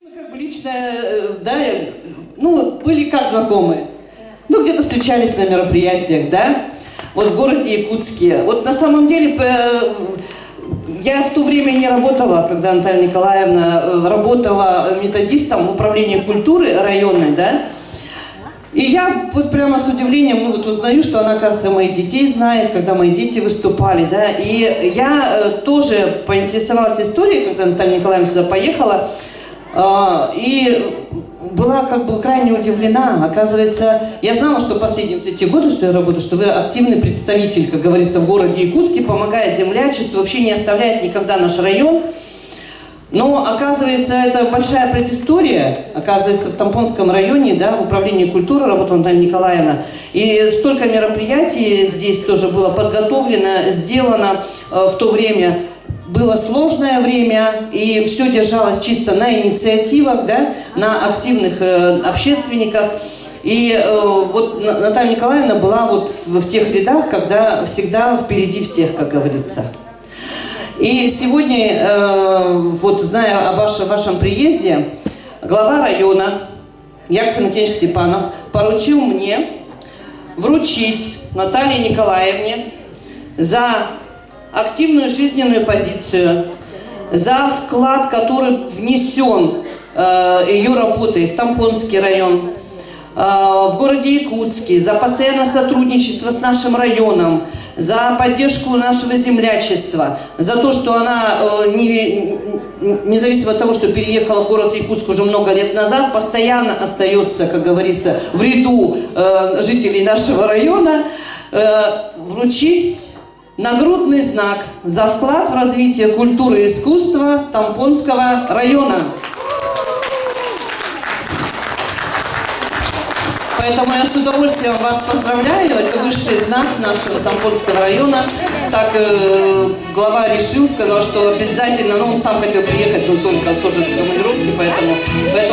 Как бы лично, да, ну, были как знакомые. Ну, где-то встречались на мероприятиях, да, вот в городе Якутске. Вот на самом деле, я в то время не работала, когда Наталья Николаевна работала методистом в управлении культуры районной, да. И я вот прямо с удивлением, ну, вот узнаю, что она, оказывается, моих детей знает, когда мои дети выступали, да. И я тоже поинтересовалась историей, когда Наталья Николаевна сюда поехала, и была как бы крайне удивлена. Оказывается, я знала, что последние вот эти годы, что я работаю, что вы активный представитель, как говорится, в городе Якутске, помогает землячеству, вообще не оставляет никогда наш район. Но, оказывается, это большая предыстория. Оказывается, в Тампонском районе, да, в управлении культуры работала Наталья Николаевна. И столько мероприятий здесь тоже было подготовлено, сделано в то время. Было сложное время, и все держалось чисто на инициативах, да, на активных общественниках. И вот Наталья Николаевна была вот в тех рядах, когда всегда впереди всех, как говорится. И сегодня, вот зная о вашем приезде, глава района Яков Иннокентьевич Степанов поручил мне вручить Наталье Николаевне за активную жизненную позицию, за вклад, который внесен ее работой в Тампонский район, в городе Якутске, за постоянное сотрудничество с нашим районом, за поддержку нашего землячества, за то, что она, независимо от того, что переехала в город Якутск уже много лет назад, постоянно остается, как говорится, в ряду жителей нашего района, вручить нагрудный знак за вклад в развитие культуры и искусства Тампонского района. Поэтому я с удовольствием вас поздравляю. Это высший знак нашего Тампонского района. Так глава решил, сказал, что обязательно, ну, он сам хотел приехать, но только тоже с командировки, поэтому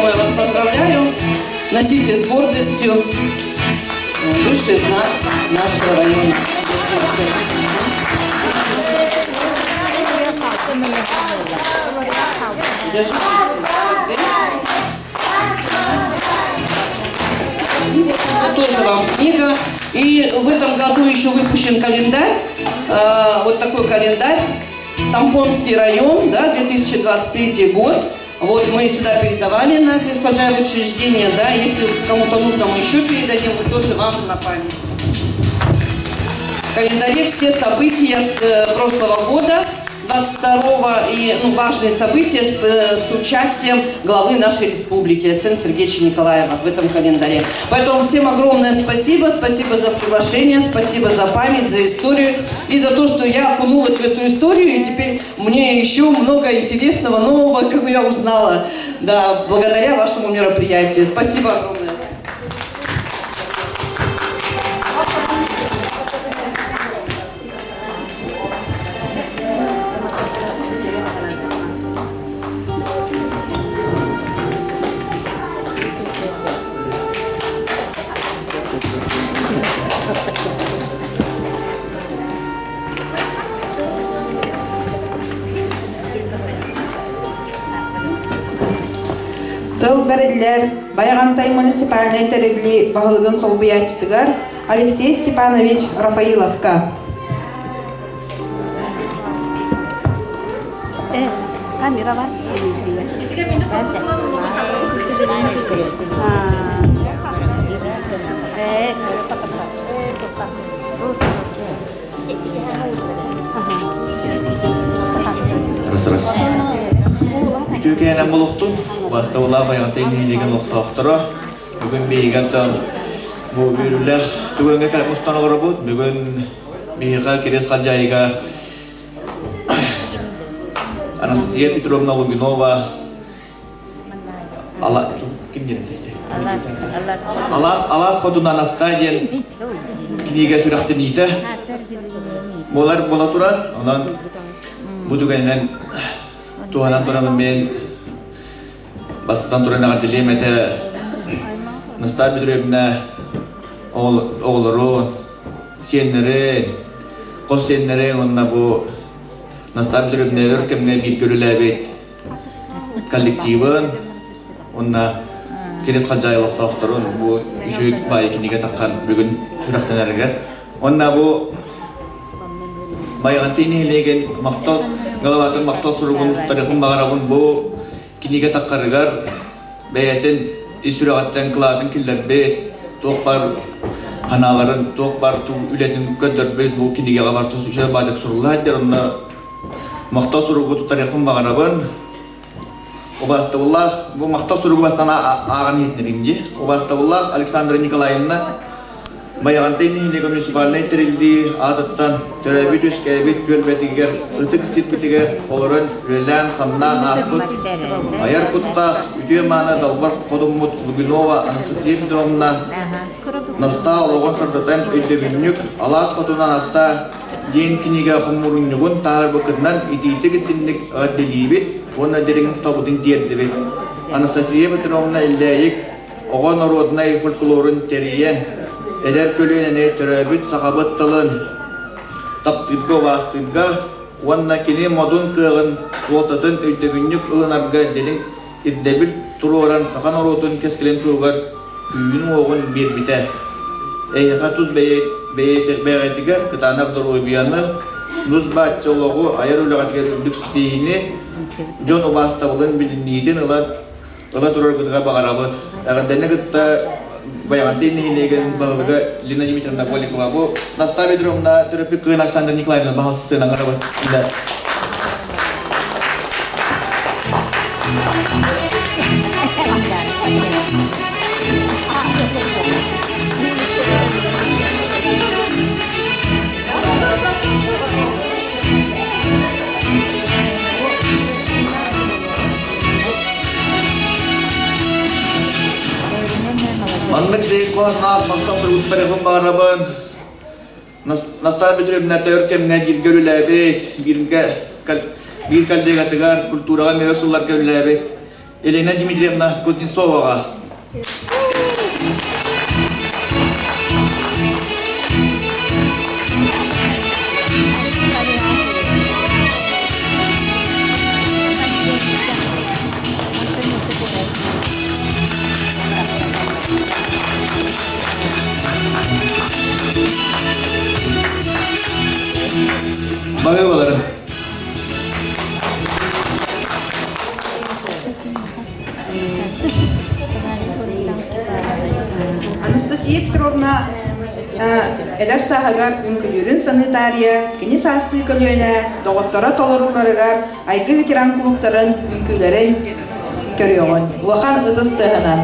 я вас поздравляю. Носите с гордостью высший знак нашего района. Тоже вам книга. И в этом году еще выпущен календарь, вот такой календарь, Тампонский район, да, 2023 год. Вот мы сюда передавали на госпожа учреждение, да, если кому-то нужно, мы еще передадим, вот тоже вам на память. В календаре все события с прошлого года, 22-го, и важные события с участием главы нашей республики Александра Сергеевича Николаева в этом календаре. Поэтому всем огромное спасибо, спасибо за приглашение, спасибо за память, за историю и за то, что я окунулась в эту историю, и теперь мне еще много интересного, нового, как я узнала, да, благодаря вашему мероприятию. Спасибо огромное. Тыл бәрелләр, Баяғантай муниципальный теребли бағылығын солбыячтыгар Алексей Степанович Рафаиловка. Камера var. Türkiye'nin bulutun, vastavula Баяғантай деген оқтақтыры. Бүгін бейгенттен bu bürüler, tügenge kalp mustanıları bu. Bugün beyga keres kalcayga Anastasia Petrovna Lubinova kim dedi? Alas Fadun Anastasia kniga sürekli neydi? Bolar bolatura, ondan bu düğünden Tuhanan duramın ben bastıdan durana dileyim ete Anastasia Petrovna oğulları, senleri, kol senleri onunla bu Anastasia Petrovna örkemine bir görülebilir kollektivin Onna keres kalcaylık doktorun bu işük bayikiniga takkan bugün sürektenerger. Onna bu bayantini hilegen maktal galavatın maktal surugun tarikun bagarabun bu kiniga takkargar beyetin isüragatten kılatın killerbe toqbar hanaların toqbar tu ületin ködörbe bu kiniga gabartus üçe badak surullar onna maktal surugu tarikun bagarabun Obastullah bu maktal surugu bastana ağan yetnerimci. Obastullah Aleksandra Nikolaevna Bayantini hilegen municipalne tirildi adattan törəbit üskəbit gölbetiger ıtık sitbitiger oluran rölen kamnan asput ayar kutta üdüyemana dalbar kodumut Lubinova Anastasiya Petrovna nasta oloğun sardatan ödebinlük alas kotunan asta yen kiniga humurunlugun tahar bakından iti-itik istinlik addelibit ona derin tabutun tiyerdibit Anastasiya Petrovna illəyik oğan orodnay folklorun teriyen eder kölüğüne törəbit sahabat talın taptırga vastırga vanna kini modun kığın soğutatın öydebinlik ılınarga delin iddebil turu oran sakan orotun keskilen tuğar küyün oğun bir bite eyha tuz beyetiger kıtanar doru biyanı nuz batça oloğu ayar ulagatger üldük stihini John Obastavılın bilinniyetin ıla turar gıdıga bağarabıt ağındana gıtta Bayantini hilegen bahaga Lina Dimitrievna Golikova bu Nasta Petrovna terapik ke Alexander Nikolaevna bahasa senang apa tidak. Manmek de kohonat maksa perut pada pembaraban. Nasta Petrovna teorkem ngajib görülebi bir kalde gatagar kultura mevasullar görülebi. Elena Dimitrievna Kuznetsova. Bagaimana? Анастасия Петровна эдер саһагар үңкүлүрүн санитария, кини саасты көлөөнө, доғоттора толоруларыгар, айгы ветеран клубтарын үңкүлөрүн көрүөгөн. Уахан ыдыстыһынан.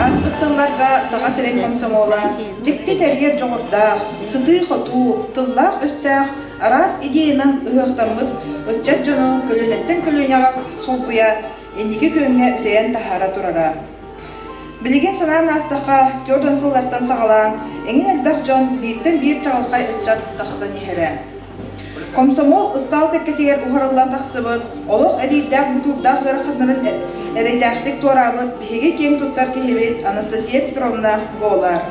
Аспытсылларга саға сирен комсомола, жекте тәрьер жоғырдақ, сыды хоту, тыллақ өстәқ, арас идеянан ұғықтамыд, ұтчат жону көлінеттен көліняға солпуя, енеге көнге үтейен тахара турара. Білеген санан астаққа көрден сылларттан сағалан, әңін әлбәқ жон биеттен бір чағылқай ұтчат тақсан ехері. Комсомол ыстал тәккетегер ұғарылан тақсыбыд, олық әдейдәқ бұтурдақ ғырақынырын әрейдәқтік туарабыд, бігеге кең тұттар кехебет Анастасия Петровна болар.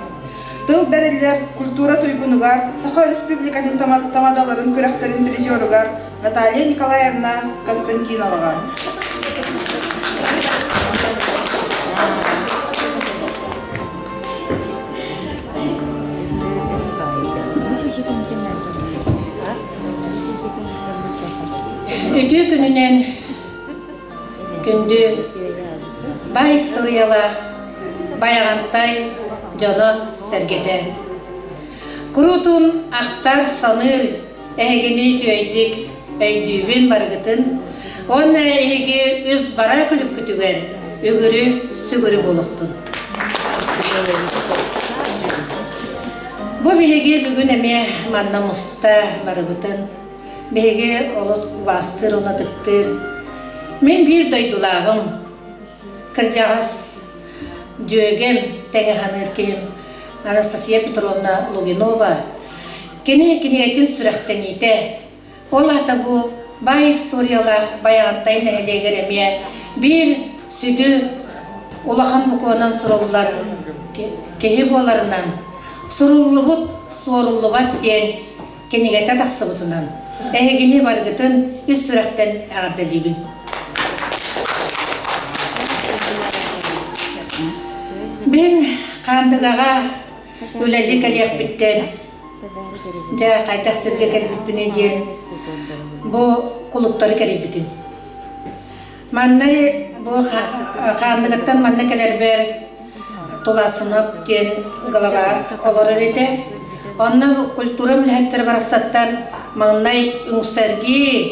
Тыл бәрелер, культура тойгунугар, Саха Республиканың тамадаларын көрәқтерін призеругар Наталья Николаевна Константиноваға. Өтü күнінен күнді бай историялар баяғантай жоно сәргеті. Күрутун ақтар саныр әйгені жүйдік өйдүйбен барғытын, оны әйге өз бара күліп күтігер, өгірі сүгірі болуқтын. Бұл бейге бүгін әме манна мұста барғытын, бейге олыс бастыр, оны дықтыр. Мен бір дойдулағым, кіржағыз жүйегем, тәңі ханыркем, Анастасия Петровна Логинова, кене-кенетін сүрәқтен ете. Ол ата бұл бай историялар баяғантайын әлегер әме, бір сүді олахан бұқуынан сұрулар кеге боларынан, сұрулы бұт, сорулы бат ден кенегеті тақсы бұтынан. Әйгені барғытын үз сүрәқтен әғардалибін. Мен қандығаға өләлі кәлек біттен, жа қайтақ сірге кәрбітпінен ден, бұл құлыптары кәрбітін. Маннай бұл қандығыттан манна кәлер бәр тұласынып ден ғылаға олар өреті. Онна культура мүләттер барасаттан маңнай үңсәрге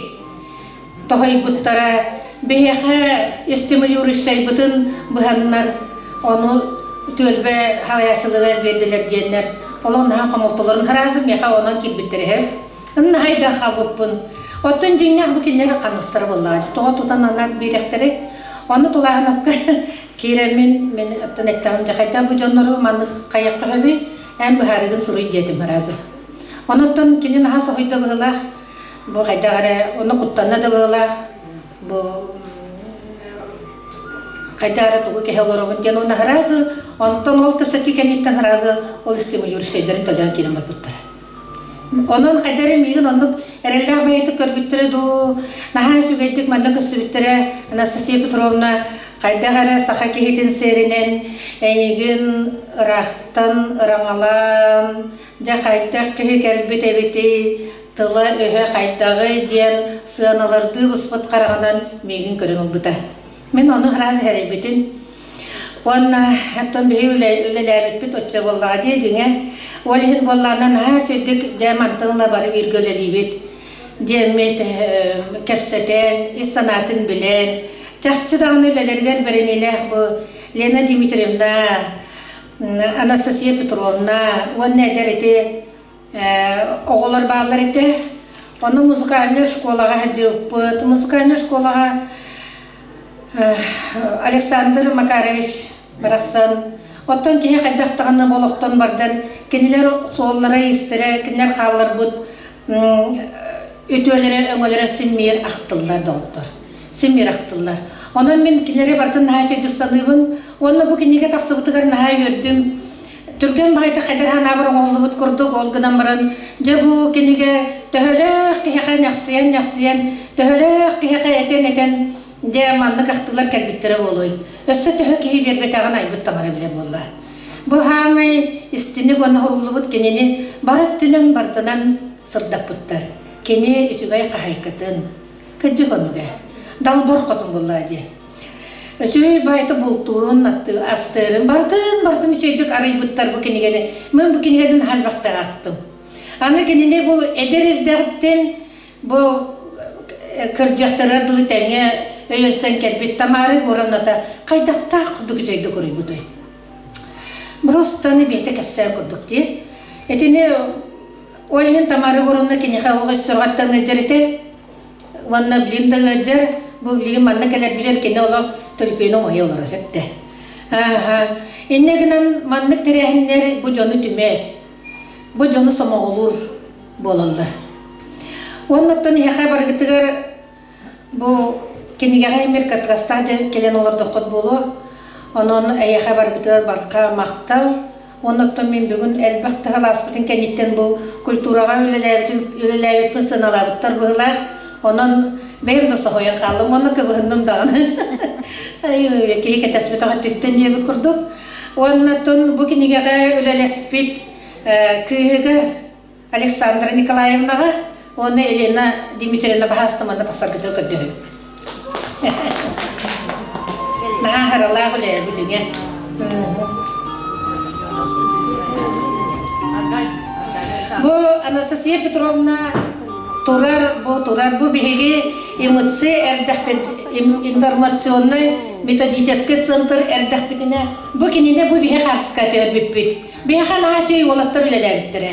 тоғай бұттара бейеқі стимулирующай бұтын бұханнар оны төлбе халаясылығар берділер дейінлер. Олығын қамылтыларын харазым еқа онан келбеттері. Үнні хайдан қабыппын. Оттын жеңнәқ бүкелері қаныстыр болады. Тоға тұтан анат беректері. Оны тұлағын апқа кейремен мен өттін әттіғым жақайда бұ жонлары маңны қаяққа өбі әм бұхарығын сұруй дедім харазы. Оныттын кенен аға соғыйда бұғылақ, бұ қайдағары оны құттанна да бұғылақ, бұ қайдағары тұғы кеге оларығын кен оны харазы, оныттан ол кірсәтке кәнеттен харазы ол істемі юршайдарын төліған келім бар бұттары. Onun kaderi miydi onu erelder bayıtı körbüttüre du naha sügeydik manna kösübüttüre Anastasiya Petrovna kaydagara saha kehitin serinen egin ıraqtan ırangalan ja kaydak kehi kelbet ebeti tıla öhe kaydağı diyen sığanalardı busput karağından megin körüngün buta. Men onu haraz herebetin. Ona hatta bir öyle bit otça vallahi diyeceğine Olihin bollanan ha çödük demantınla barı bir gölelibit. Demet kerseten, isanatın bilen. Çarçıdan öylelerler bereneler bu Lena Dimitrievna, Anastasiya Petrovna, o ne derdi? Oğullar bağlar etti. Onu müzikalne şkolaga hacıp, müzikalne şkolaga Alexander Makarovich Barassan. Ottan ki haydaqtağını boluqtan bardan, keniler soğullara istere, keniler qallar bud, ötölere, öngölere sinmir aqtıllar doktor. Sinmir aqtıllar. Ondan men kenilere bardan naha çöydük sanıybın, onunla bu kenige taqsıbıtıgar naha gördüm. Türkmen bağayda qaydar hana barın oğlu bud kurduk, olgıdan barın. Ja bu kenige töhölek kiheqe naqsiyan, töhölek kiheqe eten, де манны кахтылар кәлбиттері болой. Өссі түхі кейі бербетағын айбыт таңара біле болла. Бұ хамай істінік оны олыбыт кенені барат түнің бартынан сырдап бұттар. Кені үчігай қағайқытын. Кәджі қонуға. Дал бор қотын болла де. Үчігай байты болтуын астырын. Бартын үчігдік арай бұттар бұ кенегені. Мен бұ кенегеден хал бақтар ақтым. Аны кенене бұл әдер ердерден бұл кірдіқтары дылы тәңе өйелсен кәлбет тамары орамната қайдақта құдық жайды көрей бұдай. Бростаны бейті кәпсән құдық де. Әтіне ойын тамары орамна кенеға олғы сұрғаттан әдерді. Онна білінді әдер, бұл білген манна кәлер білер кене олақ төліпейінің ойы олар әпті. Еннегінен манны тірәхінлер бұл жоны түмер. Бұл жоны сома олыр болалар. Оннаттан яқа баргытыгар бұл кенеге ғаймер катқастады келен оларды қот болу. Онын яқа баргытыгар барқа мақтал. Оннаттан мен бүгін әлбақты ғаласпытын кәнеттен бұл культураға өлеләйбетпін сыналабыттар бұғылар. Онын бәйімді соғойын қалым, оны кібіғынным дағыны. Кей кәтәспетіға түттен жебі күрдік. Оннаттан бұл кенеге өлеләспет күйігі Александра Николаевнаға оны Елена Дмитриевна бағастыманда тақсар күті көдді. Наға қаралағы өлі бүтіңе. Бұл Анастасия Петровна турар бұл бігеге эмоция әрдәқпет, информационный методический центр әрдәқпетіне бұл кенене бұл біге қартысқа төр бітпет. Біге қанаға чөй олаттыр өлеләбіттірі.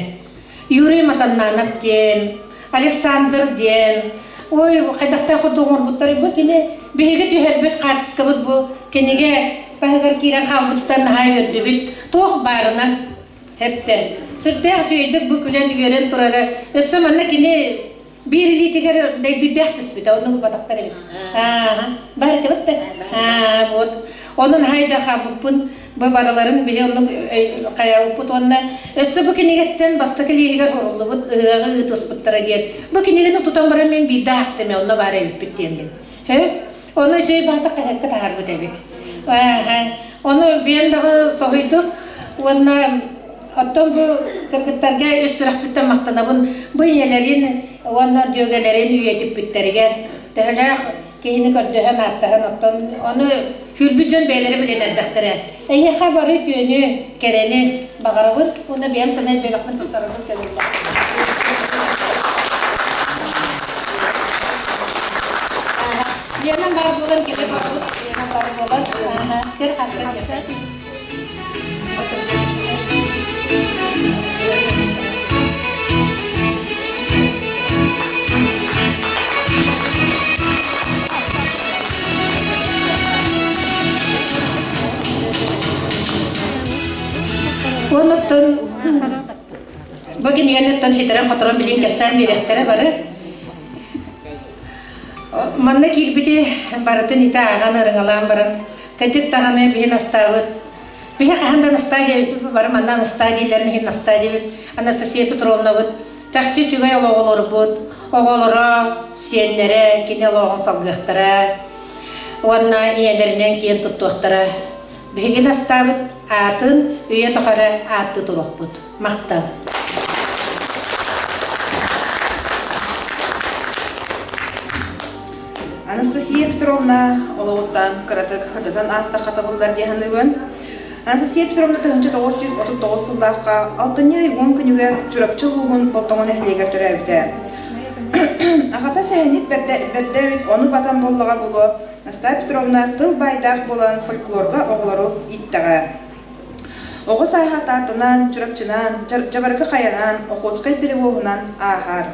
Юрий Матаннанов ден, Александр ден, ой, қайдақта құрдығыр бұттары бұл кене бігеге түйербет қатысқы бұд бұл кенеге тағығыр кейрен қалбыттан хай өрді біт, тоқ барына әпті. Сүрдәқ жүйдік бұл күлен үйерен тұрары, өсі манна кене бір елетігер бірдәқ түспет, оның бадақтар әбет. Бәрі кебітті? Оның хайда қабықпын, бұл бараларын біле оның қаяуыппыт онына. Өсі бұл кенегеттен басты кілегер орылы бұд, ұғы ұтыспыттыра дер. Бұл кенегені тұтан бара мен бірді ақтыме, онына бары өппеттен мен. Оны жөй бағды қаяққа тағар бұд әбет. Оны бен дағы соғыйдық, онына оттон бұл кіргіттарға өстірақ біттен мақтанабын, бұл елерін, онына дөгелерін үйетіп біттерге. Дәләқ кейіні көрдіған аттаған оттон, оны хүрбүджөн бәйлері білен әрдіқтірі. Әйеқа бары түйіні, кәрені бағарығын, оны бәйім сәмен бәйіқпен тұттарығын кәлілді. Ленің бар болын, келе бар болын, ленің бар болын, тер қасыр кәлді. Онықтың бүгін егенеттен шетірен қотырын білген кәпсән беректері бары. Манна келбеті барытын еті аған ұрыңалан барын. Кәдік тағаны бейін астауыд. Бейі қағандан астадия бары маннан астадияларын хин астадия Анастасия Петровна бұд. Тәқті сүгай олығылыр бұд. Оғылыра, сиенлері, кене олығын салғықтыра. Онна иелерінен кейін тұттуқтыра. Бейген астауыд атын үйе тұқары атты тұрақ бұд. Мақтал. Анастасия Петровна олауыттан қыратық қырдатан аста қатабылдар дегенді бөн. Анастасия Петровна 1939 жылдаққа 6-й күніге жүрапчы ғуғын болтоңын әхлегер түрі әбді. Ағата сәйінет бәрдәвет оны батан болуға болу Анастасия Петровна тыл байдақ болан фольклорға оғылару иттіға. Оғы сайхат атынан, жүрапчынан, жабарғы қаянан, оқуызқай перевоғынан ағар.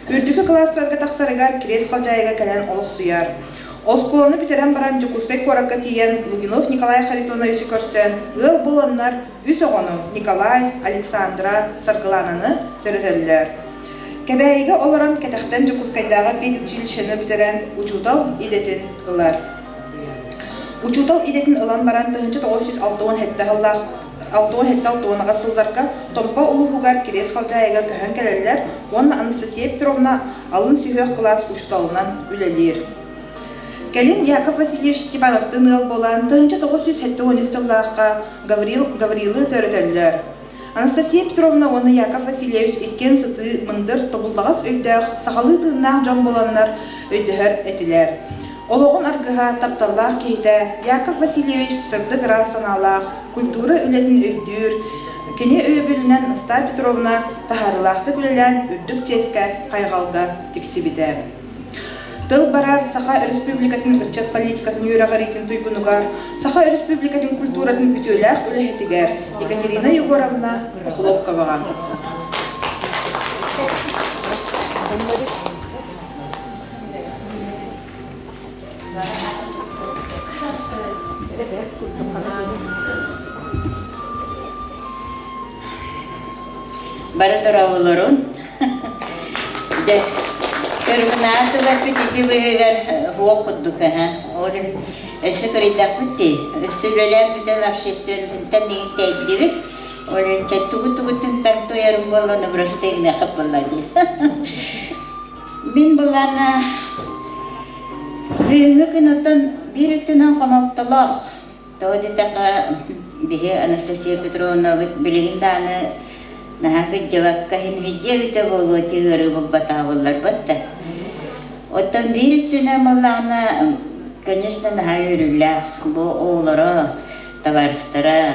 Үрдікі класстарға тақсарығар керес қалжайыға кәлен олық сұяр. Осколаны бітерен баран жүкустай қораққа тиен Лугинов Николай Харитоновичі көрсен, ғыл боланлар үс оғыны Николай, Александра, Сарқылананы түрірелілер. Кәбәйігі оларан кәтәқтен жүкускайдағы бейт училищені бітерен учутал идетін ғылар. Учутал идетін ұлан баран 1960 сылдарга томпа улугар керес халжайга көһөн келелер, онна Анастасия Петровна алын сүйөк класс учталынан үлелер. Келин Яков Васильевич Степановтың ыл болан 1970 жыллаққа Гаврилы төрөтөллөр. Анастасия Петровна оны Яков Васильевич иккен сыты мындыр тобулдағас өйдәқ сақалы тыыннақ жон боланнар өйдәхір әтілер. Олоғын аргыға тапталлақ кейді Яков Васильевич сырды грас саналақ, культура үлетін өйдір, кене өйбілінен Настасия Петровна тахарылақты күлелен үрдік ческе қайғалда тексібіді. Тыл барар Саха Республикатын ыччат политикатын юрағаритин туйгунугар, Саха Республикатын культуратын үтөләқ үләхетігер Екатерина Егоровна Хлопковаға. Барадоравыларын Терминатор пятипивыгар вокудука, он секретарь пути, студент битен общественный тенник тайдивит, он чатугутугутин тартуярым было на брастегне хапалади. Мин была Вынукинотон биритинан камафталах. Тоди така бихе Анастасия Петровна билигинданы нахакы жавакка хинхиджевите болу тигары буббатавыллар батта. Оттан биритинан маллана, конечно, нахайыруллах бу оолара, товарстара,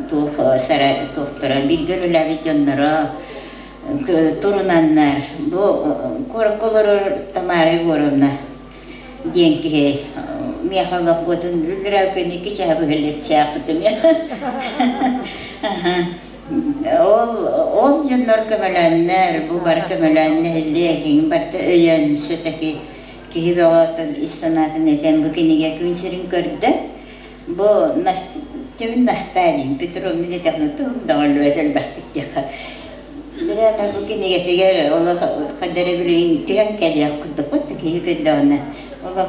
тухтара, билгерулави жоннара, турунаннар, бу корколор Тамара Егоровна. Деньги, мехалов вот он лиракани кичабы галетчакты. Ол жоннор камаланнар, бу бар камаланнар легин, барта өйөн все-таки кихибалатын истанатын этен бу кенеге күнсерин көрдө. Бу Тевин Настасия Петровна детевна довольно это бахтик деха. Берема бу кенеге тегер, ол кадары билин теген келе куддук вот такие көддөне. Ола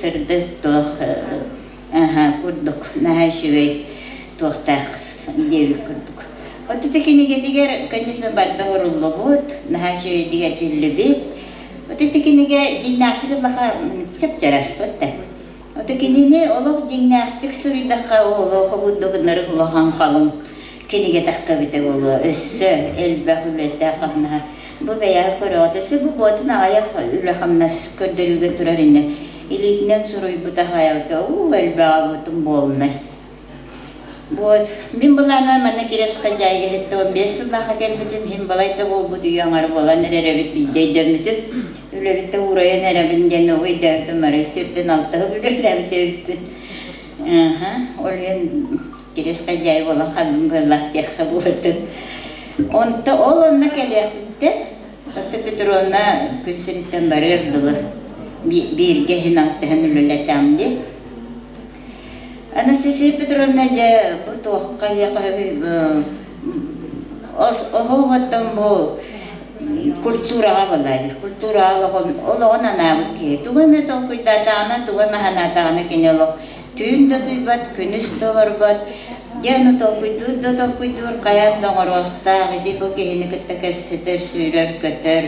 сырды тох, курдук, нахайшивей тохтах, девик курдук. Вот это кенеге, конечно, барда орулло будет, нахайшивей дигер тиллюбит. Вот это кенеге динахтик лаха чапчарас вот так. Вот это кенеге олох динахтик суридахка олох будук нарык лахан халым. Кенеге тахка бите оло, өссө, элбахулетта қабнаха. Бу бәя көрөтөсү бу ботун аяк үлөхамнас көрдөрүгө турар ине. Илитнен суруй бута хаята у элбаа бутун болнай. Вот мин булана мана киресқа жайга хетте 15 жылга келбитин хим балайда бол бу дүйөңөр болан неребит бидейдемитип үлебитте урайын эребинден ойдавды марайтырдын алтыгы үлебитебитин. Олен киресқа жай болан хадымгырлах текка буутун. Онта ол онна келияқпызды, Отта Петровна күрсіріттен бары ұрдылы, бірге хинақтығын үлілетамды. Анастасия Петровна да бұт оққа яқы оғываттан бұл культураға балайды. Культураға олығын анабы ке. Туғын әтіл құйдатағына, туғын маханатағына кене олық. Түйінді тұйбат, күніс тұғыр бат. Яны толкуйдур, да толкуйдур, каян доңорвақтағы, ди бұл кейіні күтті кәрсетер, сүйрер көтер.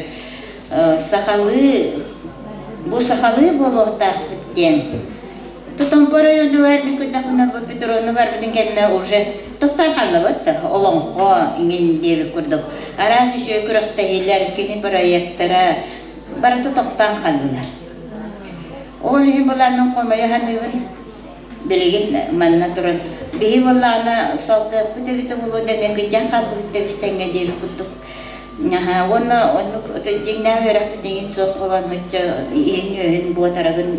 Бұл сақалы болуқтақ біттен. Тұтын пора өді бар, бір күттақына бұл Петровна бар, бітін кәдіне уже тоқтар қалды бұтты, олыңқо, ingen деві күрдік. Арасы шөй күріқті елер, кені бір аяқтара, барды тоқтан қалдылар. Ол ең бұларының қоймайы ханығын білеген манна тұрын. Бейі болағына салғы күті болу демекі жан қалды бітті дейіп күттік. Оны жеңнәу өрәк бітеген соқ болан өтші ең өйін бұғатарағын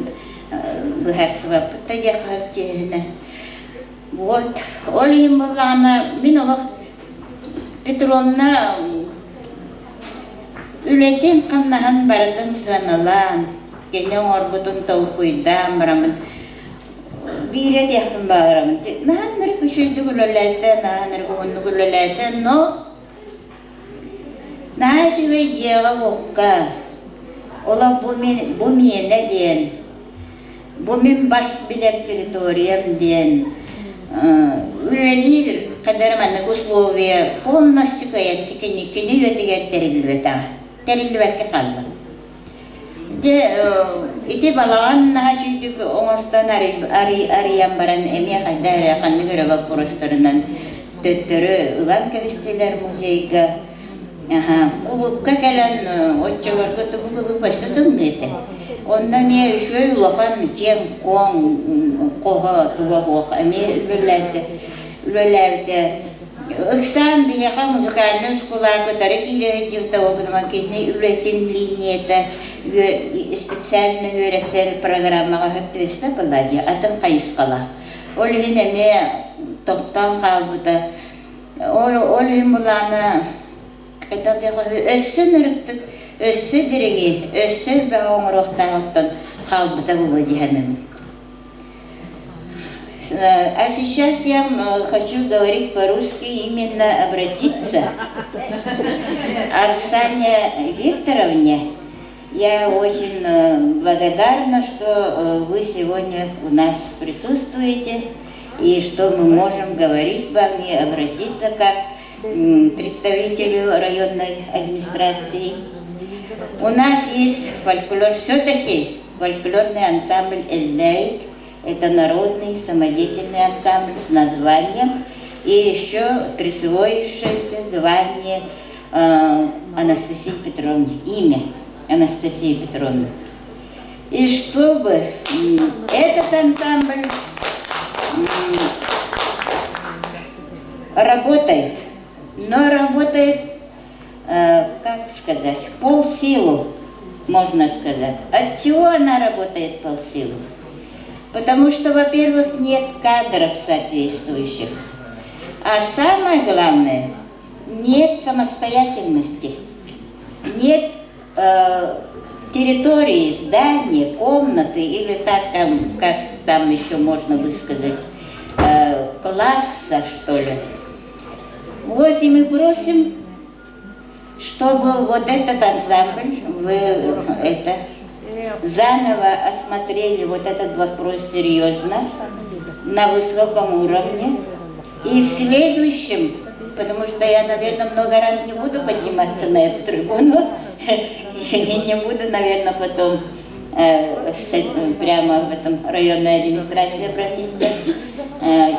бұхарсыға бұтта жақап жейіні. Ол ең болағына мен олық Петровна үлетен қамнаған бардың саналан. Кені орбутын тау қойдан барамын. Бирет яқын бағырамын. Нағаныр күшейді күліләті, нағаныр күмінді күліләті, но наға шүгей жеға оққа. Ола бұ мені ден, бұ мен бас білер территориям ден. Үлелер қадарыманық условия полностью каян тікені өтігер тәрілбет аға. Тәрілбетке қалды. ити балаган наха шүйдік оңостан ариян баран эме қайдар қанны көрі вопростарынан төттөрі ылан кәбістелер музейга клубка кәлін отчаларға тұбылығы басыдың ете. Онда не үшөй улахан кен коң қоға туға қоға әме үлеләвді. Ыксан бияха музыкальный школа, который кире того, потому что үлетин линията специально өйрәттер программаға хөптөспе баллади, атын қайысқала. Ол хинеме тоқтан қалбыда. Ол химуланы өссін үріктік, өссі діріңі, өссі бәғоңырықтан оттан қалбыда бұлы диханым. А сейчас я хочу говорить по-русски, именно обратиться к Оксане Викторовне. Я очень благодарна, что вы сегодня у нас присутствуете и что мы можем говорить вам и обратиться как представителю районной администрации. У нас есть фольклор, все-таки фольклорный ансамбль «Эль-Лейк». Это народный самодеятельный ансамбль с названием и еще присвоившееся звание Анастасии Петровне, имя Анастасии Петровны. И чтобы этот ансамбль работает, но работает, как сказать, в полсилу, можно сказать. От чего она работает в полсилу? Потому что, во-первых, нет кадров соответствующих. А самое главное, нет самостоятельности. Нет территории, здания, комнаты, или так, как там еще можно высказать, класса, что ли. Вот и мы просим, чтобы вот этот ансамбль, заново осмотрели вот этот вопрос серьезно, на высоком уровне. И в следующем, потому что я, наверное, много раз не буду подниматься на эту трибуну, и не буду, наверное, потом прямо в этом районной администрации обратиться.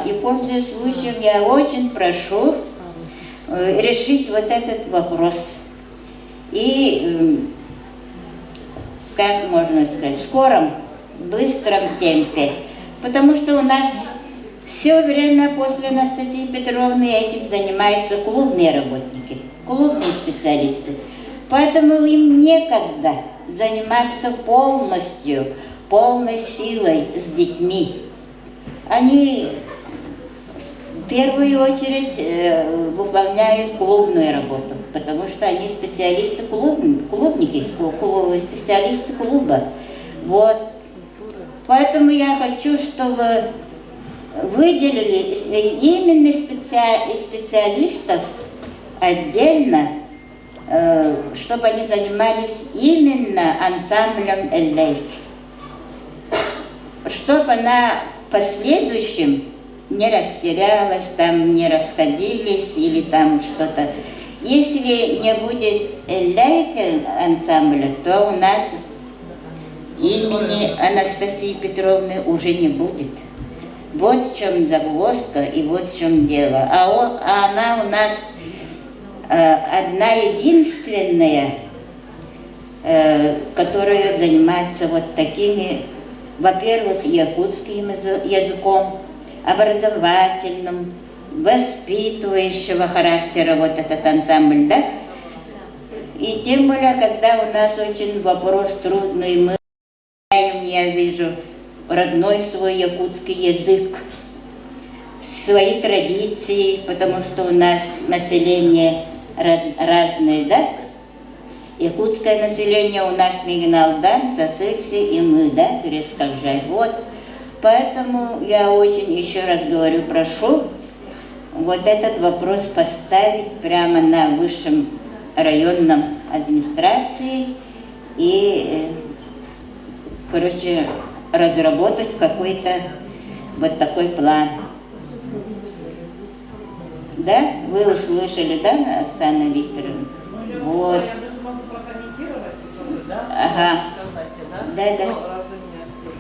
И, пользуясь случаем, я очень прошу решить вот этот вопрос. И как можно сказать, в скором, быстром темпе. Потому что у нас все время после Анастасии Петровны этим занимаются клубные работники, клубные специалисты. Поэтому им некогда заниматься полностью, полной силой с детьми. Они в первую очередь выполняют клубную работу, потому что они специалисты клубники, специалисты клуба. Вот. Поэтому я хочу, чтобы выделили именно специалистов отдельно, чтобы они занимались именно ансамблем «Эль-Лейк». Чтобы она в последующем не растерялась, там не расходились или там что-то. Если не будет «Эль-Лейк» ансамбля, то у нас имени Анастасии Петровны уже не будет. Вот в чем загвоздка и вот в чем дело. А она у нас одна единственная, которая занимается вот такими, во-первых, якутским языком, образовательным, воспитывающего характера вот этот ансамбль, да? И тем более, когда у нас очень вопрос трудный, мы знаем, я вижу, родной свой якутский язык, свои традиции, потому что у нас население разное, да? Якутское население у нас Мигналдан, Сосыльцы и мы, да, Перескажай. Вот. Поэтому я очень еще раз говорю, прошу вот этот вопрос поставить прямо на высшем районном администрации и, короче, разработать какой-то вот такой план. Да? Вы услышали, да, Оксана Викторовна? Вот. Ага. Да, да. Ну, раз вы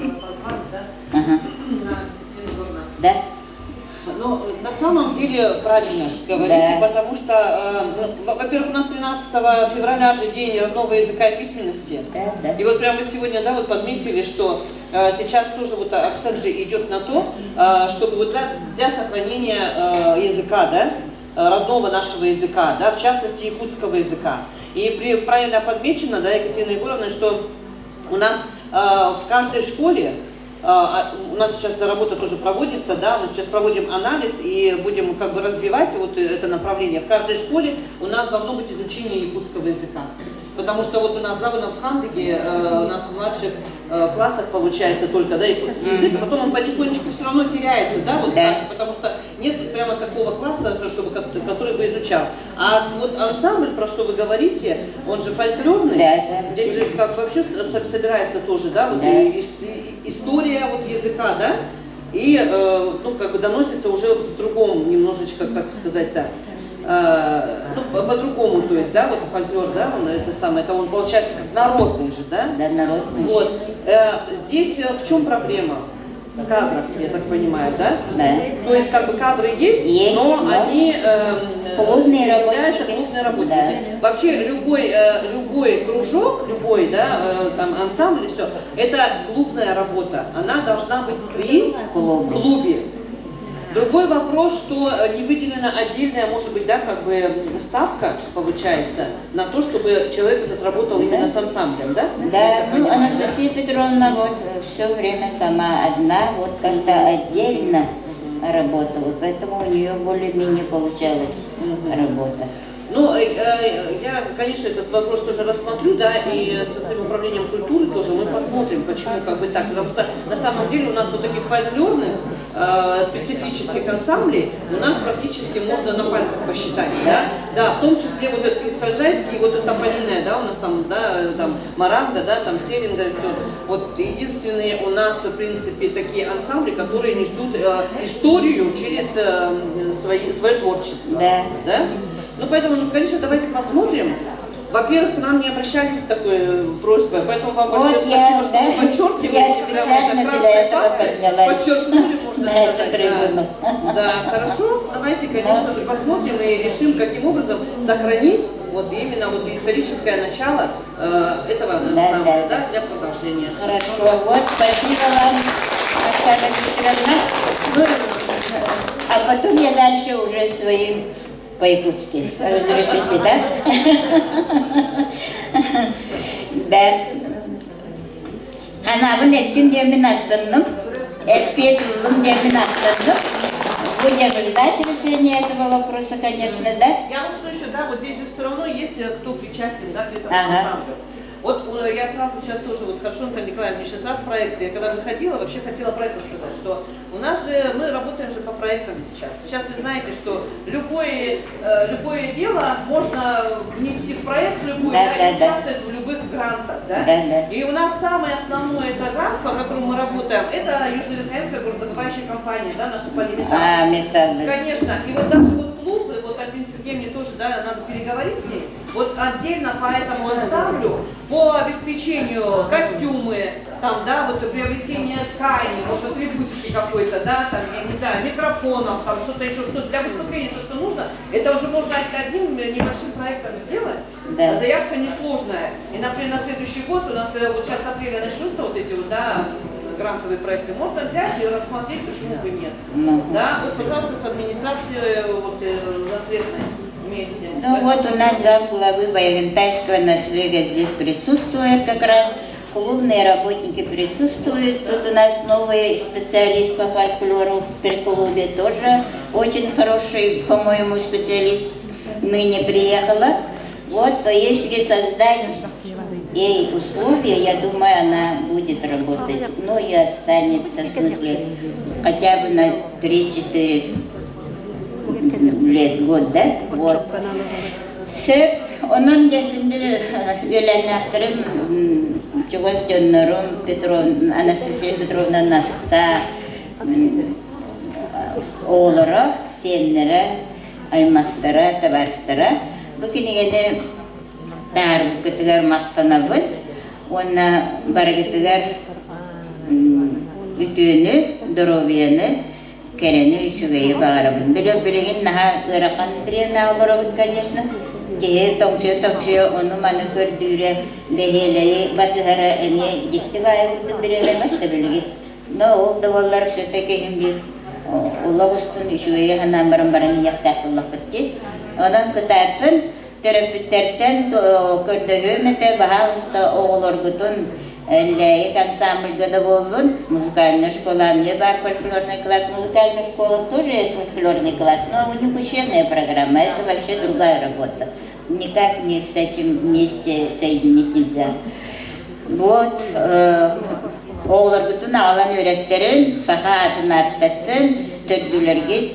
меня позвали, да? Ага. Недурно. Да. Ну, на самом деле правильно говорите, Да. потому что, во-первых, у нас 13 февраля же день родного языка и письменности. Да, да. И вот прямо сегодня, да, вот подметили, что сейчас тоже вот акцент же идет на то, чтобы вот для сохранения языка, да, родного нашего языка, да, в частности якутского языка. И правильно подмечено, да, Екатерина Егоровна, что у нас в каждой школе, у нас сейчас эта работа тоже проводится, да, мы сейчас проводим анализ и будем как бы развивать вот это направление. В каждой школе у нас должно быть изучение якутского языка. Потому что вот у нас, да, в Хандыге, у нас в младших классах получается только, да, якутский язык, а потом он потихонечку все равно теряется, да, вот старший, потому что нет прямо такого класса, чтобы, который бы изучал. А вот ансамбль, про что вы говорите, он же фольклорный, Да, да. здесь же как вообще собирается тоже, да, вот Да. история вот языка, да, и, ну, как бы доносится уже в другом немножечко, как сказать-то, ну, по-другому, то есть, да, вот фольклор, да, он это самое, это он получается как народный же, да? Да, народный. Вот. Здесь в чем проблема? В кадрах, я так понимаю, да? Да. То есть, как бы кадры есть, Есть, но но они клубные являются работники. клубные работники. Вообще любой кружок, любой, да, там ансамбль и все, это клубная работа. Она должна быть при клубе. Другой вопрос, что не выделена отдельная, может быть, да, как бы ставка получается на то, чтобы человек этот работал именно с ансамблем, да? Да, Я так ну понимаю, Анастасия Петровна вот все время сама одна, вот когда отдельно работала, поэтому у нее более-менее получалась работа. Ну, я, конечно, этот вопрос тоже рассмотрю, да, и со своим управлением культуры тоже мы посмотрим, почему как бы так, потому что на самом деле у нас вот таких фольклорных, специфических ансамблей у нас практически можно на пальцах посчитать, да, да, в том числе вот этот Искажайский, вот это Полиная, да, у нас там, да, там Марагда, да, там Селинга, все, вот единственные у нас, в принципе, такие ансамбли, которые несут историю через свое творчество, Да. да? Ну, поэтому, ну, конечно, давайте посмотрим. Во-первых, к нам не обращались с такой просьбой, поэтому вам большое Вот я, спасибо, что да, вы подчеркиваете. я специально прямо для этого красной поднялась. подчеркнули, можно На сказать. эту трибуну. Да, хорошо. Давайте, конечно же, посмотрим и решим, каким образом сохранить вот именно вот историческое начало этого ансамбля, да. да, для продолжения. Хорошо, вот, спасибо вам, Оксана Викторовна. Ну, а потом я дальше уже своим по-якутски. Разрешите, да? Да. Анабын эткен демин астанным, этпетулым демин астанным. Будем ждать решения этого вопроса, конечно, да? Я вот что еще, да, вот здесь же все равно есть кто причастен, да, к этому Ага. ансамблю. Вот я сразу сейчас тоже, вот Харшонка Николаевна, сейчас раз проект, я когда выходила, вообще хотела про это сказать, что у нас же, мы работаем же по проектам сейчас. Сейчас вы знаете, что любое дело можно внести в проект любой, Да, да, и да, да. участвовать в любых грантах, да? Да, да. И у нас самое основное это грант, по которому мы работаем, это Южно-Верхоянская горнодобывающая компания, да, наша полиметалл. Металлы. Конечно, и вот даже вот клуб, вот Альбин Сергеевне тоже, да, надо переговорить с ней, вот отдельно по этому ансамблю, по обеспечению костюмы, там, да, вот приобретение ткани, может, атрибутики какой-то, да, там, я не знаю, микрофонов, там, что-то еще, что для выступления, то, что нужно, это уже можно одним небольшим проектом сделать. Да. Заявка несложная. И, например, на следующий год у нас вот сейчас с апреля начнутся вот эти вот, да, грантовые проекты. Можно взять и рассмотреть, почему бы нет. Да, вот, пожалуйста, с администрацией вот, наследной вместе. Ну вот у нас замглавы Байгентайского наследия здесь присутствует как раз. Клубные работники присутствуют. Тут у нас новый специалист по фольклору при клубе, тоже очень хороший, по-моему, специалист ныне приехала. Вот, то если создать ей условия, я думаю, она будет работать. Ну и останется, в смысле, хотя бы на 3-4 лет, год, да? Вот. Сөп, onun jetinde öleneklerim Чугас Дённорум Петровна, Анастасия Петровна Наста, оğulları, senlere, аймақтара, табарыстара. Бұл кенегені тар бұкетігер мақтанабын. Ona bargıtıgar ütüğünü, dorovyanı, kereni üçügeyi bağırabın. Bilegin naha ırakan bir nağlarabın, конечно. Kehe toksio onu manı gördüğüre leheleyi batıhara enge gitti gaya budu bilemez de bilegin. No oldu vallar sötekehim bir Ulavustun üçügeyi hanan baran yaktatıllah bitti. Ondan kıtartın terapütlerden kördüğü mete bahalsta oğulur gudun Layık ансамбльгада болдун, музыкальная школа, мне бар фольклорный класс, музыкальная школа тоже есть фольклорный класс, но у них учебная программа, это вообще другая работа. Никак не с этим вместе соединить нельзя. Вот, oğullar bütün ağlan öğretlerin, saha adını atlattın, tördülerge,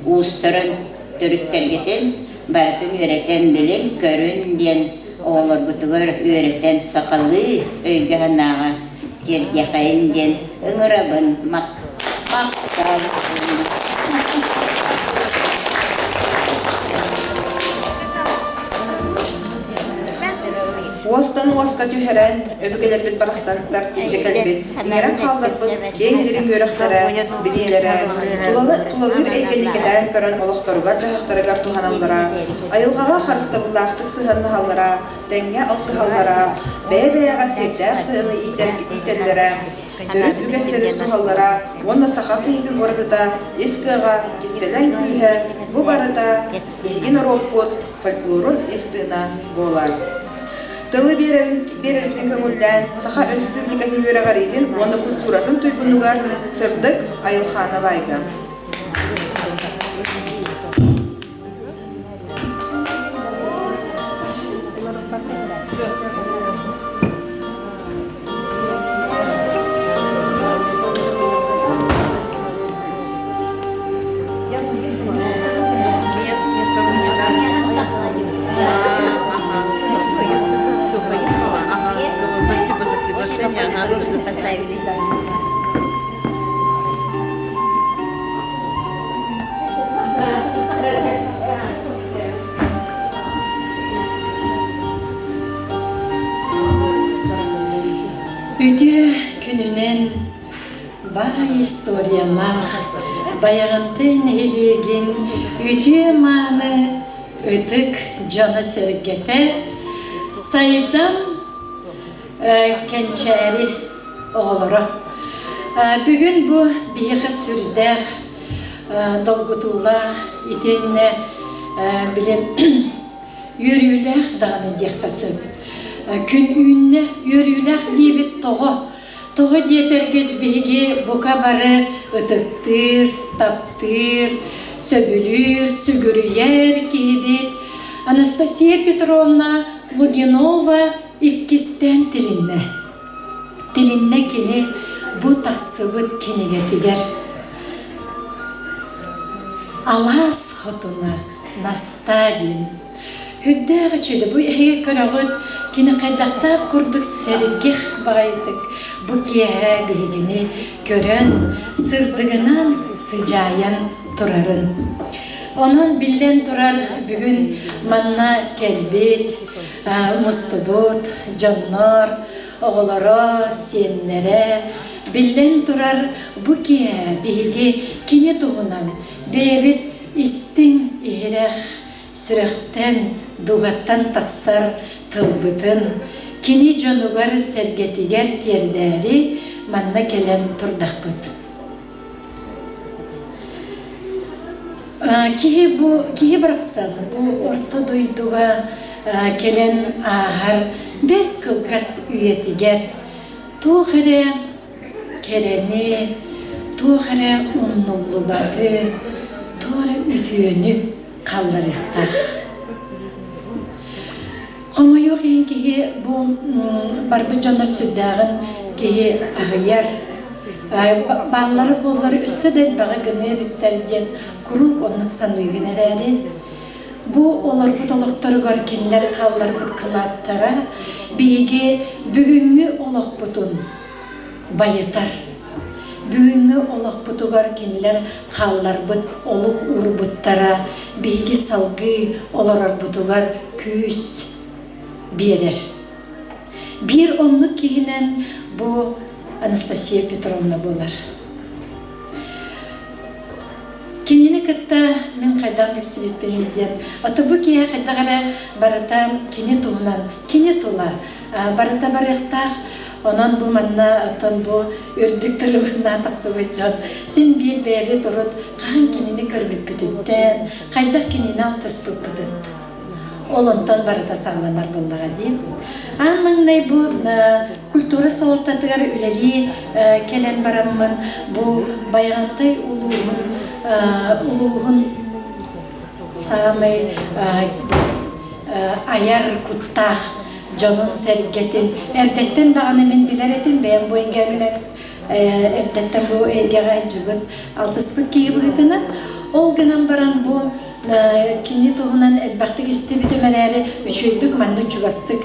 uğusturun, törüktergedin, baratın öğreten bilin, körün diyen, oğullar bütügör öğreten sakallı öyge hanağa yakayın diyen ıngırabın maktal. Уостан уаска түһәрән, өбүгелербит барахсанттар инжекелбит. Нера калларбыт, кеңдерин өрөхтәрә, билеләре, тулалыр әйгәликәдән көрән олохторугар жахтарыгар туханаллара, айылгага харыстабыллахтык сыһаннаһаллара, тәңгә алтыһаллара, бәбәяга сердәк сыһыны итәрләре, төрүт үгәстәре тухаллара, онда сахап итин ордыда, эскыга, кистелән күйһә, бу барыда, ин роппот, фольклорун истына болар. Тылы берерден көңілден Саха Республикасын өрәғариден, оны культурасын тойгунугар Сырдык Айылхановайга. Үтү күнүнен бай историялар, баягынтын элеген үтү маны ытык жаны сергете, сайдан кенчери оғылыры. Бүгін бұ бейгі сүрдәқ, долгутулақ, итенне білем үріләқ дағын деққа сөп. Күн үйінне үріләқ дейбіт тоғы. Тоғы детергет бейге бұқа бары ытықтыр, таптыр, сөбілір, сүгірүйер кейбет. Анастасия Петровна Лудинова иккистен тилинне. Тилинне кені бұ тақсыбыт кенеге тигер. Алас хотуна Настадин. Хүддәғі чөді бұ әйе көріғыт кені қайдақтап күрдік сәргех бағайдық. Бұ кеға бейгені көрін сырдығынан сыжайын тұрарын. Onun billen turar bugün manna kelbet, mustubut, canlar, oğlara, siyenlere billen turar bu ki bihigi kini tuğunan bebit istin ihrek sürekten dugattan taksar tılbıtın kini canugar sergetiger tiyerleri manna kelen turdakbıt. Kihi bıraksan bu orta duyduğu gelen ahar bir kılkas üyetiger. Tuğre kereni, tuğre unnullu batı, tuğre ütüğünü kaldırıqta. Ama yok en kihi bu barbı canır sürdağın kihi ağıyar. Bağları bolları üstü de bağa gınıya bitlerden kurul onluk sanıygın erəri. Bu olar bu dolaqları görkenler kallar bu kılattara bege bugünkü olaq butun bayıtar. Bugünkü olaq butu görkenler kallar but oluk urbuttara bege salgı olar butugar küs berer. Bir onluk kihinen bu Анастасия Петровна болар. Кинини кытта мен кайдан билсибитпен иден. Аты бу кия кайдагара барата кини тугунан, кини тула. Барата барыктах, онан бу манна атын бу үрдүк тырыбына таксыбыт жон. Сен бир бэби турут, кан кинини көрбүт бүтүттен, кайдак кинини алтыспыт бүтүт. Олонтон барата саңланар боллага дейм. Аммаңнай бу культура сауаттатыгар үлели келен бараммын, бу баяғантай улуғын самай аяр куттах жонун сәргетін әрдеттен дағаны мен билеретін бәйін бу әңгәмелер әрдеттен бу әйгеға жүгін алтыспыт кейі бұғытынан ол гынан баран бу кини туғынан әлбақтық істебіті мәләрі үшөйдік манны чугастық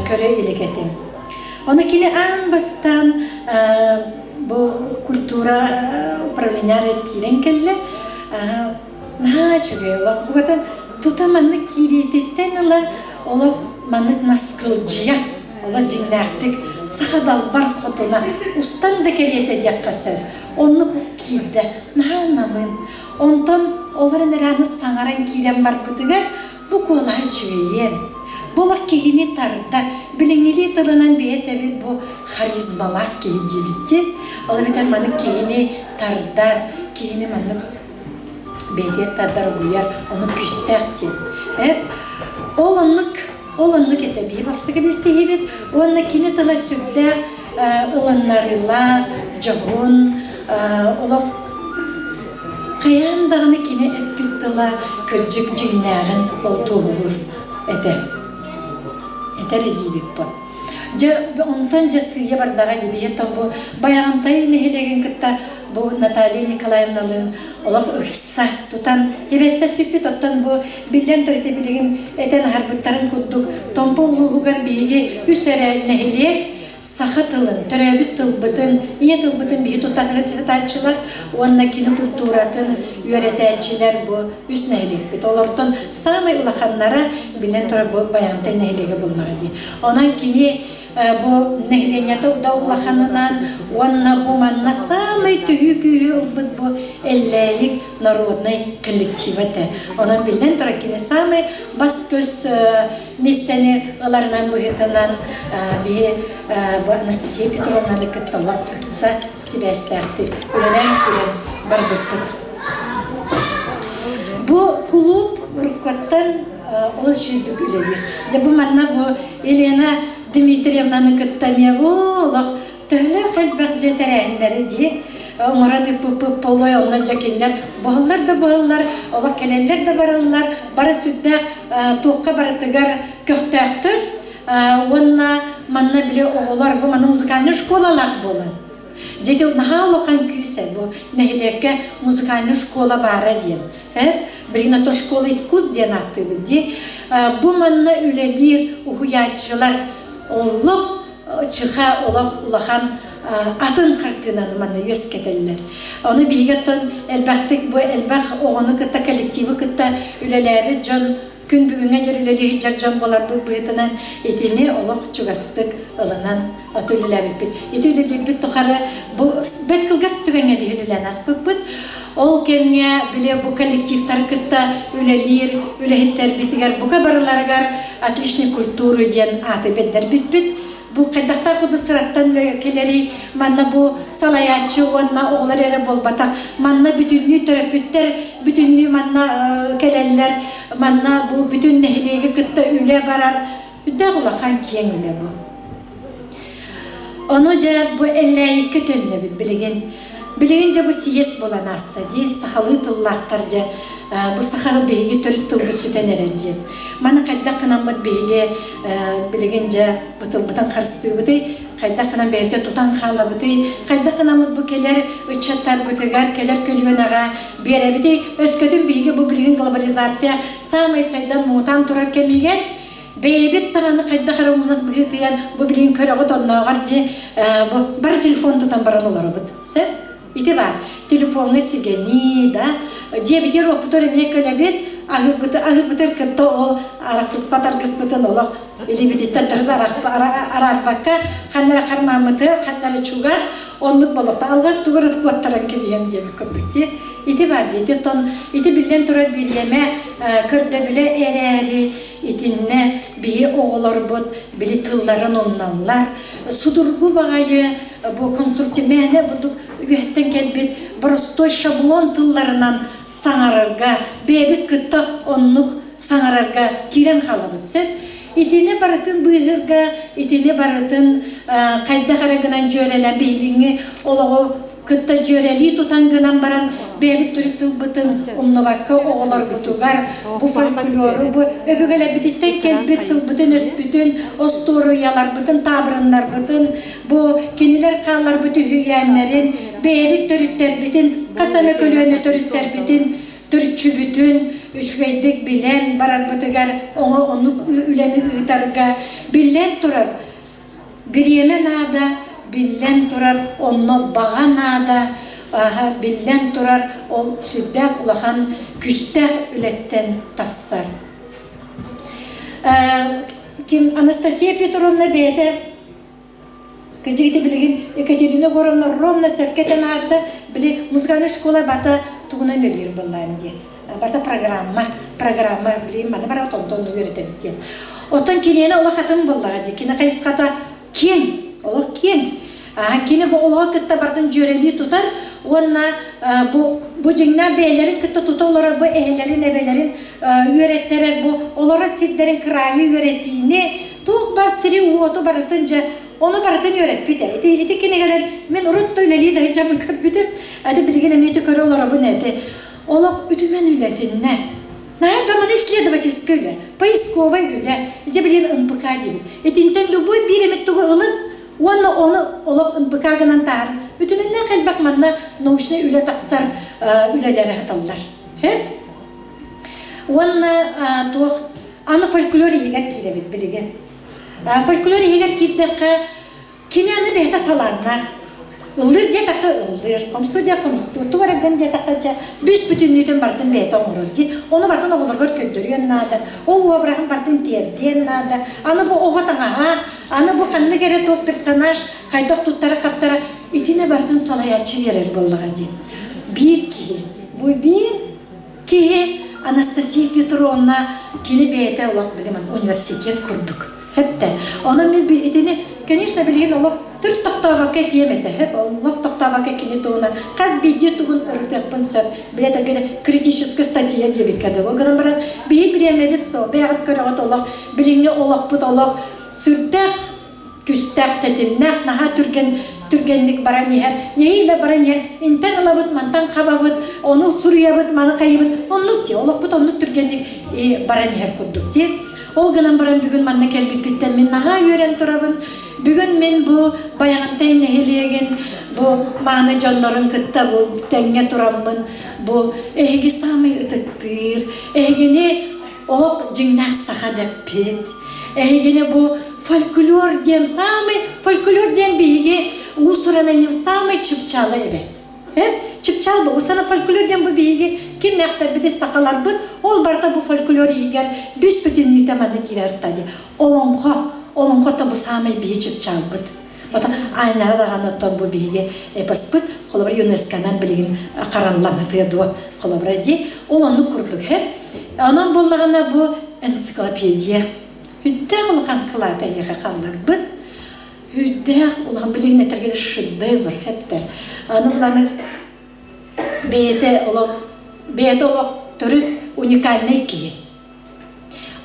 көрі елегетім. Оны келе аң бастан bu kultura upravleniare tiren kelle na çögeyler bu kadar tutamanlık kiriyetitten ola manlık naskılcıya ola cinnaktık sahadal bar fotona ustan da kiriyete diyakkasır onu bu kirde na anlamın ondan onların eranı sangaran kiren bar kutugar bu kolay çögeyen Bolak kehini tarda, bilingili tılınan bir tabi bu harizmalak kehi diyebitti. Ola biter manık kehini tardar, kehini manık bediyet tardar uyar, onu küster diye. Olanlık etebi bastı gibi sehibet, onunla kehini tıla sübder, olanlarıyla, cahun, ola kayan dağını kehini epit tıla kırcık cinnağın oltu olur ete. Eter edibik bu. Ondan jasıya bardağa dibiyet bu bayağantay nehelegen kıtta bu Natalya Nikolayevna'nın olaq ıssa tutan hebestes bipit ottan bu bilden törete biligin eten harbıtların kudduk tompollu hugar biyege üsere neheliye sahatılın, töröbüt tılbıtın, iye tılbıtın bihi tutakırı çıkartçılar onunla kini kulturatın yöreteciler bu üst nehilik bit. Olordan samay ulakhanlara bilen törö bu bayantay nehilege bulmağı diye. Ondan kini bu nehliyenyata da ulakhanınan onunla bu manna samay tühü ılbıt bu elleyik narodnay kollektivete. Ondan bilen törö kini samay bas göz misteni ılarından buhitinan bir bu Anastasiya Petrovna'nı kıttolak kıtsa siveslerdi. Ölen küren barbıkıt. Bu kulüp rıkkattan ol şuyduk üledir. Bu manna bu Elena Dimitrievna'nı kıttamaya oğlak töhler kalbak jeterenleri diye Onlara pıpı poloy onunla jakenler, boğullar, olak keleller de barallar, bara südde tuğka baratıgar köhtäktür. Onunla manna bile oğullar bu manna muzikalni şkolalar bolan. Jeti naha olokan küyse bu nehileke muzikalni şkola bara diyen. Birine to şkola iskuz diyen aktıbı diye. Bu manna ülelir, uhuyatçılar oğluk çıxa olak ulakan atın kartınanı manna yüz keteller. Onu bilgetten elbaktık bu elbak oğunu kıtta kolektivi kıtta ülelebi can gün bugüne görüleli hiç can bolar bu bıyıtınan etilini olak çugastık ılınan atölelebi bit. Etölelebi bit tukarı bu bet kılgaz tüvenge bihililen asbık bit. Ol kemge bile bu kolektivler kıtta ülelir, ülehitter bitiger bu kabarlargar atlishni kulturu diyen atı bedler bit. Bu kaydakta kudu sırattan keleri manna bu salayatçı onna oğlar ere bol batak manna bütünlüğü terapütler bütünlüğü manna keleller manna bu bütün nehliği kıtta üle barar dağla hankiyen üle bu onu bu elleyi kötünle bilegince bu siyes bolan assa diye sahalı tıllahtarca bu sahalı beygi törüt tılgı süten erenci. Mana kayda kınamat beygi bilegince bu tılbıtan karşıstığı bıdı, kayda kınam beyde tutan kala bıdı, kayda kınamat bu keler ıçatar bıdıgar, keler kölüvenağa bere bıdı, özködün beygi bu bilegin globalizasya samay saydan muğtan turarken bilgen, beybet tağını kayda karamımız bıdı diyen bu bilegin köre otonağar diye bu bar telefon tutan baran olar bıdı. Sen? İti var. Telefonu sigeni da diye bir oputör emine kölebet ahır bıtır kıtta ol araksız patar kıspıtın olak или бититтен тұрды арарбаққа қаннара қармамыты, қаннара чугас, онлық болықта алғас туғырат қуаттаран кебием демі көрдікте. Ити бар дейді, ити білден тұрар білеме көрді біле әрі, итинне бейі оғылар бұд, білі тылларын омналар. Судырғы бағайы бұл конструктивмені бұдық үйеттен келбет, бұрыстой шаблон тылларынан саңарарға, бейбіт күтті онлық саңарарға кирен қалы бұдсет. Итине барытын бұйғырға, итине барытын қайда қарағынан жөрелі бейліңі олығы күтті жөрелі тұтангынан баран бейбіт түріктің бұтын ұмнываққа оғылар бұтуғар, бұ фольклоры, бұ өбігілі бітіттен келбеттің бұтын өспітін, осторыялар бұтын, табырынлар бұтын, бұ кенілер қалар бұты хүйәнлерін, бейбіт түріктер бітін, қасаме көлуені түріктер бітін, түртші бүтін, үшгейдік білен барар бұтығар, оны үлені ұйтарға білен тұрар. Bir yemen ağda, billen turar, onu bağan ağda, billen turar, ol süddek ulahan, küstek ületten tassar. Kim Anastasia Petrovna beyde, kıcıgıda bilgin, Ekaterina Gorovna Romna sökketen ağda, bile muzgana şkola bata tuğuna nelir bunların diye. Bata programma bileyim, bana bara tontonuz verete bitiyen. Otan kiniyene ola katın bullağı diye, kine kayıs kata ken, ola ken. Kine bu ola kıtta bardan jöreli tutar, onna bu jingna beylerin kıtta tutar, bu ehlerin ebelerin üretterer, bu olara sidlerin kırayı ürettiğini, tuğ basri uotu baratınca, onu baratın öğretpide. Eti kine gelen, men uruttu üleliği de hicamın körpüdüm, hadi bilgine miyeti körü olara bu neydi? Олог үтімен үлетінне. Наят баманы исследовательская үле, поисковая үле, где білен НПК деймін. Этинтен любой биремет туғы ылын, оны олог НПК гынан тағын. Үтіменнен қалбақ манна научный үле тақсар үлелері хаталар. Оны туғы, аны фольклор егер кейдебет білеген. Фольклор егер кейдеқі, кенені бәйті таланнар. Ылыр детақы ылыр, комсту де комсту, туараган детақы бүс бүтіннүйден бартын бәйті оңырды. Оны бартын оғылырғыр көндірген нады, ол уабырағын бартын терден нады. Аны бұл оғатаңаға, аны бұл қанны кәрі тоқ персонаж, қайдақ тұттары қаптары, итіне бартын салаячы верер болыға дейін. Bir кейі, бұл бір кейі Анастасия Петровна кені бәйті олақ білемін, университет құрдық. Hep de. Onun ben bildiğini, конечно, bildiğin olak Türk toktavaka diyemedi. Hep olak toktavaka kini tuğuna. Kaz bildiği tuğun ırtıqpın söp. Bile de gene kritiskiska statiya diye bir kadar. O kadar bana bir bilemedit so. Beğat körağıt olak. Bildiğini olak bud olak. Sürdek, küstek dedim. Naha Türgenlik bara niher. Neyle bara niher. İnten alabıt, mantan kababıt. Onu suriyabıt, manı kayıbıt. Onu diye. Olak bud onu Türgenlik bara niher kurduk diye. Ol gınan baran bugün manna kelbip bitten men naha yören turabın. Bugün men bu bayağantay neheliyegin bu mağını canların kıtta bu tenge turamın bu ehegi sami ıtıktır. Ehegini olak cingnak saha deppet. Ehegini bu folklor diyen sami folklor diyen bihigi usuranayım sami çıpçalı evet. Hep çıpçal bu. Sana folklor diyen bu bihigi kim nektar bir de sakalar bud. Ol barda bu folklor yiger büsbütün nütemanı girer tali. Olonqa da bu samay bihi çıpçal bud. Ota aynara da ganattan bu bihigi bas bud. Kolabra UNESCO'dan bilgin karanlanıtıya doğa kolabra di. Olonu kurduk hep. Onun bollağına bu ensiklopediya. Hüddağ olğan kılada yağa kallar bud. Hüddağ olğan bilgin etergeli şedevr hep de. Anıqlanı beyde olaq türü unikalne ki.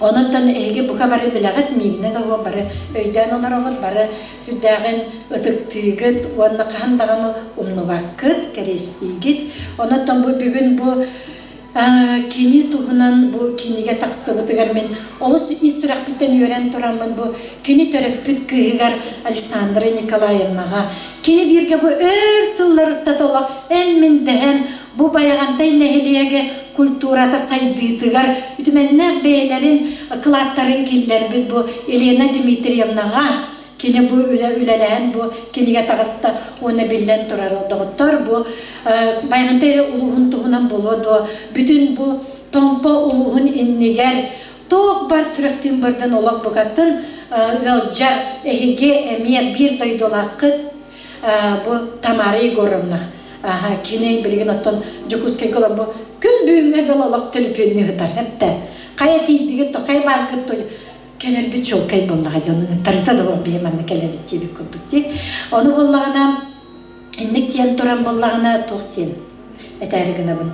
Ondan ege bu kadar bilagat miyne de o bare öyden onlar o bare hüddağın ötüktüğüt onunla kahandağını umnuvakıt kerestiyit. Ondan bu bugün bu kini tuğunan bu kiniga taqsıbıtıgar men olus istiraq bitten öğren turamın bu kini törek büt kıyıgar Alexandra Nikolayevnaga kini birge bu sıllar ustat olaq en min dehen bu bayağantay neheliyege kulturata saydıtıgar ütümenne beylerin kılatların killer bu Elena Dimitrievnaga kini bu üleleğen bu kiniga tağısta onu billen turar olduktor bu bayağantay uluğun tuğunan buludu bütün bu tompa uluğun inniger тоқ бар сүректен бірден олақ бұғаттын ғылжар әхеге әмиет бір дойдолаққыт бұл Тамара Егоровна кеней білген оттан жүкізке көлім бұл күн бүйінге дұл олақ төліпеніне ғыдар әпті қая тейдігі тоқай барғыт той келер бит жол кай боллаға жоның тарыта долар бейманны келер бит жебек көптік тек оны боллағына иннік тиен тұран боллағына тоқ тиен әтәрігіна бұн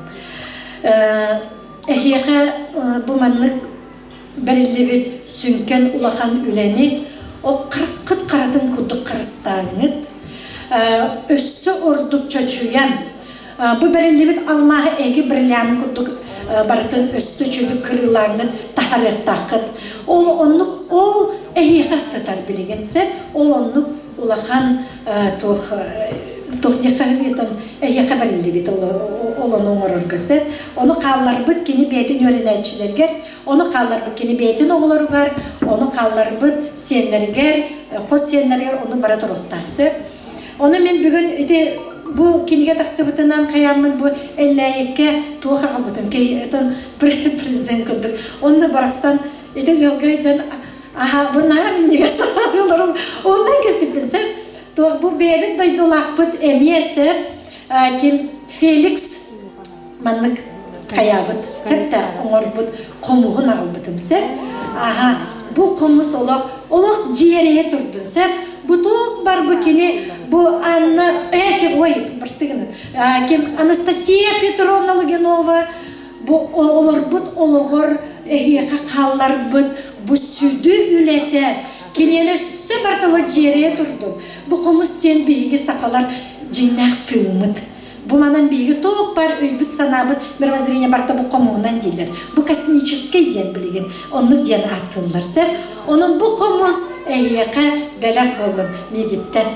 әхеға бұл маннық бәрілі бет сүнкен улахан үләні о қырқыт қаратын күдік қырыстаңыт өссі ордық чөчуян бұл бәрілі бет алмағы әгі бірлән күдік бартын өссі чөді кырылаңыт тахарық тақыт ол әхеға сытар білігенсе ол оннық улахан тоқдеқа бетін әйеқа бәрілді бет олын оңыр өргісі. Оны қалылар бұд кені бәйтін өрін әтшілергер, оны қалылар бұд кені бәйтін оғыларығар, оны қалылар бұд сенлергер, қос сенлергер, оны бара тұрықтақсы. Оны мен бүгін бұл кенеге тақсы бұтынан қаямын бұл әлләйекке туға қал бұтын, кей президент күндік. Оны барақсан, елгай жан, бұрнаға мен неге сағылырым, ондан кесіп білсен, бұл бәлік дойдолақ бұд әмесі кем Феликс маннық қаябыд, әпті оңыр бұд қомуғын ағыл бұтымсы. Бұл қомыс олақ жере тұрдынсы. Бұтық бар бұл кені, бұл Анна, Анастасия Петровна Лугенова, бұл олар бұд олығыр, әйеқа қалар бұд, бұл сүді үлеті, кенені сөз бартылы жере тұрды. Бұл қомыс тен бейге сақалар жинақ тыңмыд. Бұл манан бейге тоқ бар өйбіт санабын мировоззрение барта бұл қомуынан дейлер. Бұл космический ден білеген, оны ден аттылырсы. Оның бұл қомыс әйеқа бәләк болын мегіттен.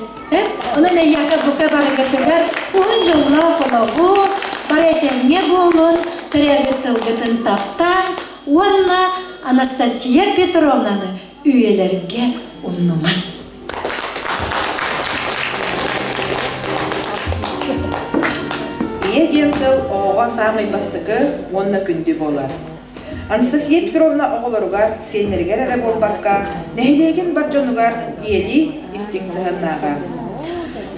Оның әйеқа бұқа барығытығар, оғын жылына қолауы, бар әтенге болын, тірәбі тылғытын таптан, онына Анастасия Петровнаны үйелерге ұнныман. Еген тыл оға самай бастығы онна күнді болар. Анастасия Петровна оғылырғар сенергер әрі болбаққа, нәйдеген бар жонуғар ели істің сығыннаға.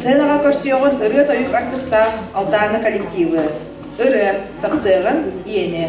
Сығынаға көрсеуғын ұры тойық артыстақ алтаны коллективі, ұры тақтығын ені.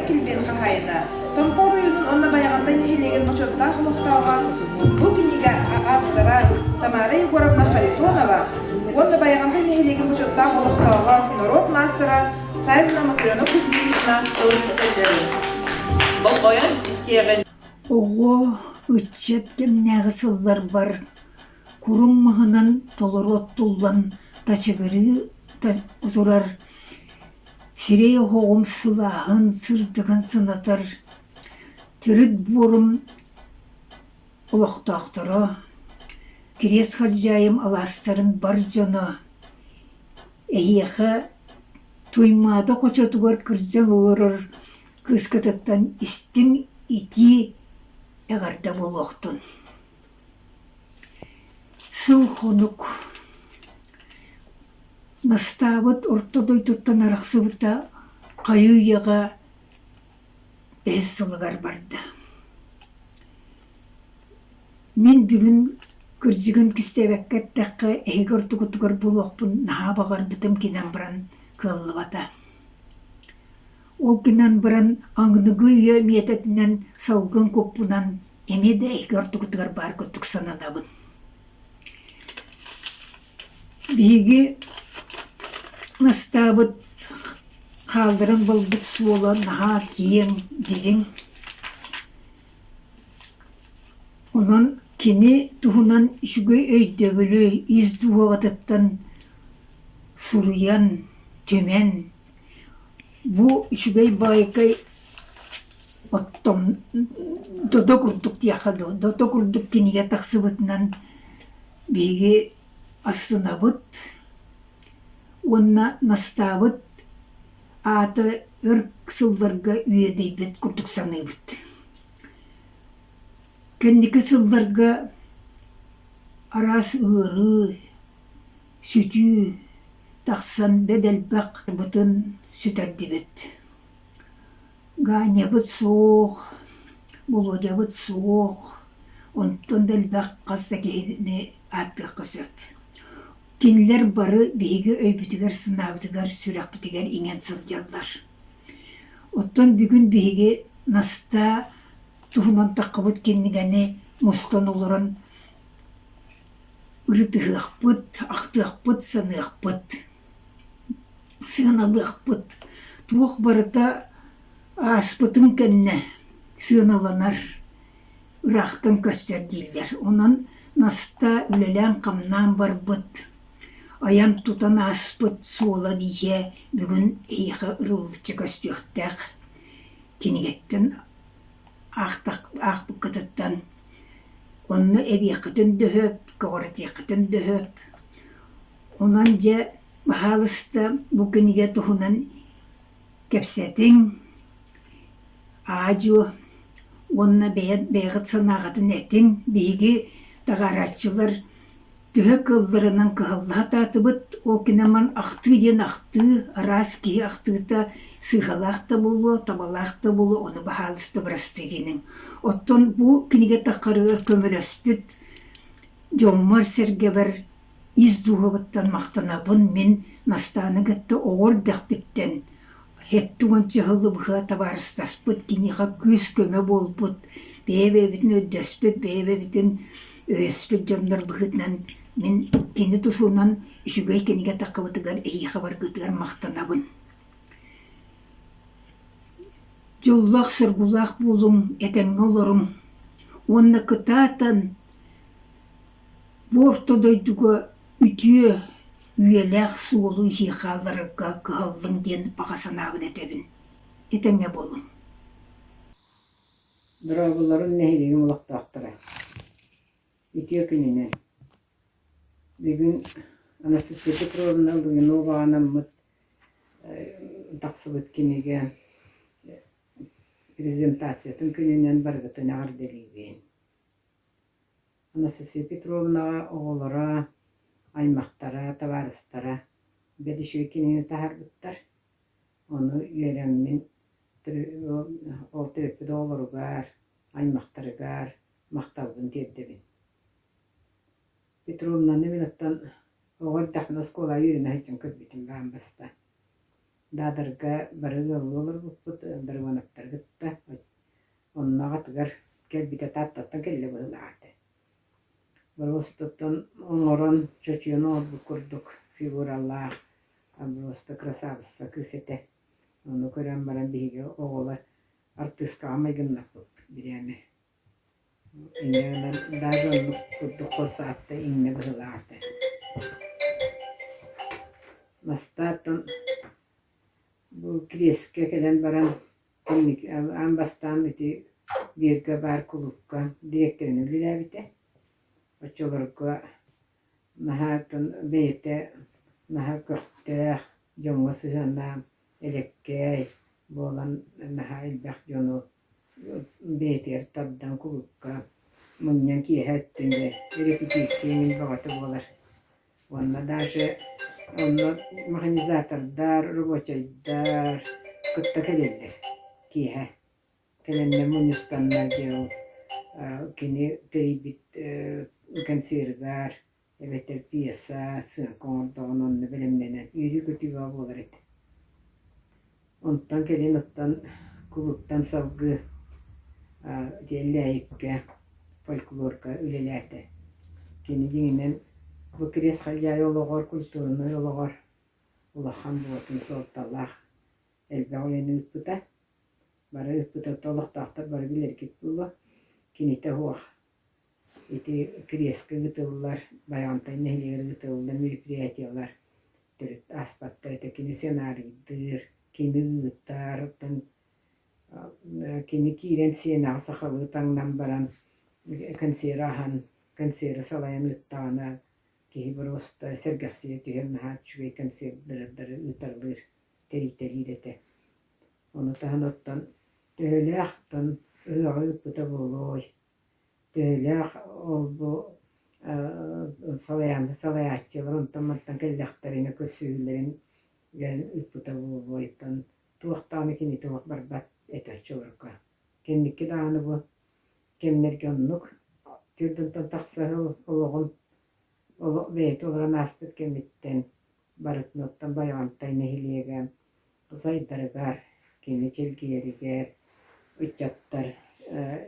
kilben khayna tomporuyun onna bayaganda nihilegen nochotla khmoxtawa bu kiniga aftara Tamara Yegorovna Kharitonova onna bayaganda nihilegen nochotla khmoxtawa narod mastera Саймона Макарена Кузьминична Олимпиадері. Бұл қоян істеген. Оғы үтчет кемнәғы сыллар бар. Курум мағынан толырот тұлдан тачығыры тұрар. Сирей оғым сылағын сырдығын сынатар. Түріт борым ұлықтақтыры. Керес қалжайым аластарын бар жаны. Әйеқі Туймада қочатуғар кіржал олырыр, кыскататтан істің ити әғарда болуқтын. Сыл қонук. Настабыт ортодой тұттан арақсыбыта қайу яға бәз сылығар барды. Мен бүгін кіржігін кістебәккәттәққа әйгір тұғытығар болуқпын наға бағар бітім кенен біран кыллыбата. Ол кинан баран аңныгы үйе мететінен салгын көппунан эмеде эйгар тугутугар бар көттүк санадабын. Биги настабыт қалдырын болбыт суола наха кием дирин. Онон кини тухунан үшүгөй өйдөбөлө из дуагатыттан суруян төмен. Бу үшүгей байкай оттом додо курдук тияхаду. Додо курдук киниге тақсыбытынан биги астынабыт, онна настабыт, аты өрк сылларга үйедейбет курдук саныбыт. Кенники сылларга арас ыры, сүтү, тақсан беделбақ бұтын сүтәрдібет. Ганебыт соқ, болодебыт соқ, онтон бәлбақ қаста кейіне аттық қысып. Кенлер бары бейгі өйбітігер сынабытығар сүрақ бітігер инген сылжалар. Оттон бүгін бейгі наста тұхынан таққыбыт кеннігені мұстан олырын ұрытығықпыт, ақтығықпыт, санығықпыт. Сыналықпыт. Туық барыта аспытын кәнне сыналанар ұрақтын көстер дейлер. Онын наста үлелен қамнан бар бұт. Аян тутан аспыт суола дие бүгін eyğe ырылычы көстіқтәқ. Кенегеттен ақ бұқытыттан. Онны әбеқытын дөһөп, көғыратеқытын дөһөп. Онан же Бахалыста бу книге тухунан кепсетин ажу онна бейгит санагатын этин биги тагарачылар төһө кылларынан кыллататыбыт ол кинаман ахты ден ахты раски ахтыта сыгалахта болу табалахта болу оны бахалыста брастыгинин оттон бу книге такарыр көмөлөспүт жоммар сергебер издуғабыттан мақтанабын мен настаны гітті оғыр бәқпіттен. Хеттуғанчы ғылы бұға табарыстаспыт, кенеға күз көмі болбыт, бәйбәбітін өддәспіт, бәйбәбітін өйеспіт жондар бұғытынан мен кені тұсуынан үшігай кенеге таққыбытығар әйеға барғытығар мақтанабын. Жоллақ сұрғылақ болым, әтәңі оларым, онны кытатан бортодойдуға үтіе үйеләқ суолу хиқаларыға кығылдың ден бағасанағын әтәбін. Етәңе болым. Дұрағыларын нәйдегі мұлақтақтыра. Үтіе күніне. Бүгін Анастасия Петровна Луинова анамыт тақсып өткенеге презентациятын күнінен барғытын ағырделейбен. Анастасия Петровна оғылыра, аймақтара, табарыстара, бәдіші өкенені тағарбыттар. Оны үйелеммен ол төпіді олырығар, аймақтарығар, мақталғын деддебін. Петровнаны мен аттан оғыр тақына скола үйрені айтын көрбетін бән баста. дадарга барыгы олар буппут барыгонаттар гытта. Оннага тыгар келбите таттаттан келле быылааты. Баростотон оңорон чочуну букурдук фигураллаах. Просто красавица кысете. Onu көрөн баран биге огола артистка амайгыннаппыт биреме. Иннен даже он курдук косаатта инне быылааты. Мастатын bu kreske kelен баран амбастан ити бирге бар клубка директорын үлеләбите. Очолорга нахатын бейте наха көттөх жоңго сыгана элеккей болан наха илбах жону бейтер табдан клубка муньян киэхэттинде репетициями багаты болар. Онна даже онна механизатордар, рабочайдар кытта келелдер киэхэ. Келенне мунюстаннар жеу кини терибит консервар эветер пьеса сыаккоордоон онны белемненен үйрү көтүгө болар эти. Онтан келин оттан клубтан салгы диэллэйикке фольклорка үлелээте. Кини дигинен бу крес халжай ологор культурный ологор улахан болотун солталах элбе олени ыппыта. Бары ыппыта толуктактар бары билеркит булу кините хуах. Ити креска гытыллар, баянтай нехилер гытыллар, мероприятиялар, түрт аспаттар, это кини сценарийдыр, кини ыттар, кини кирен сцена сахалы таңнан баран консерахан, консера салаян ыттана, кихи просто сергахсия түйен хатчугай консердырдыр ыттарлыр, тери-теридете. Оны тахан оттан tööläähtän yöryppytä voloi. Töölääh olbu salajaatsia runtamattan kellähtärinä kysyillerin ja yppytä voloitan. Tuohtaanikin niitä ovat barbat etätsuorkaa. Kennikki taanava kemnerki onnuk. Tyltön ton taksa ologon veet olevan aspet kemmitteen barat nottan bajantain nehiliegään. Saitargar kini chelkieriger uchattar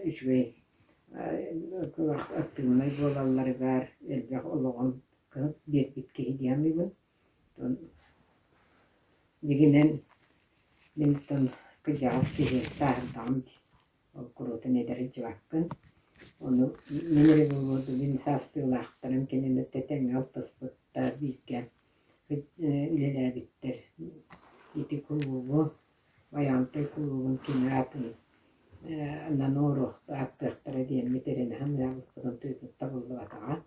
üçvey aktivnay bolallargar elbaq ologon kınıp bir bitki hediyanlıgın. Diginen minton kıcağız ki sahırdamdi. Kurutu nederi cıvakkın. Onu mineri bulurdu beni saspıyorlaqtarım kenini teten altas bıttar birken üleler bitter. İti kuluğu vajantay kuluğun kinätın nanuruhta attığıhtara diyen miterin hamyağlıkların tüytüt tabulluğatağa.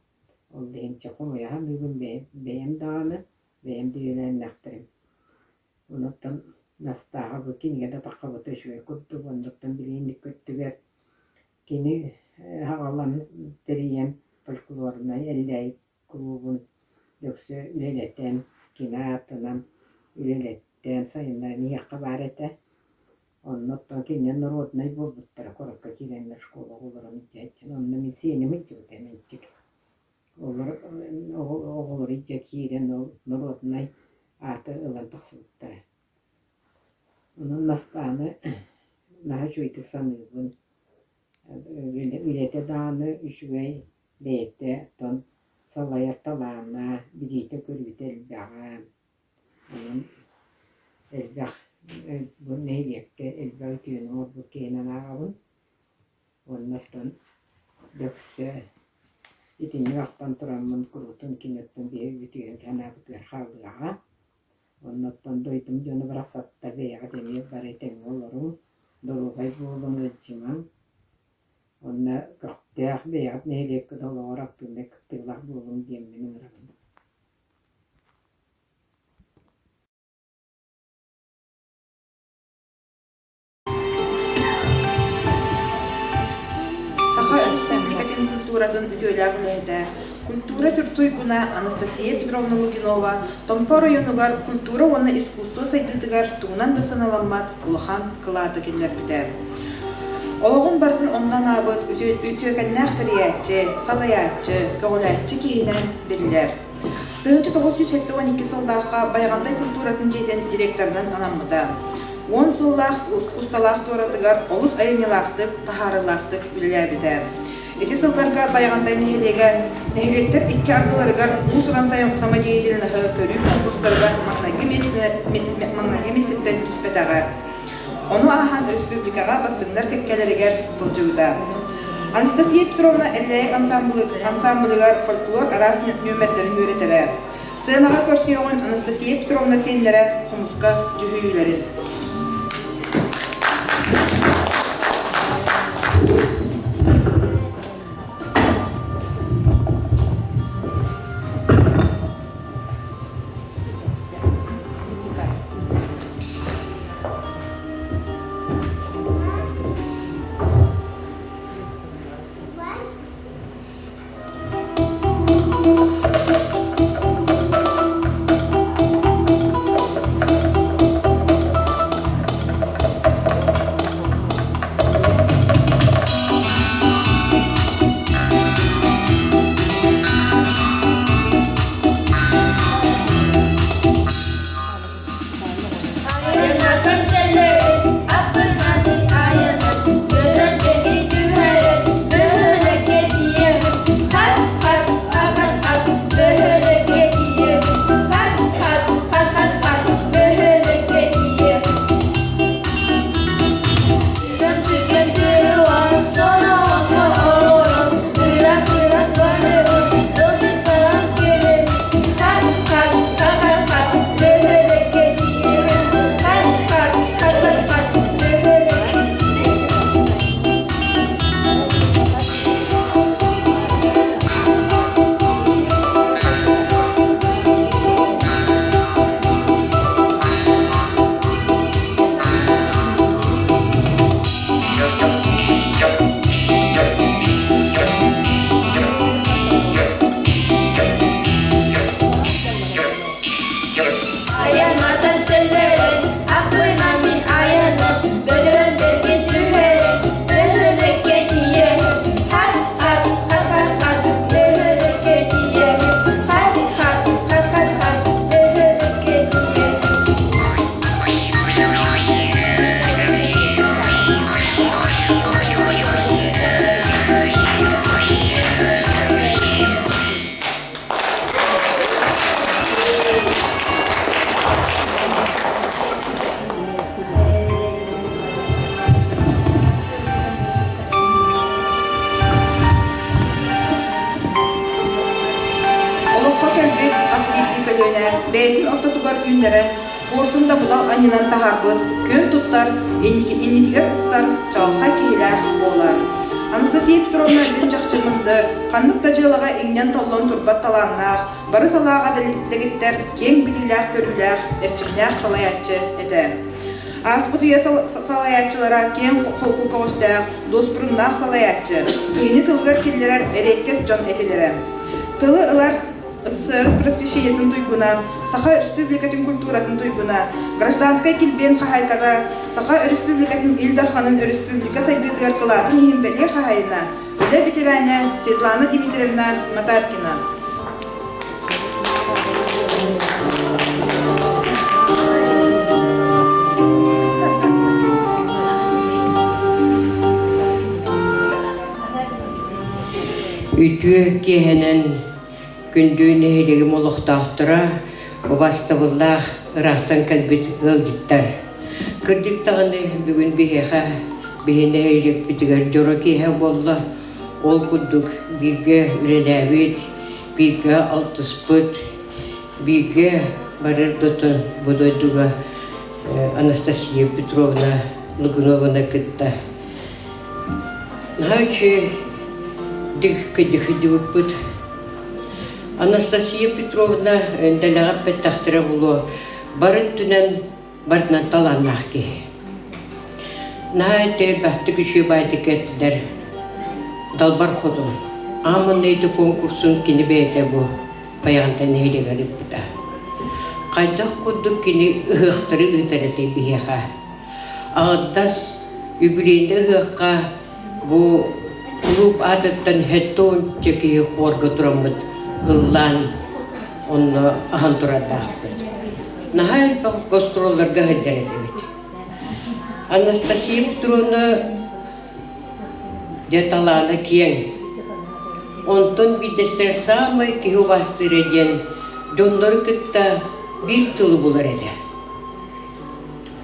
Oldu hinçe konuya bugün beğen dağını beğen düğünen naktarım. Unuttan nastağa bu kiniye de takabı töşüye kuttu bunduktan bilindik köttüger kini havalan teriyen folkloruna elley kuluğun yoksa üleleten kinätınam üleleten sayınlar niye kabarete onnottan kinyen narodnay bulbuttara korokka kirenler şkola olarak mitjäitsen onna min sieni mitjuuten mitjik olur itjä kiren narodnay aata ılan taksıttara onun nastaanı naha şuytuk sanıybın ülete dağını üçvey beete ton salayar talağına birite körüt elbağın onun elbağ bu neyliyekke elbağ tüyün or bu kenen ağabın onlardan dökse itini vaktan turamın kurutun kinetten bir tüyün kanabıtlar haldığa onlardan doydum jonu brasatta veya demir bareten olurum dolugay bulun ölçümem onna kahtiah veya neyliyekki dolarak tünde kıttılar bulun diyemmenin rabın. Саха республикатын культуратын үтөөләгүләдә. Культура түртуйгуна Анастасия Петровна Лугинова, Томпо районугар культура оны искусство сайдыдыгар туунан да саналаммат улахан кылааты келлер битер. Олоғын бардын ондан абыт үтөкәннәк тириятчы, салаятчы, көгөләтчы киһинен биллер. 1972 сылдаққа Байғандай культуратын жетен директорынан анамыда. 10 сыллақ ұсталақ торатыгар олыс айынылақтық, тахарылақтық біліләбіді. Эти сылларға Байғандай нехелеттер 2 ардыларыгар бұл сұран самадейділіні көрі конкурстарға маңнаги месеттен түспетаға. Оны ахан республикаға бастыңдар кеккелерігер сылжыуда. Анастасия Петровна әлләйік ансамблыгар фольклор арас нөмәтлерін өретері. Сынаға көрсі оғын Анастасия Петровна сенлері құмысқа жүхейлерін. Бәйтін ортатугар күндері Орсында бұлал анинан тахарбыт, көн тұттар, еннетігер ұттар, чалса кейлер болар. Анастасия Петровна дін жақчымынды, қандық жылыға еңнен толлон тұрбат таланнақ, бары салаға дәлеттігіттер, кең білілер көрілер, әрчімнер салаятчы еді. Аспыт үйе салаятчылара кең қолқы қоғыстар, доспұрыннақ салаятчы, күйіні тылғыр келдерер әреккес жон әтелері. Тылы ылар СССР просвещениятын туйгуна, Саха Республикатын культуратын туйгуна, гражданская килбен хахайкада, Саха Республикатын Илдарханын Республика сайдыдыгар кылатын ихимбеле хахайына, Үлі ветераны Светлана Дмитриевна Матаркина. Ütü kehenen gündüğüne helegim oluqtaqtıra, obastığıllaq ıraqtan kalbet gıldittar. Kırdık tağını bugün biheqa, bihine heleg bitigar joro kehe bolla, ol kudduk birge ürelabit, birge altıspıt, birge barir dotun budoyduga Anastasiya Petrovna Lugunovna kıtta. Naçı Дых-кыдых-дывыппыт. Анастасия Петровна далаға пәттақтыра болу барын түнен бардынан таланнақ ке. Найты бәтті күші байды кәттілер далбар қодын. Амын нейді конкурсын кені бәйті бұл баяғандан нейлі ғалып бұда. Қайдақ құдды кені ұғықтыры ұйтарыды бейеға. Ағыдас үбілейді ұғыққа бұл Улуп адаттан хэттон чеки хорга тураммыт ыллан онна ахан тураддаахпыт. Нахай гастролларга хыддеретебит. Анастасия Петровна деталана киен. Онтон бидестер самый кихубастыреден доннор кытта бир тылы булар эде.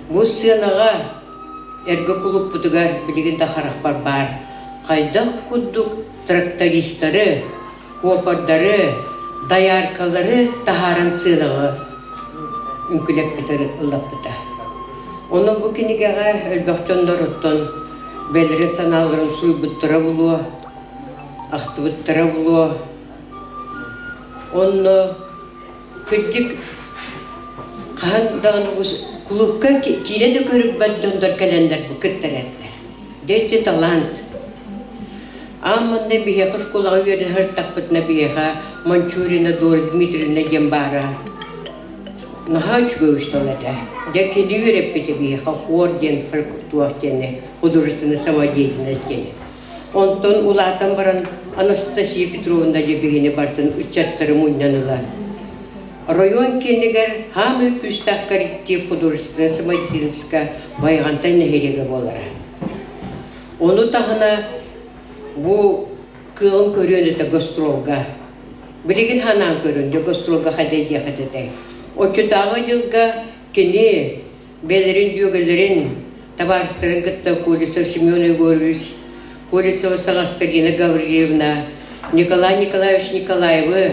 Бу сыянага эрге кулуппутугар билигин тахаракпар бар. Кайдак куддук трактористтары, копардары, даяркалары тахаран сыянага үңкүлеп битер ыллаппыта. Onun bu kinigege elbaqtondor otton belirин саналарын суйбуттара булуа, ақтыбыттара булуа. Онно күддік қахан дағын клубка кейле де көріп бәддондор кәлендер бұл күттәрәтлер. Дейті талант. Амманда бейеқы школаға верін хырттақпытна бейеға Манчурина Дора Дмитриевна Дембара. Наха чугушталата. Я кидю репете бейеға хорден, фольклортуақтене, художественная самодеятельность. Онтон улатан баран Анастасия Петровна дебегіне бартын үтчаттары муйнанылар. Район кенегер хамы пүстақ коллектив художественная самодеятельность байғантай нәхереге болара. Оны тағына bu kılın körüğünü de gastrolga. Bilgin hanan körüğünde gastrolga hadediye hadede. O çutağı yılga kini belirin düğelerin tabaristlerin kıtta Kolisov Semyon Egorovich, Kolisov Salastarina Gavrilevna, Nikolay Nikolaevich Nikolaev'ı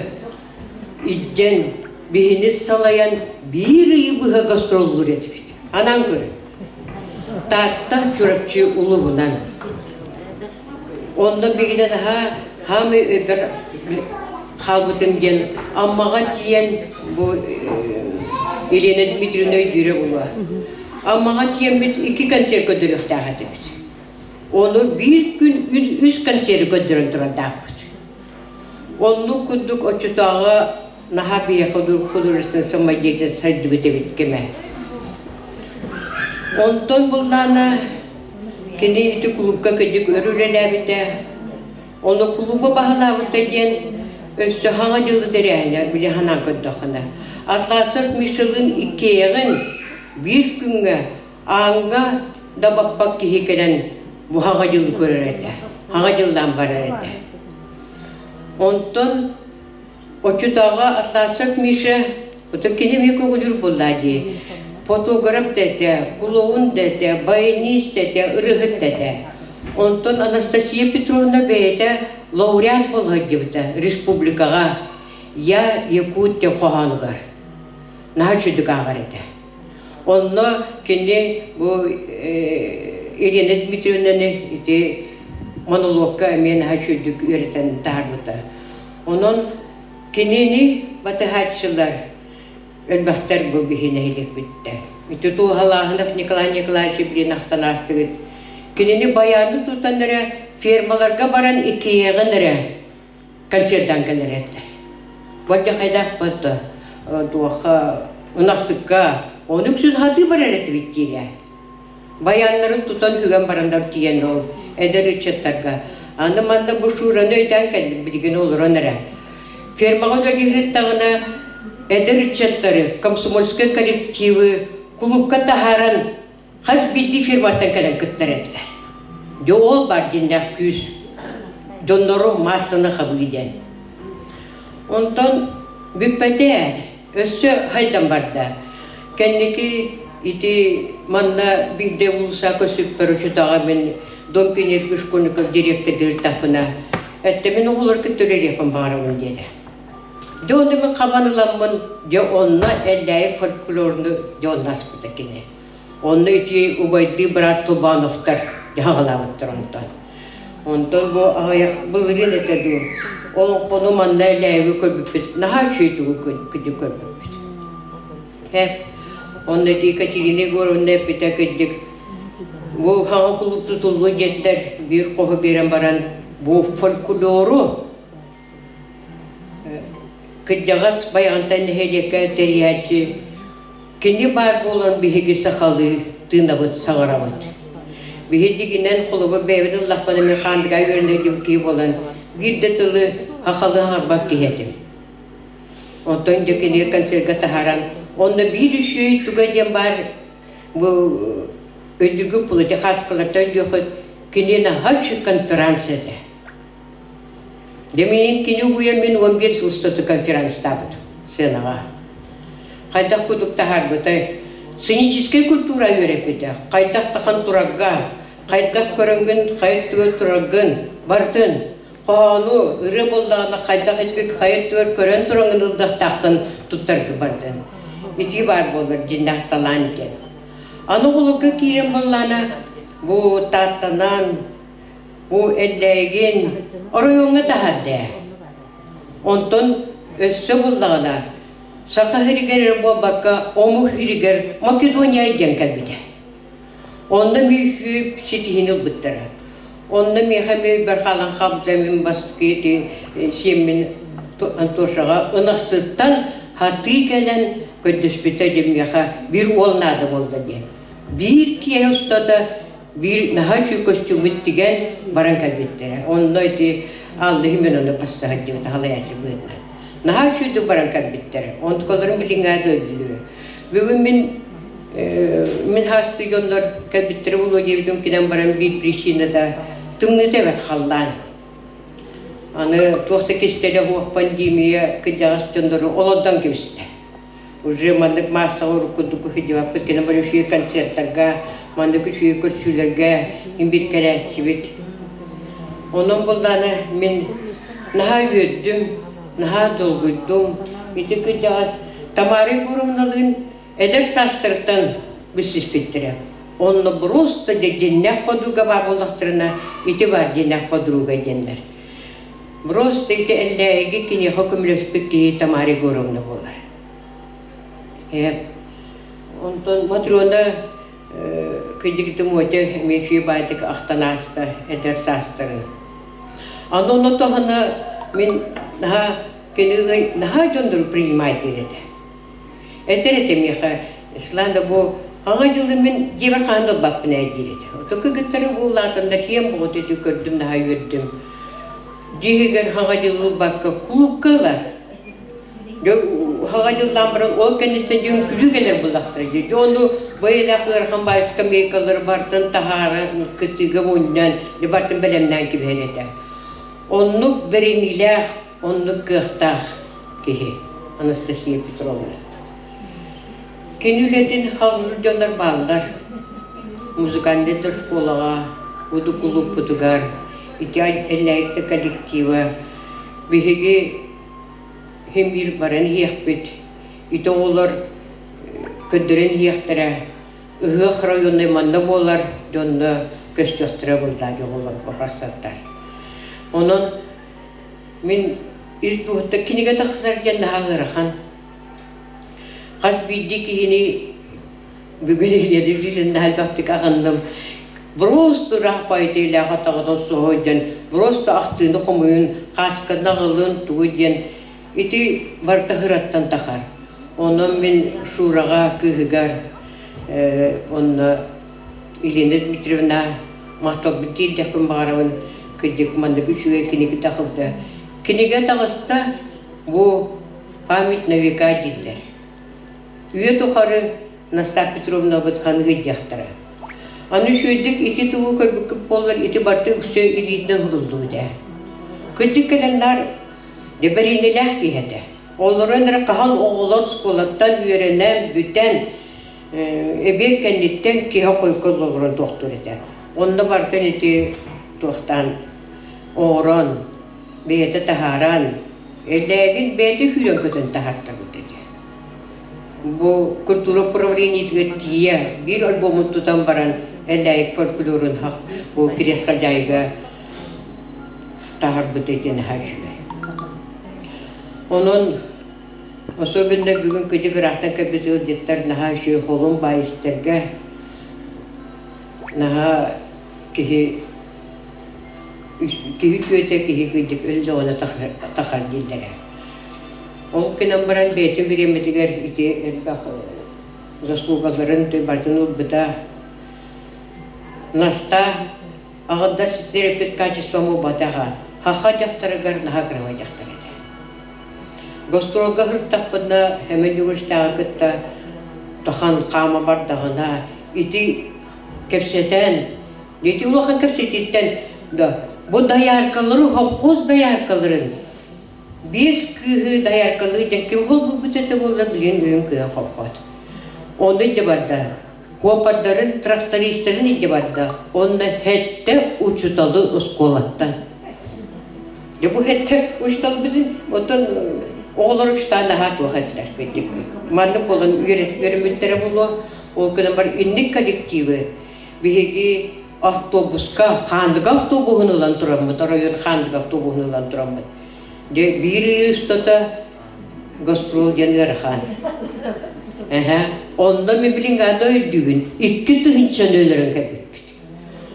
idden bihiniz salayan bir yıbıha gastrolur edip. Hanan körüğü. Tahta çorapçı uluğunan. Ondan bir güne daha hamı öber kalbıtım diyen, ammağa diyen bu Elena Dmitrievna'yı düre buluğa. Ammağa diyen bir iki kanser götürük dağıtı biz. Onu bir gün üç kanseri götürün duran dağıtı. Onu kuduk o çutağı naha bir hudurursun samadiyete saydı bite bitkeme. Ondan bulana kini itu kulubga kedik örülelerinde, onu kuluba bahalavıta diyen östü hana yılı tereyene bile hana göddakına. Atlasır Michelin ikeğin bir günge ağına da babak ki hikelen bu hana yılı görürede, hana yıldan bararede. Ondan o çutağa Atlasır Michel, o da kini meko bulur bulladı. Fotoğraf dedi, kulağın dedi, bayanist dedi, ırıhıt dedi. Ondan Anastasiya Petrovna beyde laureat bulha gibi Respublikaga ya Yakutya kohanıgar. Nahaçıdık ağır edi. Onunla kendi bu Elena Dmitrievna'nı monologka emeğe nahaçıdık öğreten tarihte. Onun kendini batıhaççılar Elbahtar bu bihine hilik bitti. Tutu halahınaf Nikolay Nikolaevich bir nahtanastıgıt. Kinini bayanı tutanlara firmalarga baran ikiyeğinlere konserden geliretler. Vadya haydak battı. Duaha unasıkka onüksüz hatı bararet bittiyle. Bayanların tutan hügen barandar diyen ol. Eder içettarga. Anımanda bu şuranı öden geldi bilgin olur onlara. Firmaga da gihret dağına Eder içettarı, komsomolska kollektivi, kulubka taharan, haz bitti firmatan kalan kıttaretler. Jo ol bar dindak küs, donnoru masını kabul eden. Ondan büppete er, östü haydan barda. Kendiki iti manna bir de bulsa kösüp peruçu dağımın dompiner kuşkonikal direktörü tapına. Ettemin oğulur kıttırır yapın bağırımın dedi. Döndümü kabanılamın de onunla ellayık folklorunu de onnas butakine. Onunla iti Ubaydi Brat Tubanov'tar de ağlavattar ondan. Ondan bu ayak bulurin etedi. Onun konumanla ellayık köbüpet. Naha şeydi bu ködü köbüpet. Hep onunla di Katerina Gorovna pita ködük. Bu hangi kulüp tutulduğu jetler bir kohu beren baran bu folkloru Kıdağız bayantan heleka teriyatçı, kendi bar bolan bihegi sakalı tığınavat sağaravat. Bihedi ginen kulubu bevde lafını mekhandığa yönde gibi bolan bir detaylı hakalı harbak giyedim. Ondan da kini konserga taharan. Onda bir şey tugaden var. Bu ödülgü pulu da haskalardan yok. Kini haç konferansiyede. Demeyin kini bu yemin 15 Ağustos'ta konferansta budu. Senağa. Kaydak kuduk tahar butay. Сценическая культура öğretmedi. Kaydak tahan turagga, kaydak körüngün, kayıt tügür turagın, bardın. Konu, ırı buldağına kaydak eski kayıt tügür körün turagın da takın tuttargı bardın. İti var bulur cindah talan ken. Anı kuluka kirim bullana, bu tatanan, bu ellegin, orayonga tahadde. Ondan össe bullağına, Saka hiriger bu bakka, omu hiriger Makedonya'ya denkalbide. Onda müşüp sitihini bittara. Onda mihami berhalan habzamin basketi siyemin antoşağa ınaqsıttan hatı gelen köddüspite demiyaha bir olnadı oldu diye. Bir kiyostada bir nahaçı kostümü tigen baran kalbittara. Onda iti Allah'ım onu pasta haddi halayacı bıdına. Naha çüydü barankan bittere. Ontkoların bilingadı ödülürü. Bugün min hastı yonlar kalbittere ulu diyebilirim ki baran bir prişine da tümnü tevet haldan. Anı 98 tele huak pandemiya kıcağız yonları oladan kibiste. Уже mandık masa oru kudu hicivap kıskene baran şuyu konsertarga, mandık şuyu kursülerge, bir kere çivit. Onun buldanı min naha yüddüm, naha dolguydum, iti kıcağız tamari kurumnalığın eder sastırtan biz ispittirem. Onu просто de dinnek paduga babulaştırına iti var dinnek paduga dinler. Просто iti ellegi kini hükümlöspeki tamari kurumna bolar. Ondan matrona kıcıktım öte meşi baydık ahtanasta eder sastırın. Anonu tohana min naha kini naha jondur primay direde. Eteretem yaha İslanda bu ağacılı min jeber kandıl bappına direde. Otoku gıttarı bu latında şiyem bu dedi gördüm naha yördüm. Dihiger ağacılı bakka kulukkalar. Ağacıldan bırak o kendinden jön külü gelir bulaktırıcı. Onu böyle kırkan bayıska meykaları bartın tahara kıtıgı bundan bartın belemden gibi herede. Onu berinilah, onu kıhtah kihi. Anastasia Petrovna. Kenüledin halır döner bağlar. Müzikandedir skolağa, udu kulüp putugar, ihtiyaç ellerinde kolektiva. Bihigi hem bir baran hiyakbet, ite olar ködüren hiyaktara, ıhık rayonda manda bolar, dönde köstüktüre bulda yoğular bakarsattlar. Onun min İzbuhta kiniga taksar janna hagarahan. Qas biddi ki yine bugün yedirdiğinde halbaktık ağandım. Prosto rahpaytıyla hatağıdan soğudan, prosto aktığını komuyun, kaskı nağılın tuğudan, iti barta hırattan takar. Onun min şurağa kıhıgar, onun İlina Dmitrievna mahtal bitti dehpun bağırın, kıcık mandık üçüye kiniga takıpta. Kiniga takısta bu pamit na veka diller. Üye tuharı Nastya Petrovna bıthanı gıcaktıra. Anı şöydik iti tuğu karbıkıp bollar iti bartı üstü ilitden huruldu da. Kıcık gelenler deberineler ki hede. Onların kahan oğlan skolattan öğrenen büten ebekkenlikten ki hakoykul olur doktor eder. Onda bartın iti doktan oğran, beyte taharan, ellegin beyte hülen kötün tahartta dedi. Bu kültüra programı bir albümü tutan baran elleg folklorun hak bu Kireskal Jayga tahar bütecen hajme. Onun особенно bugün kötü gırahtan kapısı jetler naha şey holun bayistlerge naha kihi köte kihi kötük öyle ona takar dillere. O kinambaran beytin biremediler iti erkak zaslугаların te bartını bıda nasta ağda terapist kачествому bataha haha jaktaragar naha grama jaktaragar. Гостролга хыртаппына хәмен югыштағы кытта тохан қама бардағына ити кепсетен, ити улахан кепсететтен да bu dayarkaları hopkoz dayarkaların biz kıhı dayarkalığı kim hol bu bütete bolla bilen öğün kıya hoppat. Onu cebadda hopadların traktoristlerin cebadda onu hette uçutalı uskolattan. Ya bu hette uçutalı bizim otan oğulları uçtan daha tuhatlar peki. Manlık olan öğrenimlere bulu o kadar var ünlük kolektivi bir автобуска, хандык автобусынан тураммыт, район хандык автобусынан тураммыт. Де бири стота гастрол денер хан. Онда мен билин гада өйдүбүн. 2 тыгынчан өлөрөн кепит.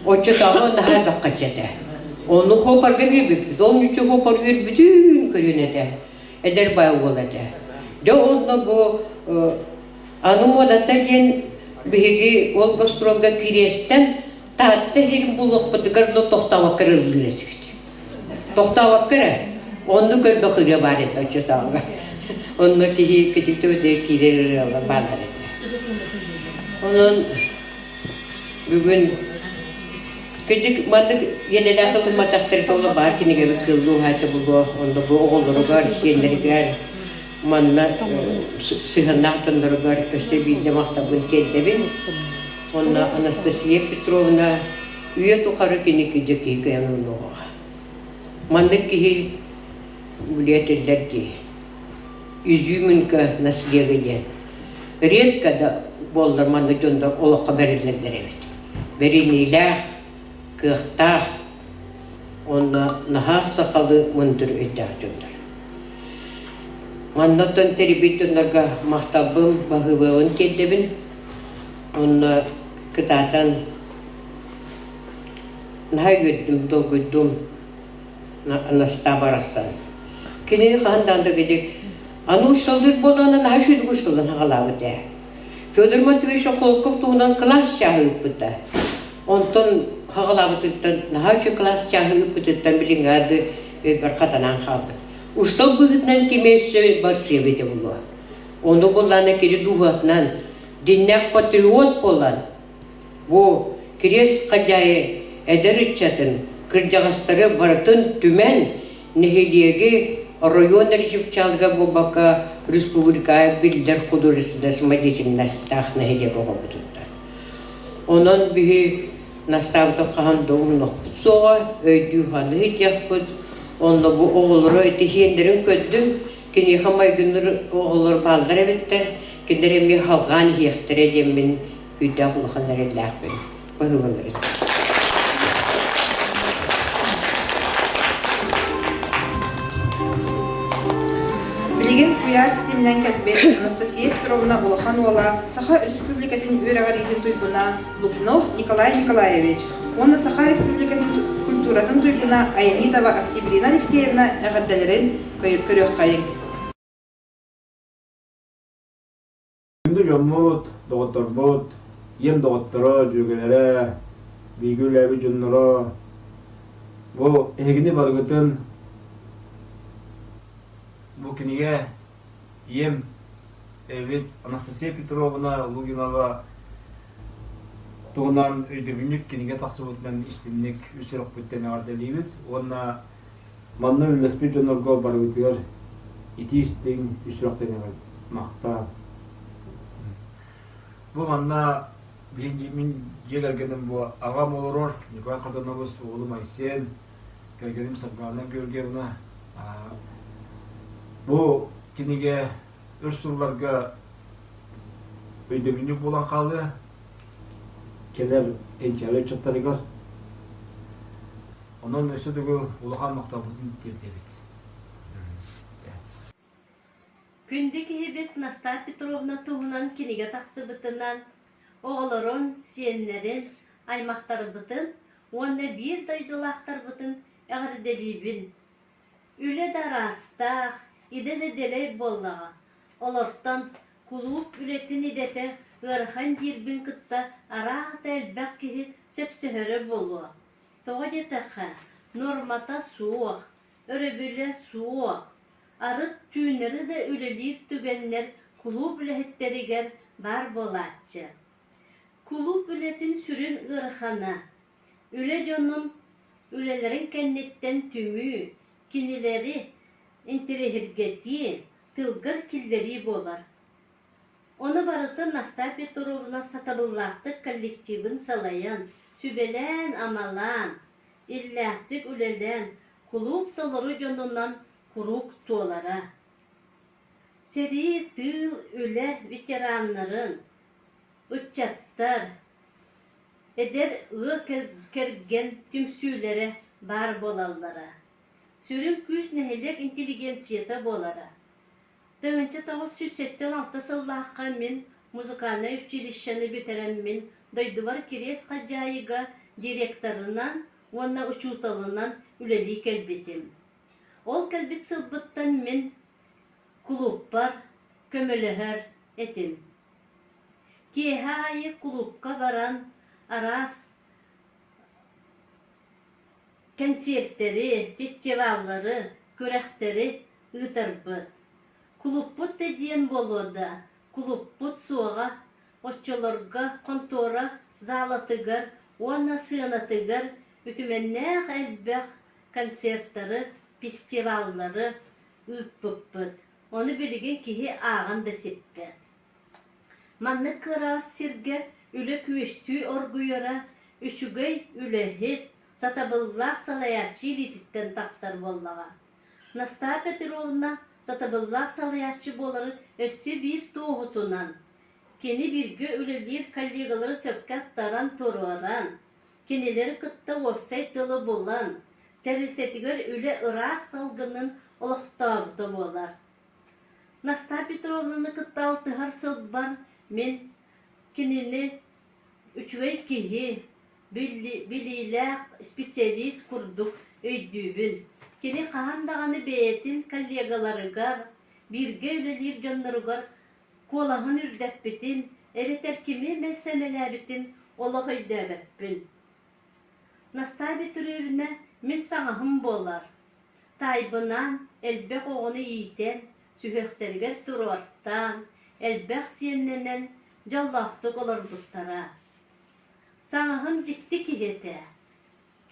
Очо тагы нахай баккачата. Onu koparga bebek. Onun için koparıyor bütün köyünede. Eder bayağı olacak. De onda bu anımodata gen bihigi ol gastrolga kiresten Tahatta herim buluq bıdıkarlı tohtava kırıldı resifti. Tohtava kırı, onu kır bakırya var et açı tağı. Onu ki küçük tüvde kireleri olan bağlar et. Onun bugün küçük mandık yenile akıllı mataktır toğla var ki nege kıldı hayta bulu. Onda bu oğulları var, yenleri var. Manna sıhannahtanları var, köşte bildi mahtabın kendebin. Ona Anastasiya Petrovna üye tuharı kini kiceki kayanın doğa. Mandık ki biliyet eder ki üzümün ka nasliye gelen. Redka da bollar mandık onda ola haber ederler evet. Berinilah, kıhtah, ona naha sakalı mındır öder döndür. Mandıktan teribitünlerga mahtabım bahıvağın kendebin. Ona kıtatan nahay güddüm, dol güddüm anasta barastan. Kendini kahandan da gidip anu uçtaldır bolana nahay şuydu uçtaldan hağalavı de. Fyodor Matveevich kolkup tuğundan klas çahı üppütte. Ondan hağalavı tuttan nahay şu klas çahı üppüttetten bilin adı bir katanan kaldı. Uçtal bıhıtnan kimeyse bar seviyede bulu. Onu bolana kiri duvatnan dinnek patriot olan bu kires kajayı ederitçatın kırcağızları baratın tümen nehiliyegi rayon erişipçalga bu baka Respublikaya Bilder Kudurisi'nde smadicin nastağ nehiliye boğa bütündür. Onun bir nastavda kahan doğum nokpusoğa öydüğü halı hiç yapıd. Onunla bu oğulları ötehiyenlerin köddüm. Kini hamay günleri oğulları baldır evitler. Kendere mi halgan hiyektere demin hüdda kulakhanlar Allah ben. Bahıvaları. Билеген куяр системинен кәтбет Анастасия Петровна Улаханова Саха Республикатын үрәгәриден туйбуна Лукнов Николай Николаевич. Онна Саха Республикатын культуратын туйбуна Аянитова Октябрина Алексеевна әгәддәләрен көрөк кайын. Şimdi jommut, doğutturbut, yem doğuttura, cügelere, bilgülevi cünnura, bu egini bargıtın, bu kinige yem, evet, Anastasiya Petrovna Luginova, tuğunan öydübünlük kinige taksıbıtlan istimlik, üsürük bütten ağırdeliyit, ona manna ünlespi cünnurga bargıtıyor, iti istin, üsürükten maqta. Bu manna birinci gelgenim bu ağam olur, Nikolay Kardanovuz oğlum Aysen, gelgenim Sabgana görgevna. Bu kinige ürsurlarga öydebinlik bolan kaldı, keler ençeli çıtlarıgar. Onun ösü dügü uluğan maktabıdın debit. Күндік ебет Наста Петровна туғынан кенеге тақсыбытынан, оғылырын, сиенлерін, аймақтары бұтын, онда бір дойдылақтар бұтын әғірделейбін. Үлі дарастақ, иделі боллаға. Оларттан кулуп үлетін идеті ғырхан дербін күтті арағыта әлбәқ кеге сөпсіхірі болуы. Тоға детіқі, нормата суық, өребілі суық. arıt tüyneri de ülelir tügenler kulub ülehetteriger bar bolatçı. Kulub ületin sürün ırhana, üle jonun ülelerin kennetten tümü, kinileri intirehirgeti, tılgır killeri bolar. Onu barıtın Nastya Petrovna satabıllahtık kollektivin salayan, sübelen amalan, illahtık ülelen, kulub doları jonundan kuruk tuolara. Seri tığ üle veteranların, ıççattar, eder ığı kergen tümsülere bar bolallara. Sürüm küs nehelek intelligensiyete bolara. Dövünce 1986 sıllıqqa min muzikalna училищені бітірем min Daydıvar Kires Hacayıga direktorынан, ona uçutalından üleli kelbetim. Ol kelbet sılbıttan min kulubbar, kömülühür etim. Kihayı kulubka baran aras konsertleri, festivalları, körekteri ıtırbıt. Kulubput dediyen boloda, kulubput suğa, oççolarga, kontora, zalatıgar, ona sığınatıgar, ütümenne elbek konsertleri, festivalları ıkpıppıt. Onu bilgin kihi ağın da sippet. Manны kıras sirge, üle küveştüğü orguyora, üçügey üle hit, satabıllak salayarçı lititten taksar bollağa. Nastya Petrovna satabıllak salayarçı boları össü bir toğutunan. Keni birge ülelir kollegaları söpkat taran toruaran. Kenileri kıtta orsay tılı bolan. Teriltetiger üle ıras salgının olaqtabıda bolar. Nastya Petrovna'nı kıtta altıhar sılbar, men kenini üçügey kihi bililek spesialist kurduk öydübün. Keni kahandağını beyetin kollegalarıgar, birge ülelir canlarıgar, kolahın ürdeppitin, evet erkimi mesemelebitin, ola öydebepin. Nastya Petrovna men sağahım bolar. Taybınan elbek oğunu iyiten, sühekterger turuartan, elbek siyennenen jallahtık olar buttara. Sağahım cikti kihete,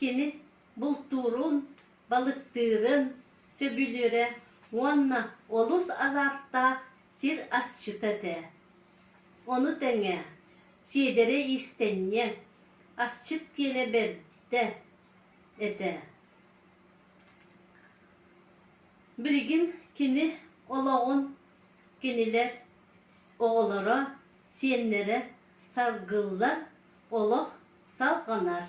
kini bulturun, balıktırın, söbülüre, onna olus azartta sir asçıtate. Onu tenge, sidere istenye, asçıt kele berde ete. Bilgin kini olağın kiniler oğlara, siyenlere sargıllar, olaq salganar.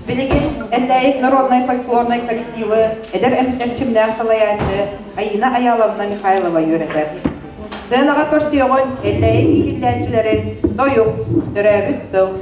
Bilgin Ellayık Народной фольклорной коллективы Эдер әмтәкчимнәр салаятчы Айна Аяловна Михайлова йөрәтә. Сценаға көрсөйгөн Элlayık игилләнчеләрен дойук төрәбит тыл.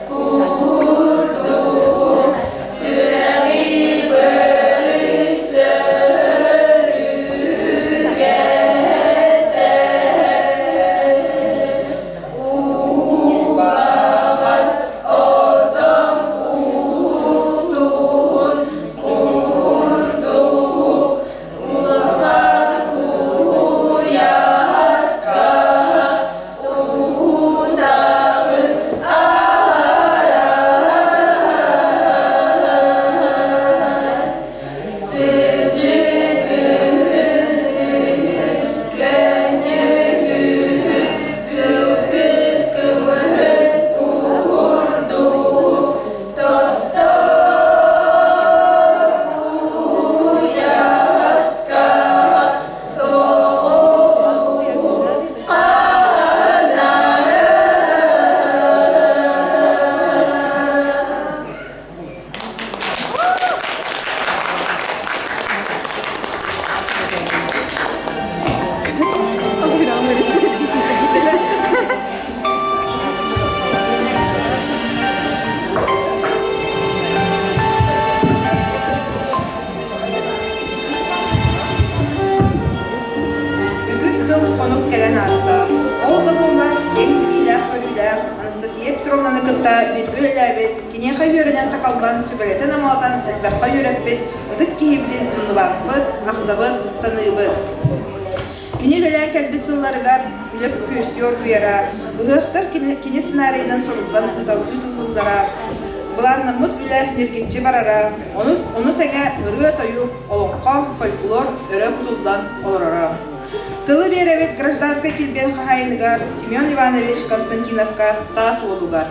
Kurdu көрүлэн аста. Ол да болар ең билилэх көрүлэх Анастасия Петровнаны кытта биргөләбет, кине хайырынан такалдан сүбелетен амалдан элбәккә йөрәппет, ыдык киһибдин унныбаппыт, ахдабыт, саныйбыт. Кине белән кәлбетсылларыгар үлеп көстөр куяра, ыгыктар кине сценарийнан сорулган кытылдара. Буларны мут үләр нергетче барара, оны тәгә ыры тою, олоққа фольклор өрә бутулдан олорара. Тылы беребет гражданская килбен хахайныгар Семен Иванович Константиновка тас олугар.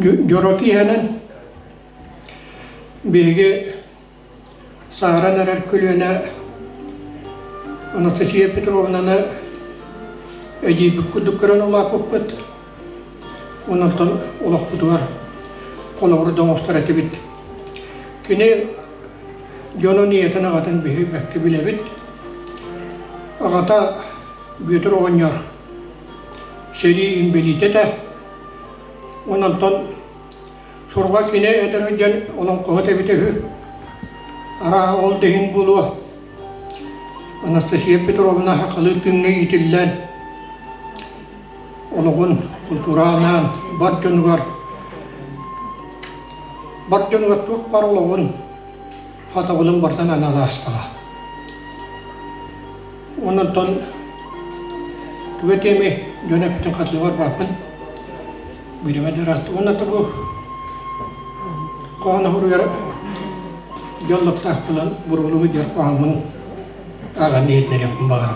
Jorokihenen bege Sağran erer külüne Anastasiya Petrovna'na ejibik kudukran olapıpıt. Ondan olaq buduvar kolağırı demonstrati bit. Kine jono niyetine gatın bihi bekti bile bit. Agata büyütür oğanyar seri imbelite de ondan sorga kine ederken olan kohate bitehü ara ol dehin bulu Anastasiya Petrovna hakalı tünne itillen olağun kulturanan barcan var çok var olağun hata olun bardan anada aspağa ondan tüvetemi dönepitin katlı var bakın birime de rahat ondan bu Kaana huruyar yollık tahtılan vurgulu bir ağamın ağa niyetleri yapın bağırın.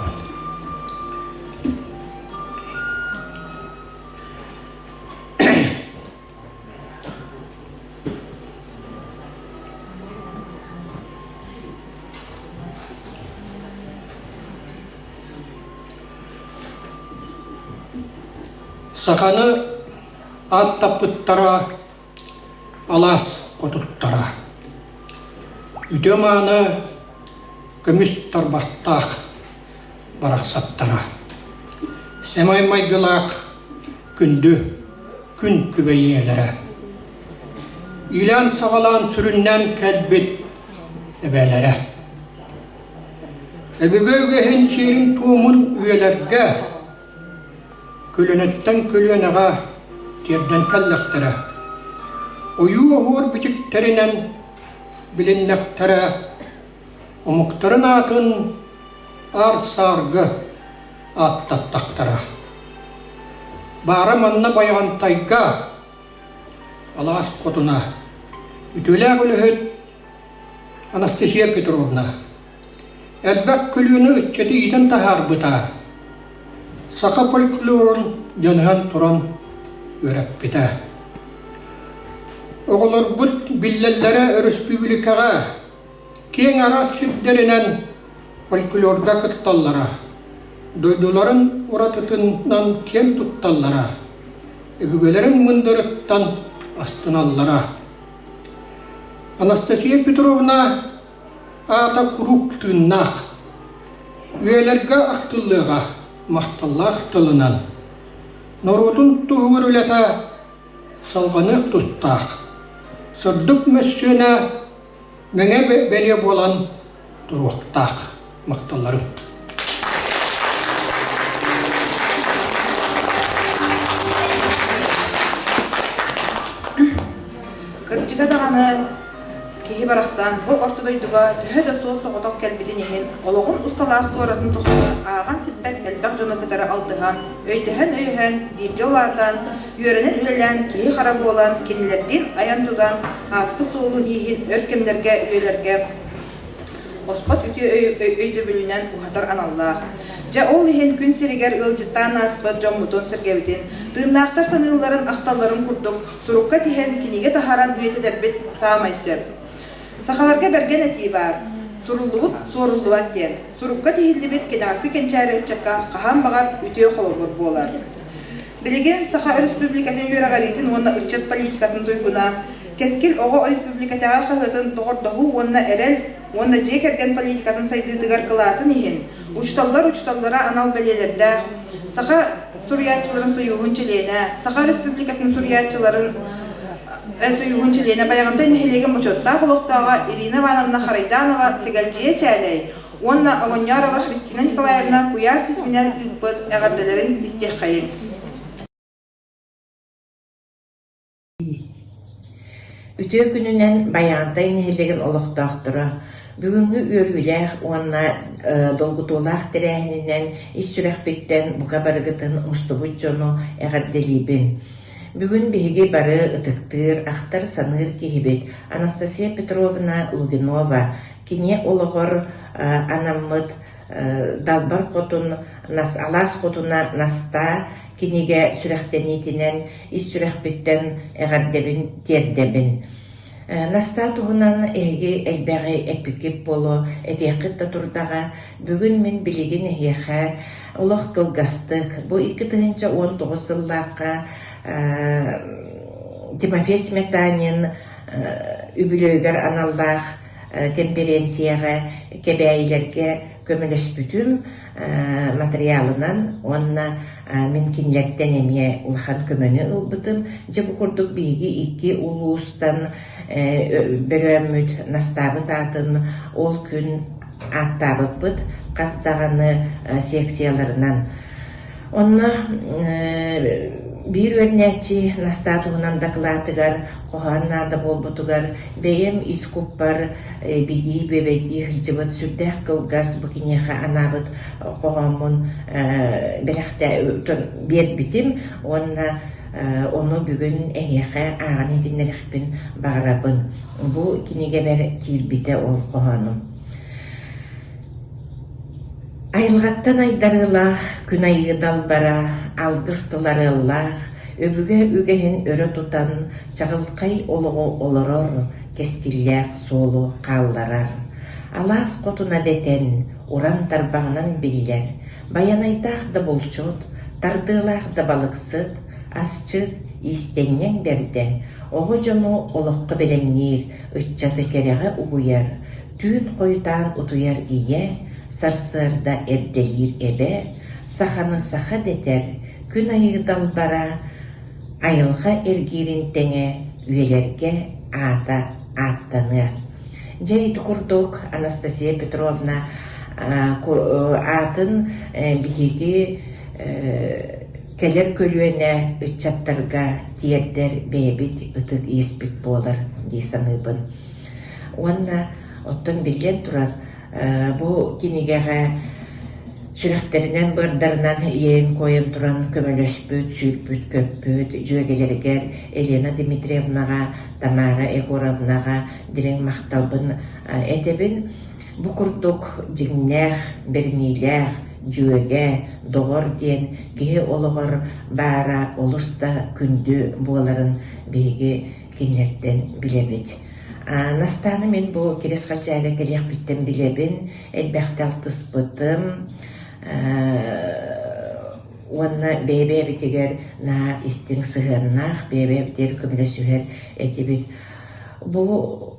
Sakanı at tapıttara alas kotuttara. Üdömanı kömüs tarbastaq baraxsattara. Semay maygılaq kündü gün kübeyelere. İlan sağalan sürünnen kelbet ebelere. Ebegögehin şirin tuğumun üyelerge külünetten külüneğa terden kallektara. Oyu hor biçikterinen bilinnektara, omuktarın atın ar sargı attattaktara. Bara manna bayan tayga alas koduna, ütüle gülühüt Anastasiya Petrovna. Elbek külüğünü ütçeti iten tahar bıta. Saka folklorun yanıhan turan örep bita. Oğulur but billellere respublikaga keng aras sütlerinen folklorda kıttallara doyduların oratıtından kem tuttallara ebügelerin mındırıktan astınallara Anastasiya Petrovna ata kuruk tınnak üyelerge ahtıllığa mahtallah ahtılınan norutun tuhur ülete salganık tuttak Sırdık mesüne mene belye bolan duruqtaq maqtallarım. Kırıcıga dağını kehi baraqsan, bu ortadoyduga tühe de soğuk soğudak kelbidin ehin, oloğun ustalaq tuğratın tuğunu ağan sibbet elbaq jonu kıtara aldıhan, öytühen bir yollardan, yörenen ülelen, kehi harabı olan, kenilerden ayan tudan, askı soğulun ihin, örkemlerge, üyelerge, ospat öydü bölünen uhatar anallah. Ja ol ehin gün seriger ılcıttan aspat jommutun sirgebitin, tığınaqtar sanıların aqtalların kurduk, surukka tihen kinige taharan üyete derbet sağmaysı. Sakalarga bergen eti var. Sorulluvat den. Surukka tihillibet kedası kençari etçakka qahan bağar ütüye kolobur bolar. Bilegen Saha Respublikatın yöregalitin ona ıççat politikatın duyguna кескил ого республикатага хатын догордогу онна эрел онна жекерген политикатын сайдыдыгар кылатын иһин. Учталлара анал белелерде саха сурьячыларын союгун чилене, саха республикатын сурьячыларын союгун чилене баягынтай нехилеген бочотта холоктага Ирина Ивановна Харайданова сегелжие чәлей. Онна Агонярова Христина Николаевна куяр ситменен ыппыт әгәрделерин истехайын. Үтө күнүнен баягынтай нехилеген олохтоохтора бүгүнгү үөрүлээх уонна долгутуулаах тирээхининен ис-сүрэхпиттен бука барыгытын мустубут жону эҕэрделиибин. Бүгүн биһиги бары ытыктыыр ахтар саныыр киһибит Анастасия Петровна Лугинова кине олоҕор анаммыт далбар хотун алаас хотуна наста киниге сүрэхтениитинен ис-сүрэхпиттен эҕэрдебин тиэрдебин. Наста туһунан эһиги элбэҕи эппикип болу этиэххитта турдага бүгүн мин билигин эһиэхэ олох кылгастык бу 2019 сыллаакка Тимофей Сметанин үбүлөөгөр аналлаах конференцияга кебэйилерге көмөлөспүтүм материалынан онна мен кинилерден эмие улахан көмөнү ылбытым же бу курдук биги 2 улуустан бөрөмүт настабыт атын ол күн аттабыппыт кастаганы секцияларынан онна бир өрнәчи настатугунан докладыгар коханнада болбутугар бейем искуппар биги бебеди хилжибат сүрдэх кылгас букинеха анабыт когомун берахта бер битим онна onu бүгүн эһиэхэ ааган идиннерихпин багарабын бу киниге бер килбите ол коханум айылгаттан айдарыла күн айыдал бара алгыстыларыллах өбүге үгехин өрө тутан чагылкай олого олорор кескиллер соолу каалларар алаас котуна детен уран тарбагынан биллер баянайдаах да болчот тардыылаах да балыксыт асчыт истеннен берде ого жону олокко белемнир ыччаты кереге угуяр түүн койтаан утуяр ие сарсыарда эрделир эбе саханы саха детер күн айыдал бара айылга эргирин теңе үелерге аата ааттаны жай курдук Анастасия Петровна атын биһиги келер көлүөнэ ыччаттарга тиердер бэбит ытык иеспит болар дийсаныбын уонна оттон билген турар бу кинигеге сүрэхтеринен бырдарынан иен коен туран көмөлөспүт сүйүппүт көппүт жүөгелергер Елена Дмитриевнага Тамара Егоровнага дирең макталбын этебин бу курдук жиңнэх бермилэх жүөге догор диен киһи ологор баара олуста күндү буоларын биги кинилерден билебит. Настаны мен бу керес халчайга келиэхпиттен билебин элбэхталтыспытым уонна бэйбэбитигер на истиң сыһыаннаах бэйбэбитер көмөлөсүһэр этибит бу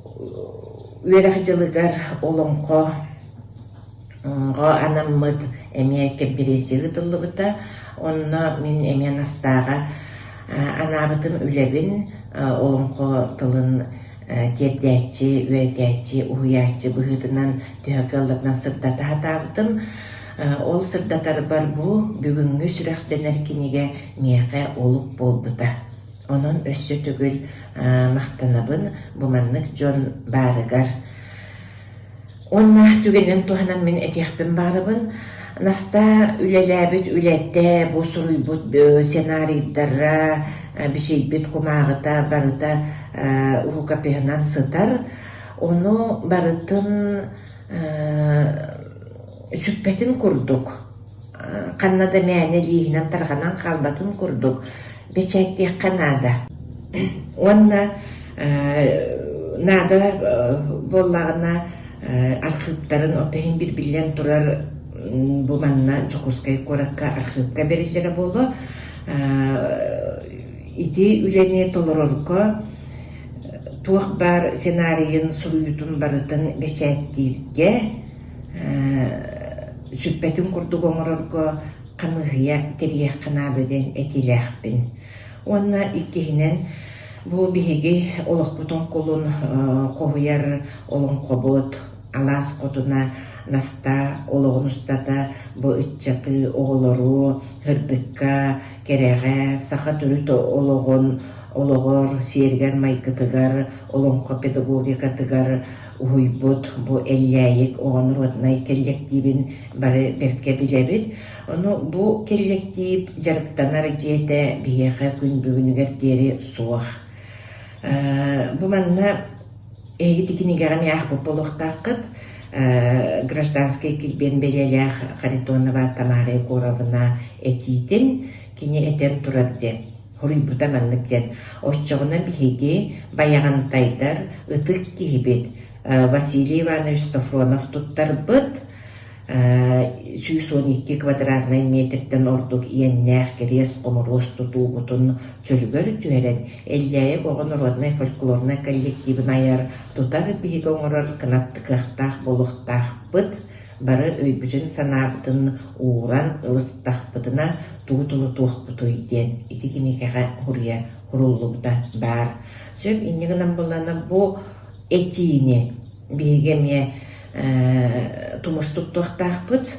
үөрэх жылыгар олоңко го анаммыт эмие кемпересиги тыллыбыта онно мин эмие настаага анабытым үлебин олоңко тылын тердäчи үөтәчи уһуячы быһытынан төһөкөллөпнан сырдата хатаабытым ол сырдатар бар бу бүгүнгү сүрэхтенер киниге миэхэ олук болбута онон өссө түгүл мактанабын буманнык дьон баарыгар онна түгенен туһанан мен этиэхпин баарыбын наста үлэлээбит үлэтте бу суруйбут сценарийдара бишейбит кумаагыта барыта урукапеһынан сытар ону барытын сүппетин курдук каннада мээне лиигинен тарганан халбатын курдук бечэттиэх канада онна нада боллагына архивтарын отоһин бир билен турар бу манна Чокускай коракка архивка берилери болу ити үлени толорорко туох бар сценарийын суруютун барытын бечәттирге сүппетин курдук оңорорго камыгыя терьех канадыден этилэхпин. Онна иккихинен бу биһиги олохпутун кулун кохуяр олон кобот алас котуна наста ологун устата бу ытчаты оголору хырдыкка кереге саха түрүт ологор сиергер майкытыгар олонко педагогикатыгар уйбут бу элляйик оғонуротнай коллективин бары берке билебит. Ону бу коллектив жарыктанар жете биеха күн бүгүнүгер тери суах. Бу манна эгитикинигера мях пополохтакыт гражданский килбен берелях Харитонова Тамара Егоровна этитин кини этен турарде. Хурибута манныктен оччогуна биһиги баягантайдар ытык кихибит Василий Иванович Сафронов туттарбыт 112 квадратный метрден ордук иеннях керес комурос тутугутун чөлгөр түһерен элляйек огон родной фольклорный коллективин аяр тутар биһиги оңорор кынаттыкахтах болуктахбыт бары өйбүтүн санаабытын ууран ылыстахбытына тугутулу туохпутуйден итикиникега хурия хуруллубута бар. Сөп иннигинан булана бу этиини биһигемие тумустуктуохтаахпыт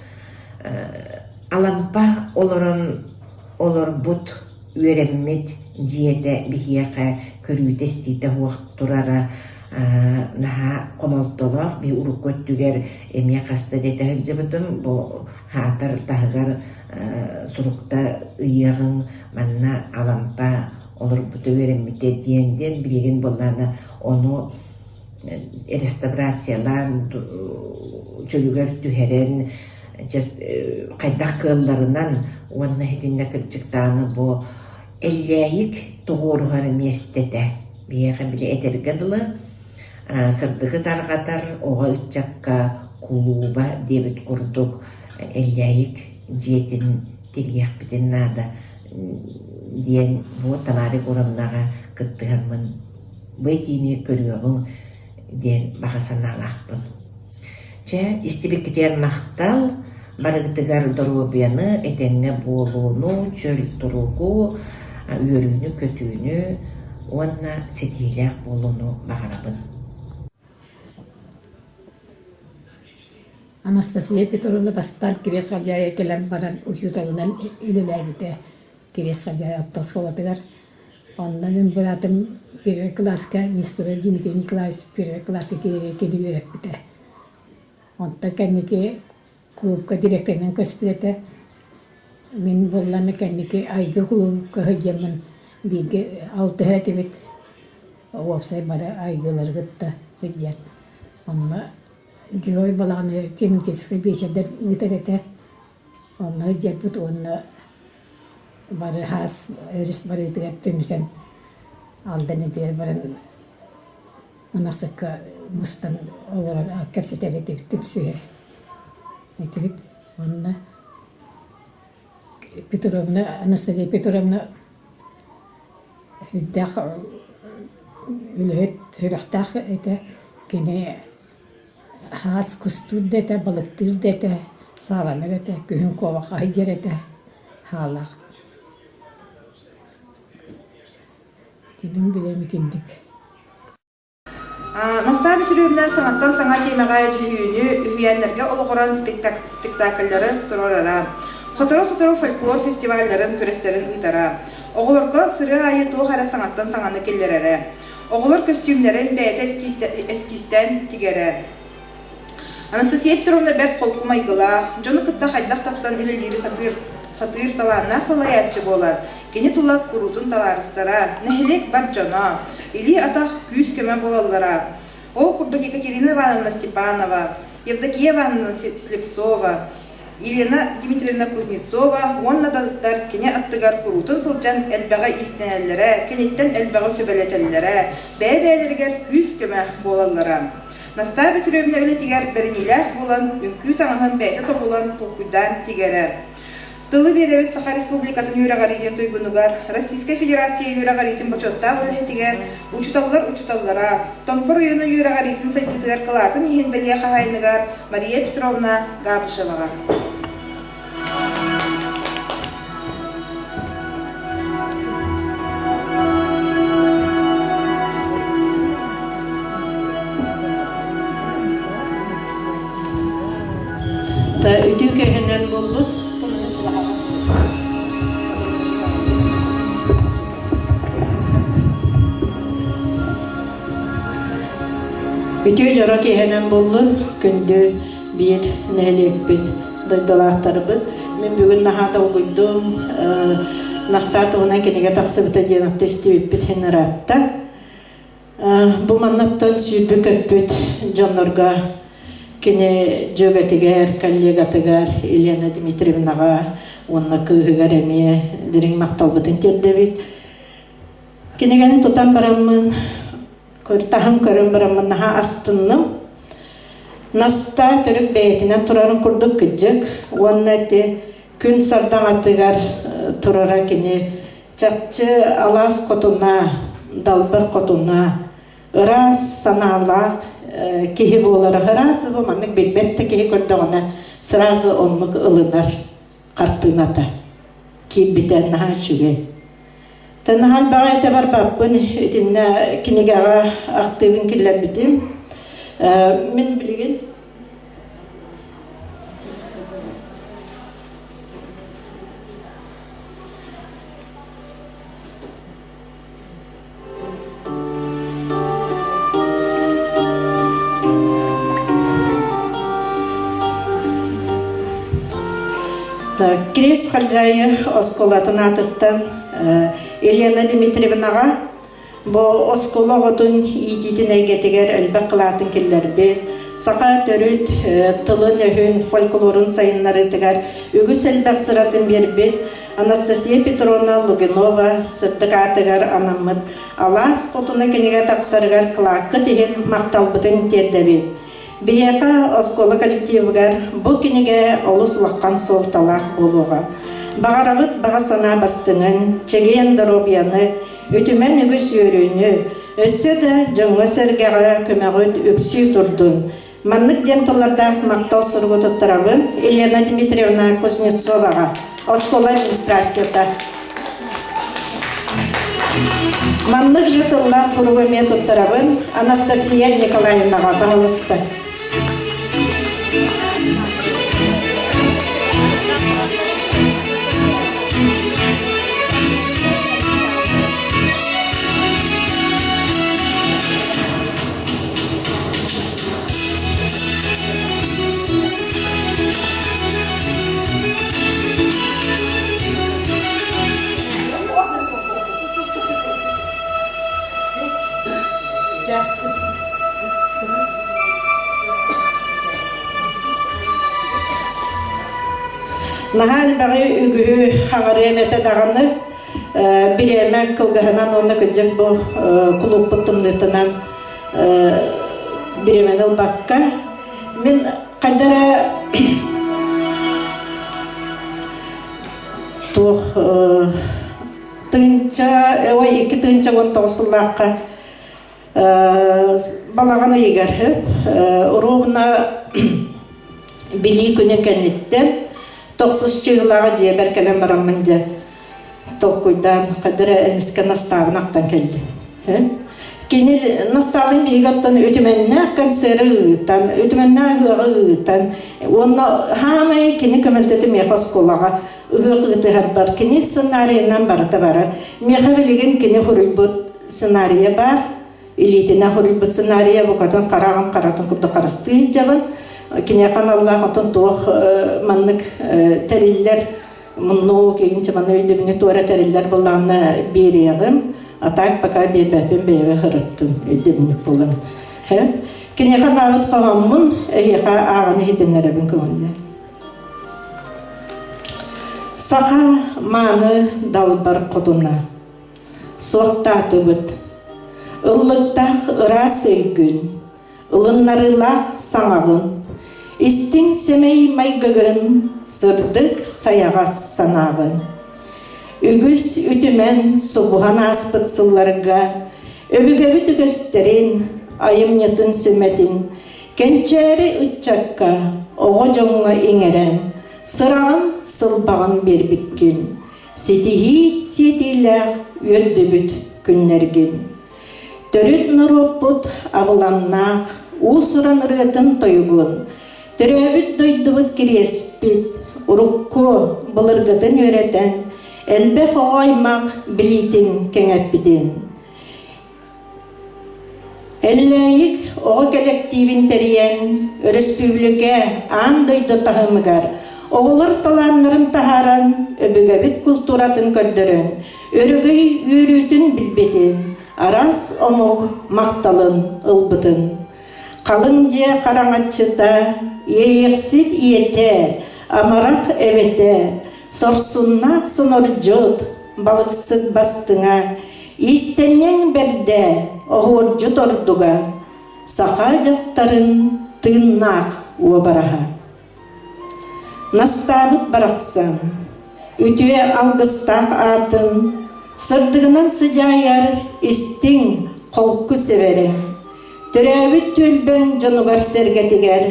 алампа олорбут үереммит диете биһиэхэ көрүүтестиите хуах турара наха комолтолох би уруккөттүгер эмие каста детехил жыбытым бу хаатар тахыгар сурукта ыйыгын манна алампа олорбуту үереммите диенден билигин боллана ону реставрациялан чөлүгөр түһерен кайдак кыылларынан уонна хитинне кырдьыктааны бу элляйик тугууругар местете биэха биле этергедылы сырдыгы таргатар ого ытчакка кулууба дебит курдук элляйик диетин тирьяхпитин наада диэн бу Тамара Егоровнага кыттыгаммын бу этиини көрүөгүң диэн бахасанаалаахпын. Че истибиккитер мактал барыгытыгар доробияны этеңге болууну чөл туругу үөрүүнү көтүүнү уонна сетиилээх болууну баҕарабын. Анастасия Петровна бастар кирес хадьяя келем баран уюталынан үлеләбите кирес хадьяя оттосхолапыдар. Онна мен бұратым первый класска Нестора Дмитрий Николаевич первый класска кені береппите. Онта кәннеке клубка директорынан көспілеті. Мен болланы кәннеке айгы клубка хыджамын билге 6 хәтебет опсай бары айгылар гытта хыджан. Онна герой баланы теминтеске бешедер үтәрәтә. Онна хыджан бут онна бары хас өріс бары үтірәт түмсен алдан үтірәт барын анақсыққа мұстан олар кәпсетер етіп түпсіге етібіт. Онна Петровна, Анастасия Петровна үддәқ үліғет түріқтақ еті кене хас күстуд дәті, балықтыр дәті, сағаныр еті, күйін ковақа жер еті халақ. Тенің білемітіндік. Настаби түрүбүнөн саңаттан саңа кемега жүйүүнү үйәннерге олоғыран спектакльдары турарара. Соторо фольклор фестивальдарын көрестерин ыйтара. Оголорго сыры айы туохара саңаттан саңаны келлерере. Оголор костюмдерин бәйті эскистен тигере. Анастасия Петровна бәт қолкумайгыла, жоны кытта хайдақ тапсан үлелері сатыр таланнақ салаятчы болар. Кені тула курутун таварыстара, нәхелек бар жона, или атақ күйіз көмі болалара. Ол курдық Екатерина Ивановна Степанова, Евдокия Ивановна Слепцова, Елена Дмитриевна Кузнецова, онна дадықтар кені аттығар курутун сылжан әлбәға истенеллері, кенеттен әлбәға сөбәлетеллері, бәй-бәйлергер күйіз көмі болалара. Настаби түрөбүнө өле тигер беринилер болан, үңкүү таңахан бәйті тоқулан тоқудан тигері. Тылы беребет Саха Республикатын юрагариден туйгунугар, Российская Федерация юрагаритин бочотта болехетиге учуталлара, Томпор району юрагаритин сайтитыгар кылатын ихин белия хахайныгар Мария Петровна Габышевага. Үтүү көйгөннөн болду. Үтүү жора көйгөннөн болду. Күндү бир нәлекпит дойдолактарбыт. Мен бүгүн нахатал куйдум. Настатугунан кенеге таксыбыта денат тестибиппит хенератта. Бу маннаттан сүйбү көппүт жоннорга кене жөгатыгар, коллегатыгар Елена Дмитриевнаға, онна кыгыгар эме дирин макталбытын тердебит. Кенегени тутан бараммын, тахын көрөн бараммын наха астынным. Наста төрүк бәйтінен турарын курдук кыджык, онна те күн сардан атыгар турара кене чакчы алас котуна, далбыр котуна, ырас саналақ, кихи болары хыразы bu маннык бетбетте кихи көрдөгөне сразу оннук ылынар картыната ки битен наха чүге. Танахал бага эте бар баппын этинне кинигага актыбын киллер битим. Мен билген Крес халжайы осколатын атыттан Елена Дмитриевнаға бұл оскола ғотын идетін әйгетігер әлбәк қылатын келдербе сақа төріт тылын өхін фольклорын сайынлары тігер үгіс әлбәк сыратын бербе Анастасия Петровна Лугинова сырдық атығар анамыд алас қотына кенеге тақсарығар қылаққы деген мақталбытын тердебе. Бияқа оскола коллективігер бұл кенеге олыс лаққан солталақ болуға. Бағарабыт бағасана бастыңын, чеген дұробияны, өтімен үгіс өріні, өсі де жоңғы сәргеға көмәғыт өксі тұрдың. Маннық денталарда мақтал сұрғы тұттырабын Елена Дмитриевна Кузнецоваға, оскола администрацията. Маннық жытылла құрғыме тұттырабын Анастасия Николаевнаға бағылысты. Нахал бағы үгігі хағары әметі дағаны бір әмәк қылғығынан оны күджік бұл құлып бұттымдытынан бір әмәді баққа. Мен қайдара екі тыңча 19-лаққа балағаны егер ұруына білі күні кәнеттен 90 чығылаға дие бәркелен барамын де толқойдан қадыры әміске наставын ақтан келді. Кені наставын мейгаттан өтіменне консері ұйтан, өтіменне ұғы ұйтан, оны хамай кені көмілтеті меха сколаға ұғы ұғыты бар. Кені сценарийынан барыта барар. Меха білеген кені хұрылбыт сценария бар, илетіне хұрылбыт сценария бұқатын қарағын қаратын күрді қарыстығын жағын. Кене каналлах отон туох маннык тәриллер мұнну кейінче маны өйдебіне туара тәриллер болағына береғым атак пока бейбәппен бейбе хырыттым өйдебінік болын. Кене канавыт қағаммын әйеқа ағаны хитенлеребін көңілдер. Сақа маны далбар қодына соқтаты бұд ұллықтақ ыра сөйгін ұлыннарылақ саңағын Истин семей майгығын, сырдық саяғас санағын. Үгіс үтімен сұбыған аспыт сылларға, өбігөбі түгістерін, айымнетін сөметін, кенчәрі үтчакка, оғы жоңға еңерен, сырағын сылбағын бербіккен, сетихи сетилер өрді күннерген. Төріт нұроппыт абыланнақ, ұсыран ұрғытын тойғын, түрәбіт дойдыбыт кереспет, ұрыққы бұлырғытын өретен, әлбәқ оғаймақ білейтін кәңәппіден. Әлләйік оғы коллективін тәриян, республика ан дойды тағымығар, оғылар таланларын тахаран, өбігәбіт культуратын көрдірін, өрігей үйрүтін білбетін, арас омуг мақталын ылбытын. Қалың же қараңатчыта, ейексит иете, амарақ әвете, сорсуннақ сыныр жұт, балықсыд бастыңа, истеннен берде оғыр жұт ордуға, сақа жақтарын тыннақ уабараға. Настабыт барақсан, үтіе алғыстақ атын, сырдығынан sıcayar истің қолқы северің. Түрәбіт төлбен жануғар сәргетігер,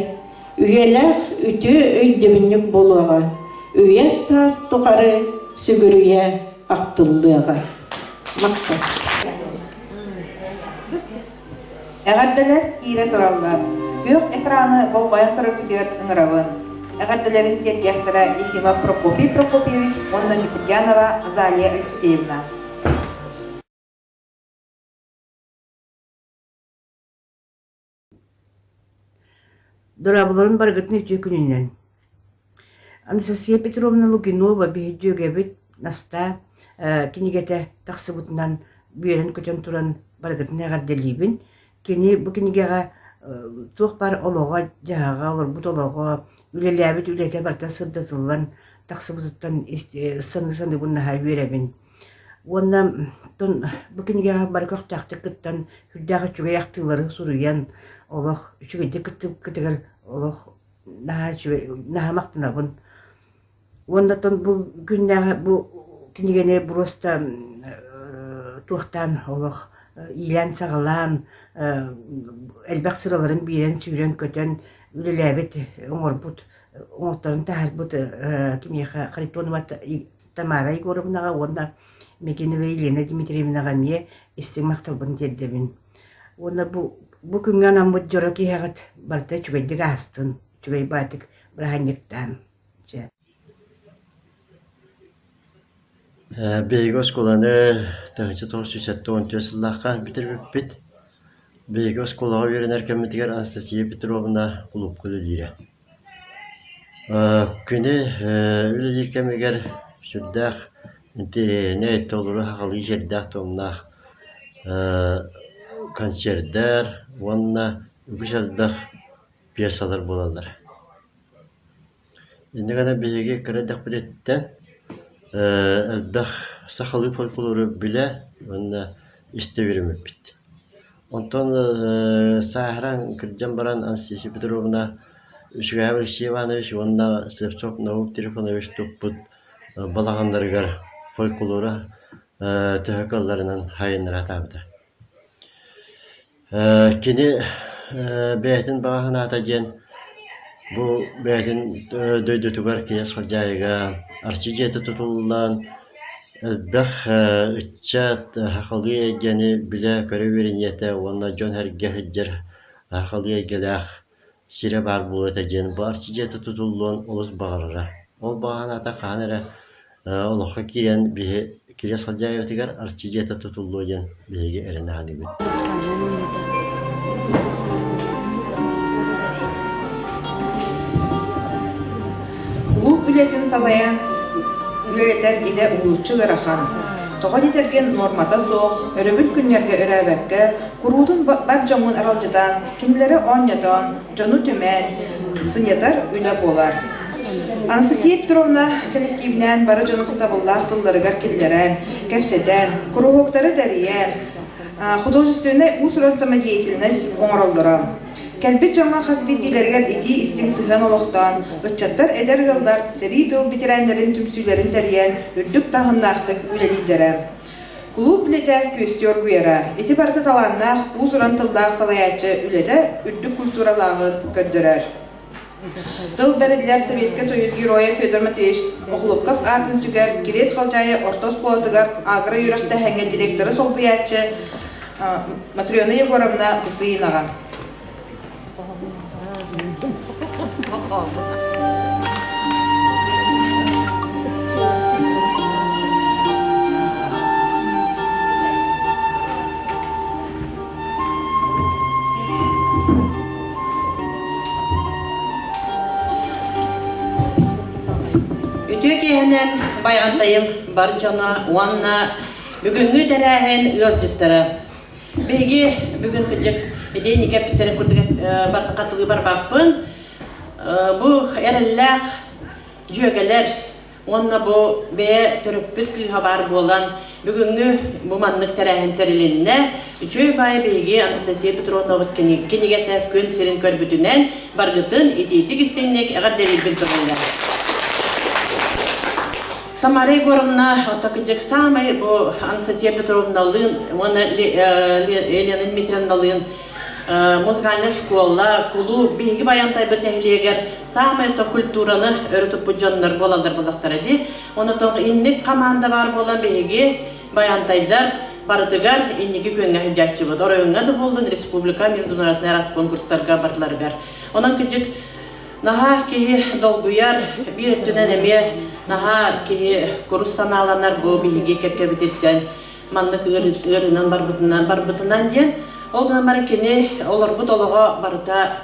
үйеләқ үті өйдімінік болуға, үйе сас тұқары сүгірүйе ақтыллыға. Мақта. Әғәрділер ире тұраллар. Өк экраны бол баяқ тұрып күдер ұңыравын. Әғәрділерін тергектірі Ефимов Прокопьевич, Онна Жикурьянова, Залия Алексеевна. Дұрабыларын барғытын өте күнінен. Анастасия Петровна Лукинова бейдеуге бет наста кенегеті тақсы бұтынан бүйерін көтен тұран барғытын әғарделейбін. Кені бұл кенегеға соқ бар олуға, жағаға, олар бұт олуға, үлеләбіт үләте барта сырды тұлан тақсы бұтыттан сыны бұннаға бүйеребін. Онна бұл кенегеға бар көқтақты күттан хүлдағы чүге яқтылары сұруян олық чүгеде күттігір олық наға мақтынабын. Онда бұл күндағы бұл кенегене бұрыста туқтан олық илән сағалан, әлбәқ сыраларын бейрен сүйрен көтен үлеләбет оңыр бұт, оңықтарын тағар бұт кемеға Харитонова Тамара Егоровнаға, онда Мекенова Елена Дмитриевнаға ме істің мақталбын деддебін. Онда бұл күнге анам бұт жора кейағыт барта чүгейдік астын, чүгей батық бірағаннектан. Бейгі осколаны тағычы 910 сыллаққа бітіріп бит. Бейгі осколаға верен әркәмітігер Анастасия Петровна құлып күлі дейрі. Күні үлі кәмігер сүрдәқ не әйтті олыры хақылы жердәқ томнақ концерттер, онна үгіс әлбәқ пьесалар болалар. Енді ғана бейге кірәдәқ білеттен әлбәқ сақалы фольклоры біле, онна істе вереміп бит. Онтон сағыран кірден баран Анастасия Петровна Үшіға Алексей Иванович, онна Слепцов Наук Телефонович тұппыт балағандарғар фольклоры төхекаларынан хайыныр атабыды. Кені бәйтін бағағын атаден, бұл бәйтін дөйді түгар кенес қалжайыға арчы жеті тұтылылан әлбәқ үтчат хақылы егені біле көрі верен еті, онна жон әрге хүджер хақылы егеләқ сире бар бұл өтәден, бұл арчы жеті тұтылылан олыс бағырыра. Ол бағағын ата қағаныры олыққа керен кенес қалжайы өтігер арчы жеті тұтылылан бейге әрін ағаны бет. Клуб үлетін салаян, үлелетер кеде ұлытшы ғырахан. Тоға детерген нормата соқ, өрөбіт күннерге өрәбәкке, күрудың бәк жоңын аралжыдан, кенлері оньядан, жону түмен, сынетар үлі болар. Анастасия Петровна коллективнен бары жону сатабыллақ тылларыгар келлерен, кәпседен, күрухоқтары дәріен, художественный усрон самодеятельность оңыралдырам. Кәлбит жаңа хасбетилерген ити истин сыхан олоқтан, ытчаттар эдер гылдар сери тыл битерәнләрен түмсүләрен тәриян үрдүк тағымнақтық үлелейдері. Клуб билете көстер гуяра. Ити барты таланнақ, узуран тыллақ салаячы үледе үрдүк культуралағын көддірер. Тыл бәрәділер Советский Союз героя Федор Матвеевич Охлопков атын сүгер Кирес Халчайы Ортос Плотыгар агро юрақта хәңе директоры солбиятчы Матрёна Егоровна Бысыйнаға. Ütükehenen bayantayım barcana, uanna, bugünkü derehen ürcüttara. Begi bugün kıcık edeni kapiteri kurduk barta katılı bar bakpın. Bu erellah jögeler, uanna bu be törüpüt bir haber bolan bugünkü bu manlık derehen terilinne. Üçüy bay begi Anastasia Petrovna kinigete gün serin körbütünen bargıtın ititik istennek eğer delil bildirdiler. Тамара Егоровна, отакыдек самый, бу Анастасия Петровна лын, вона Елена Дмитриевна лын, музыкальная школа, клуб, биги баянтай бетнехлегер, самый то культураны өрүтүп буджаннар болалар булактары ди. Оны то инник команда бар болан биги баянтайдар бардыгар инники көнгө хижачы бут. Оройунга да болдун республика международный раз конкурстарга барларгар. Онан кыдек наха ки долгуяр бир түнен эме наха ки курс саналанар бу биги керкебитеттен маннык ырынан барбытынан ден ол намар кени олар бут олого барда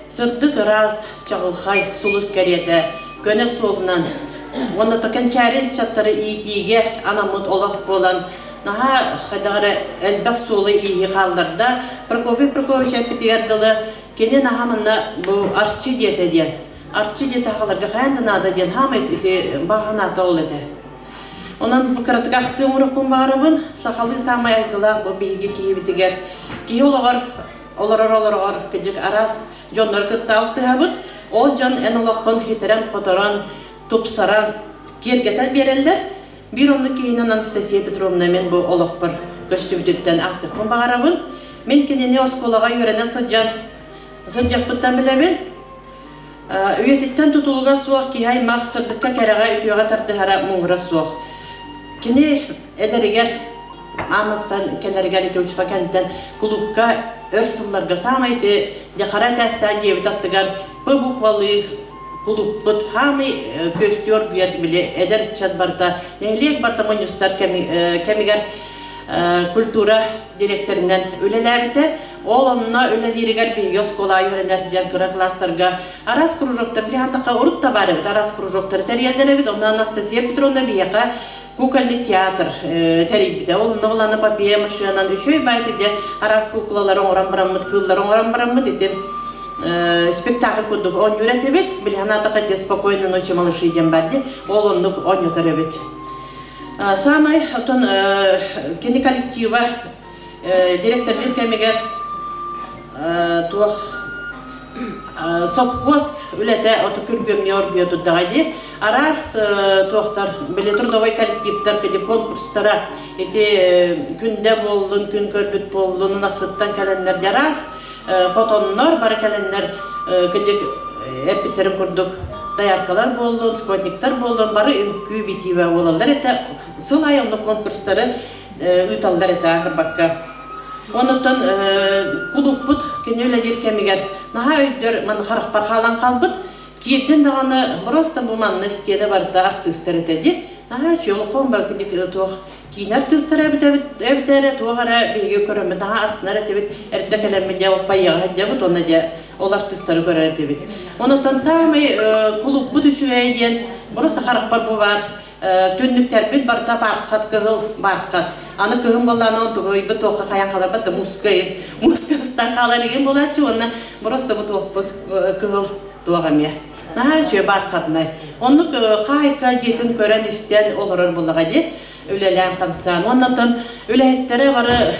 сыртык раз чагылхай сулус керете көне солунан онда токен чарин чаттары иитиге анамут олох болан наха хадагара элбак сулы ии калдарда Прокопий Шепетиердылы кені нахамынна бұл арчы дете ден. Арчы дете қаларға қайынды нада ден хамы бағаната ол еді. Онан бұл қыратығақ көміріқпін бағарыбын, сақалы самай айқылақ бұл бейге кейбітігер. Кей олар кәжік арас жонлар күтті алты ғабыд, ол жон ән олаққын хетерен қотаран, тұпсаран, кергетер берелдер. Bir onlu кейінен Анастасия Петровна мен бұл олақ бір көстібітеттен ақтықпын бағарабын. Мен кенені осколаға үйренен сыджақ бұттан білемін. Үйететтен тұтылыға суақ кейхай мақ сырдыққа кәріға үйеға тардығара мұңғыра суақ. Кені әдәрігер амыстан кәләрігер етеушіға кәнттен клубқа өрсылларға самайды жақара тәсті дебіт аттығар бұл бұқвалы клуб бұд хамы көстер бұяр біле әдәр чат барда нәйлек барда мұныстар кәмігер культура директорынан өлеләбіті, ол онына өлелерігер бейге оскола үйренерден күрі кластарға арас кружоктар, біліғантаққа ұрытта бары бұд, арас кружоктар тәрелдері бұд, онына Анастасия Петровна бейеға кукольный театр тәребіді, ол онына оланы папия машинан үшөй бәйтіде арас куклалар оңыран барамыд, кыллар оңыран барамыд, етім спектакль күдік он үйреті бет, біліғантаққа де спокойны ночи малыши ден бәрді, ол онық он ütәрі бет. Самый отон киноколлектива директор диркемегер тух совхоз үлете ото күргөмне орбия туддагайды арас тухтар биле трудовой коллективтер кеде конкурстара эти күндө болдун күн көрбүт болдун аксыттан календар жарас фотоннор бар календар кеде эпитерин курдук Даяркалар болдун, скотниктар болдун, бары күбитива болалар, это сыл айылдық конкурстары үталдар это ахырбакка. Онуттан кулуп бұд, кенелі деркемегер, наға өйдер маны қарақпар қалан қалбыд, киерден дағаны просто бұл манны стені барда артыстар етеді, наға чөл қомба күдік туақ кейін артыстар әбітәрі туағара бейге көрімі, наға астынар әтебет, әрді кәлемінде олпайяға әдебіт, оны де ол артыстары көрер әтебет. Онуттан самый клуб бұд үші әйден, бұрыста қарақпар бұл бар, түннік тәрбет барда барқат кығыл барқат. Аны кығым боланы онтығы бұд тоққа қаян қалар бәтті мұскастан қалар еген болачы, оны бұрыста бұд тоқ кығыл туағаме. Наға жөй барқатынай. Оны қайқа жетін көрен істен олырыр болыға де. ülelen kamsan. Ondan ülehettere barı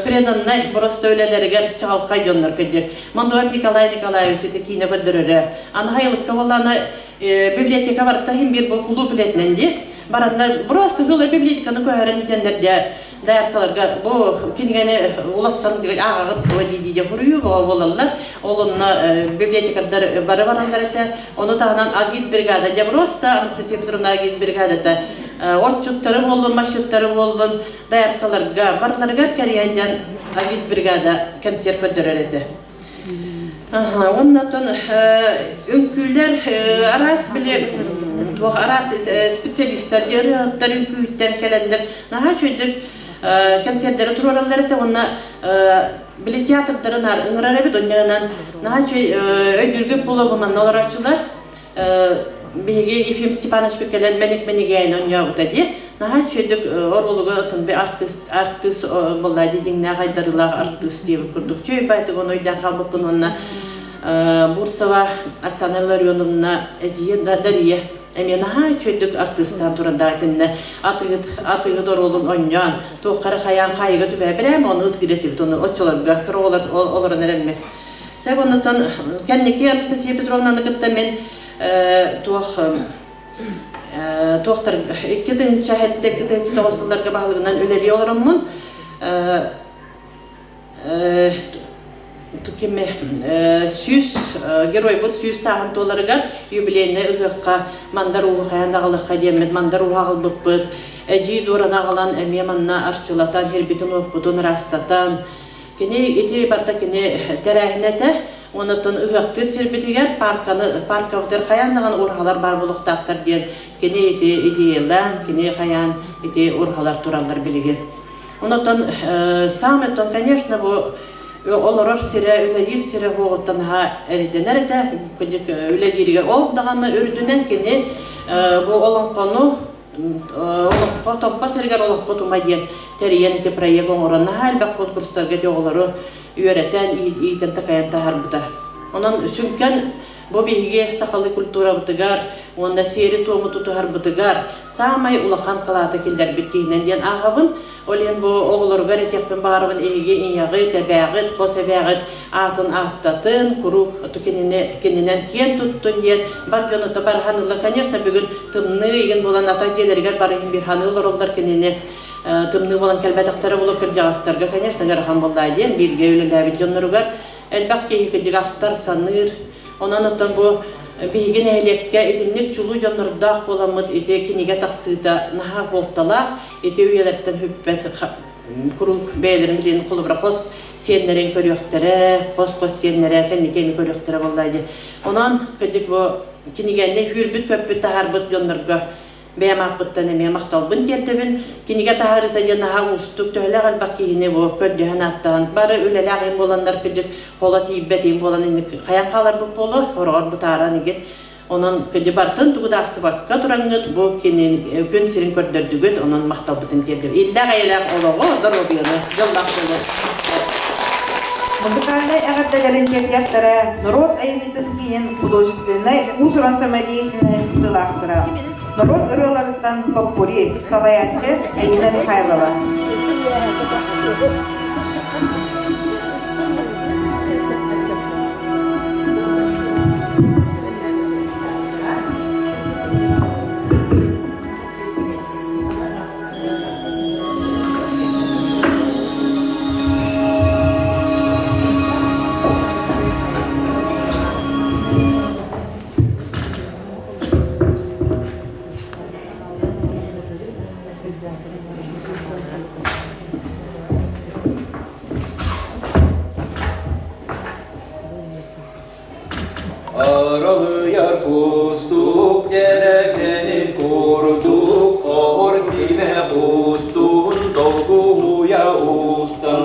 predanna prosta ülelerger çalkay dönler kedir. Mandoğan Nikolay Öseteki ne böldürür. Ana haylık kavalana biblioteka var da hem bir bu kulu biletlendi. Baranlar prosta hılı bibliotekanı koyarın bitenlerde dayarkalarga bu kinigene ulaşsan diye ağıt bu diye huruyu oğlanlar oğlunna bibliotekadar baravaranlar ete onu tahanan agit brigada ya prosta Anastasia Petrovna agit brigada da otçutları bolun maşıtları bolun dayarkalarga barlarga kariyancan agit brigada konser ködürerete. Ondan ünküller aras bile bu aras spesialistler yarı ünküytten gelenler naha şöyle konserleri turlarları da ona bile tiyatrların ıngırara bir dünyanın naha şey ödülgü bulamaman olarakçılar Bege Efim Stepanovic bekelen menik yayın oynuyor dedi. Naha şöyle oruluğu atın bir artist bolaydı dinle haydarılar artist diye kurduk. Çünkü baytık onu oydan kalmak onunla Bursava Aksana Larion'una ediye dariye. Emi naha şöyle artistan turanda dinle atıgı dorolun oynayan. Toqara kayan kayıgı tübe bile ama onu ıtgıretip onu oçolar kırolar olur nerenme. Sen ondan kendiki Anastasia Petrovna'nın kıtta men tohtar ikkitin şahette ikkitin tavasıllarga bağlılığından öleri olurumun tukime süs geroy bud süs sağın dolarıgar yubileyne ıgıqqa mandar uğu kayandağılıqqa demet mandar uğu ağılbıqbıd eji dorana qalan emiye manna arçılatan helbitin uqbudun rastatan kene eti barda kene terahine Ondan ıgıqtır sirbitiger parkavdır kayanlığın urhalar bar buluqtaqtır diyen kene ideyalan, kene kayan urhalar turallar biligi. Ondan sameton, конечно, bu olurur sire, üledir sire hoğuttan ha eridener ete, üledirge oldağını ördünen kene bu olan konu Tompa serger olan kotuma diyen teriyen ete proyegon oranna halbaq konkurslarga diyoğları öğreten iyiden takayan tahar buda. Onun sünken bu bilgi sakalı kultura butıgar, onda seri tomu tutuhar butıgar, samay ulaqan kalata killer bitkihinen diyen ağabın, olen bu oğulur garet yapın bağırın eğge inyağı, tebəğit, kosebəğit, atın attatın, kuruk keninen kien tuttun diyen, bar jonuta bar hanıla, конечно, bugün tımnı egen bolan atay delerger barayın bir hanılar olдар kenine, tımnı bolan kelbedaqtara bulup kırjağıstarga, конечно, garhan bolday diyen, bilge ölüləbi jonurugar, elbaq kehikecik aftar sanır, ondan ötən bu bilgin ehliyekке etinlik çulu jonurdaq bolamıd ete kinige taqsıda naha voltalaq, ete üyelerden hübbet kuruk beylerin bilin kulubra qos siyenlerin körüyöktere, qos siyenlere kendikemi körüyöktere bollaydı. Ondan kecik bu kinigenne hürbüt köppüt taharbıt jonurga beyamaqbıttan emeye maqtalbın tiyentebin, kinige taharita janaha ustuk töhle qalbaq kihine bu köddühen attağın. Barı ülelağın bolanlar kecik kola tiyibbetin bolan indik kayan qalar bu polu, orğar bu taharan egin. Onun kecik bartın tuğudaqsı bakka turangıt bu kün sirin kördürdügüt, onun maqtalbıtın tiyentebin. İlla qayalaq oloğu, darobiyonu, yoldak olur. Музыкальный агартагален яктара, народ айнитын кийин художественный усуран самодеятельный тылахтара. Народ ырыларыттан поппури, калаятчы Аина Михайлова. Aralıyar pustuk, gerekeni kurduk, orsime pustun, dolguya ustan,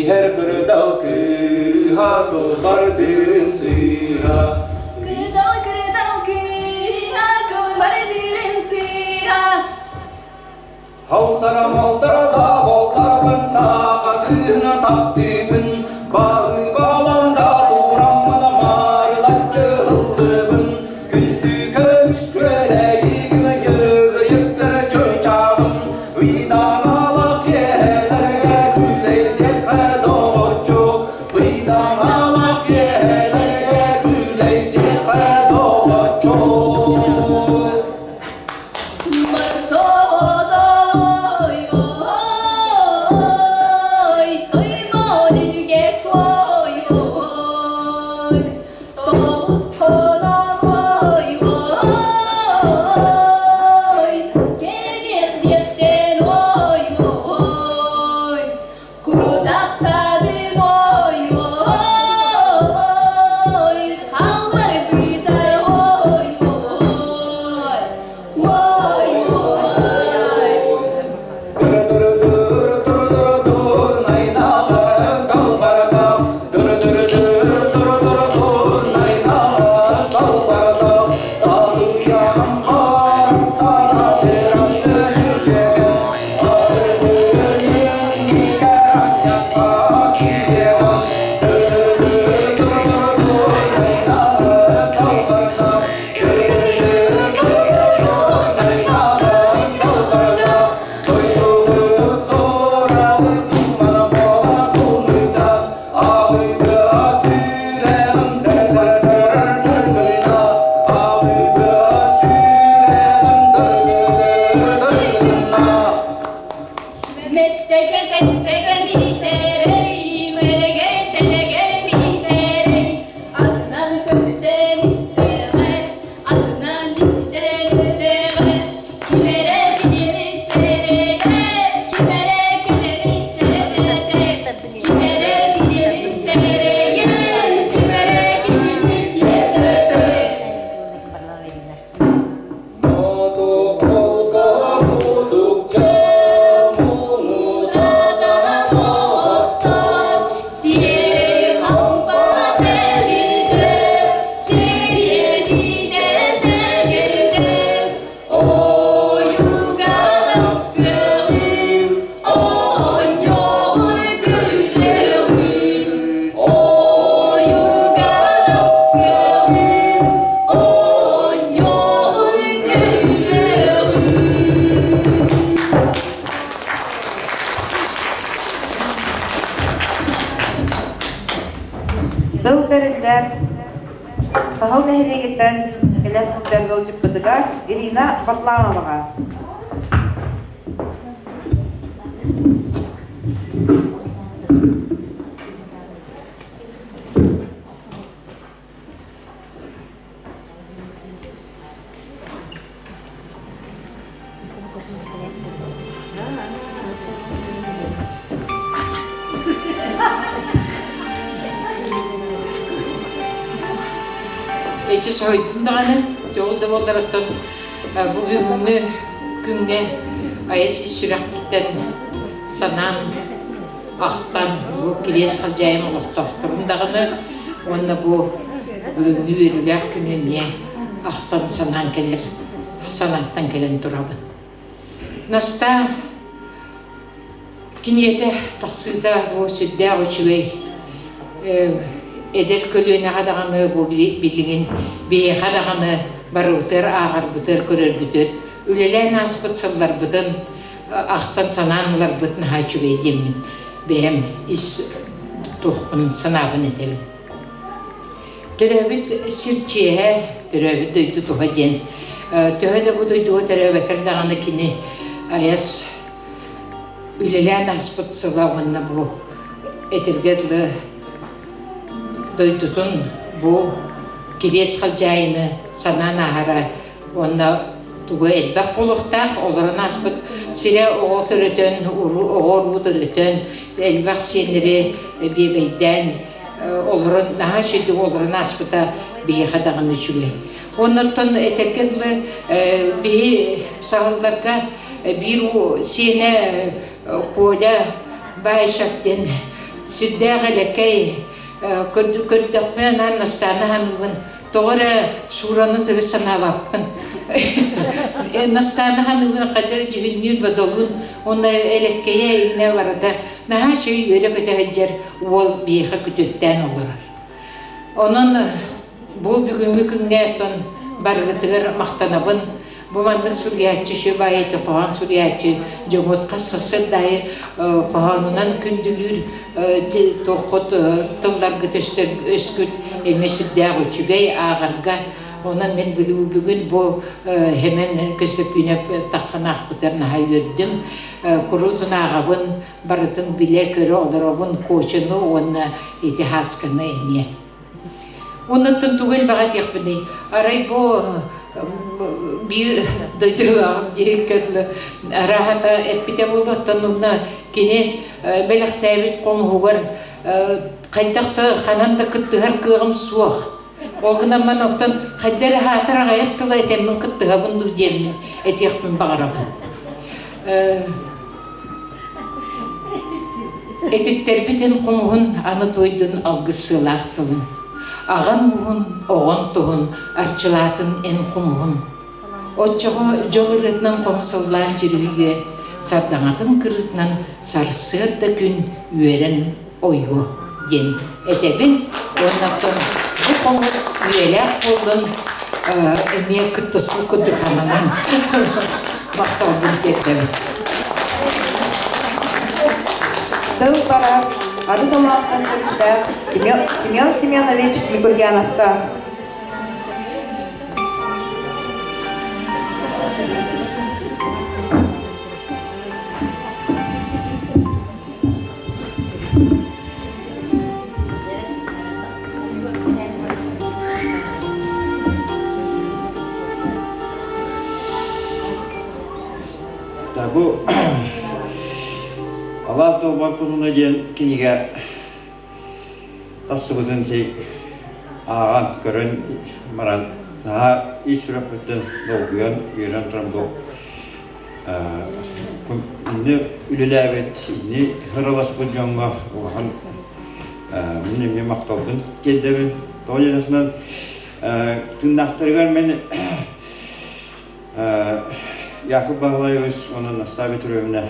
her bir dal kırha, kılbardın sıha. Kırdal kırha, kılbardın sıha. Haltara maltara da voltarabın, sağadını taptıbın, bağı balanda duramına marılatçıldыбın, güldü göğüs göreğime yığıyıptır çöçağım, Tahıl nehiriyeten elefler gılcıp bıdıgar Irina Varlamova. Eçi soydum da gana, çoğulda boldarattan bugünkü günge ayesi sürekten sanan aktan bu kiles kalacağım oluktaktırım da gana onunla bu bugünkü veriler günemiye aktan sanan gelir, sanattan gelen durabın. Nasta kiniyete taksıda bu südde uçuvey eder kölüne kadağını bu bilgin bir kadağını barıtır ağır bıtır körür bütür ülelen aspıt sıllar bıtın aktan sananlar bıtın haçüvey demin behem is tuhkun sanabın edebin töröbüt sirçiye töröbüt duydu tuhajen töhede bu duyduğu töröbetler dağını kini ayas ülelen aspıt sılavınna bu etirgedli doydutun bu kiles kalacağını sana nahara ona tuğu elbak buluqtaq oların aspıt sire oğul törötön oğul törötön elbak senleri bebeyden oların daha şiddi oların aspıta bir kadağını çüge onlardan eterkedli bir sağlıklarga bir o sene kola bayşapten südde galekay kördükten nastana hanımın doğru şuranı tabi sana baktın. Nastana hanımın kadar cühünlüğün ve dolun ona elekkeye eline vardı. Naha şey yöre kötü haccar ol bir kötüden olur. Onun bu bugünkü günlerden bargıtır maktanabın bu mandık suriyatçı şu bayeti kohan suriyatçı jomot kassası dahi kohanunan kündülür toqut tıllar gıtıştır ösküt emesi dağı çügey ağırga ondan men bugün bu hemen kısık güne takkanak butarına hayırdım kurutun ağabın baratın bile körü olur obun koçunu ona itihaskını eniye. Ondan tugel bagat yakbini. Aray bu bir duyduğum diyekatlı. Rahata etbite buldu tanımna kini belak tabit komu var. Kaydakta kananda kıttıhar kığım suaq. O gına man oktan kaydere hatara gayaktıla etemin kıttıha bundu jemin et yakbin bağırabın. Etitler biten komuhun anı toydun algısılaqtılın. Ağan muhun, oğan tuhun, arçılatın en kumuhun. Oçoğa jolırıtnan komsallan jirüge, sardanatın kırıtnan sarsır da gün üeren oyu gen. Etebin, ondan bu komus üyelek buldun, emiye kıttaslı kıddıkhananın. Baktaldın ketlerim. Тыл пора, ады томақтан көрді, Семен Семенович Микурьяновқа. Bu Allah da barkuzuna gen kiniga tasbıdın ki ağan görün maran daha iş sürüpten doğuyan yeren trambo ne ülelebet ne haralas bu jonga ohan ne maktabın kendimi dolayısıyla tırnaklargar men Yakup Bağlayız onun sabit rövüne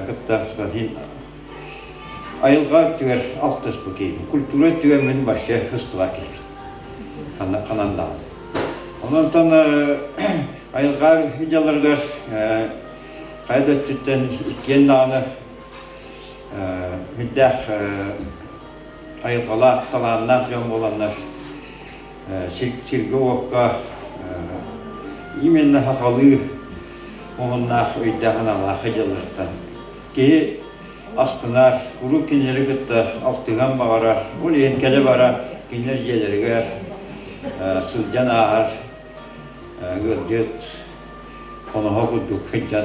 kıtta stahin ayılga tüger altıs bu keyif. Kultura tüger men başı hıstıva keyif. Kananda. Ondan sonra ayılga hicalargar kayda tütten ikiyen dağını müddah ayılgalar talanlar jon olanlar sirgi okka İmenle hakalı onunla öydağına hıcalardan ki astınar kuru kinleri gıtta altıgan bağırar oleyen kele bara kinler gelir gör sılcan ağır gölget onu hokuduk hıcan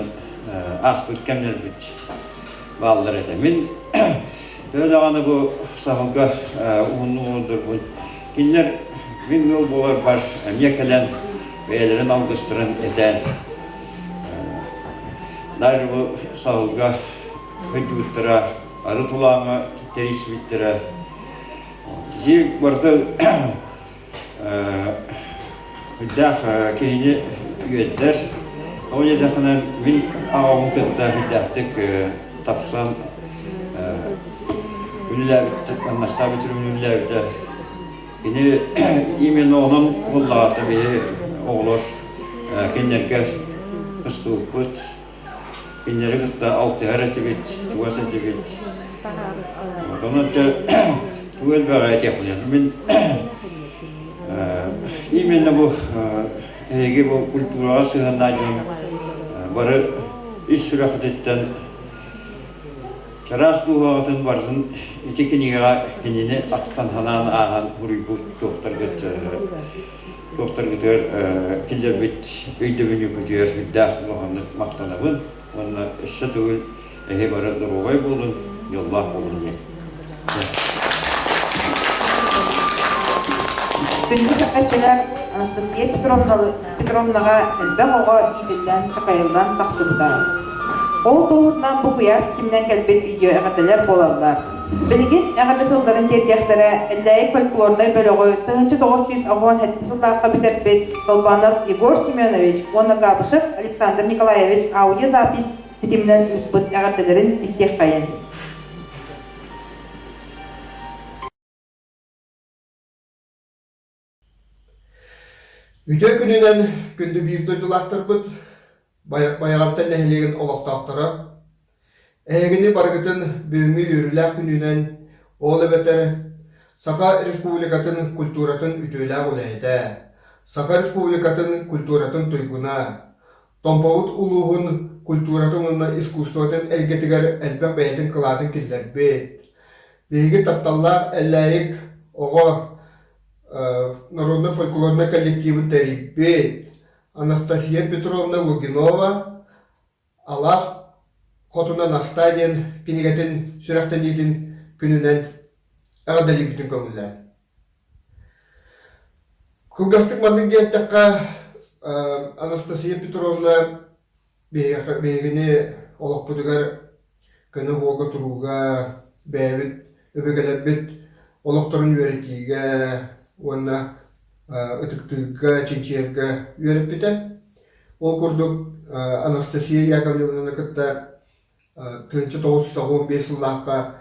asbıt kemler bit bağlar edemin böyle ağını bu sahılga unlu oldur bu kinler bin yol bolar var emyekelen ve ellerin algıstırın eden dair bu sağlığa hücutlara, arı tulağına, kitleri isvitlere zi burada hüddah keyini üyediler. O yüzden min ağabın kıtta hüddahtık tapsan ünlüler bitti, anlaşsabitir ünlüler bitti. Yine imen onun kullağı tabii olur. Kendilerine kıstık bud. Kendileri kıtta altı hareti bit, tuvası bit. Ondan da tuval bağayet yapılıyor. Ben imenle bu ege bu kültüra sığınacağım barı iş süreçten Keras duğatın varsın itekiniga kendini aktan hanan ağan huribut doktor gider kinder bit öydevini gidiyor hüddah muhannet maktanabın ona işsatül ehe barı durugay bulun yollah bulun diye. Günlük hakikaten Anastasia Petrovna'ga elbağağa iyidinden, takayıldan taksımda. Ol doğrudan bu kuyas kimden kelbet video eğiteler bolallar. Bilgin eğitetillerin tercihleri ellayık folkloruna bölüğü 1910 yıllarda biterpet Dolbanov Igor Semyonovich, ona Gabışev Alexander Nikolayevich audio zapis sisteminden üstbüt eğitelerin istihkayın. Ütö gününen gündü bir doydulaktarbıt, bayağımdan nehliğin olaqtaqtara. Ägini bargıtın büyümü yürülək gününen oğlu beter Saqa Respublikatın kulturatın ütölək olaydı. Saqa Respublikatın kulturatın tuyguna, Tompavut uluğun kulturatın iskustotin elgetigar elbək bəyətin kıladın killer bit. Beygi taptallar ellərik oğa Народно фольклорный коллектив Терибет, Анастасия Петровна Лугинова, Алас Хотуна Настадин, Кинегатин Сюрахтанидин Күнүнен Ағдали бүтін көңілдер. Кылгастык мандың дейттіққа Анастасия Петровна бейгіне олық бұдығар көні олға тұруға бәйбіт, өбегелебіт, олықтарын өретіге, Онна ытыктыгга, чинчиерга үйреп бите. Ол курдук Анастасия Яковлевна кытта 1915 жыллакка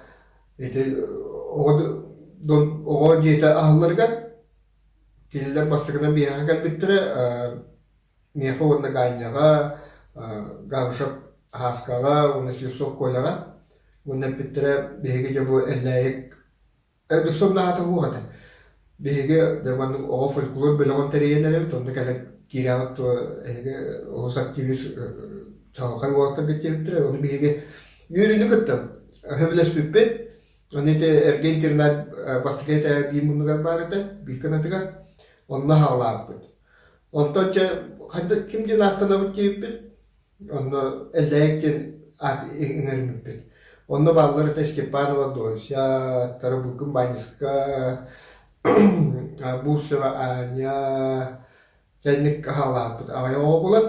ого жете ахылларга келилер бастыгынан бияга келбиттире меха онна гайняга, гавшап хаскага, онна слепсок койлага онна биттире беге жабу эллайык эдуксомна ата хугата. Беге деман оға фольклор белоған тәрейенлер, тонда кәлі киряғыт оғыз активист чалқай уақытар беттеліктірі, оны беге үйріні күттім. Хөбілес бүппет, оны ете әрген интернат бастықайта беймұнығар бар еді, бейканатыға, онына хағылап бүт. Онтан че, кімден аттана бүт дейіппет, оны әлләйіктен еңірім бүппет. Онына балылар ете Степанова, Дося, Тарабүкін, Баниска, Бурсева Аня, Жәнік Ахалапыт. Ағай оға болат,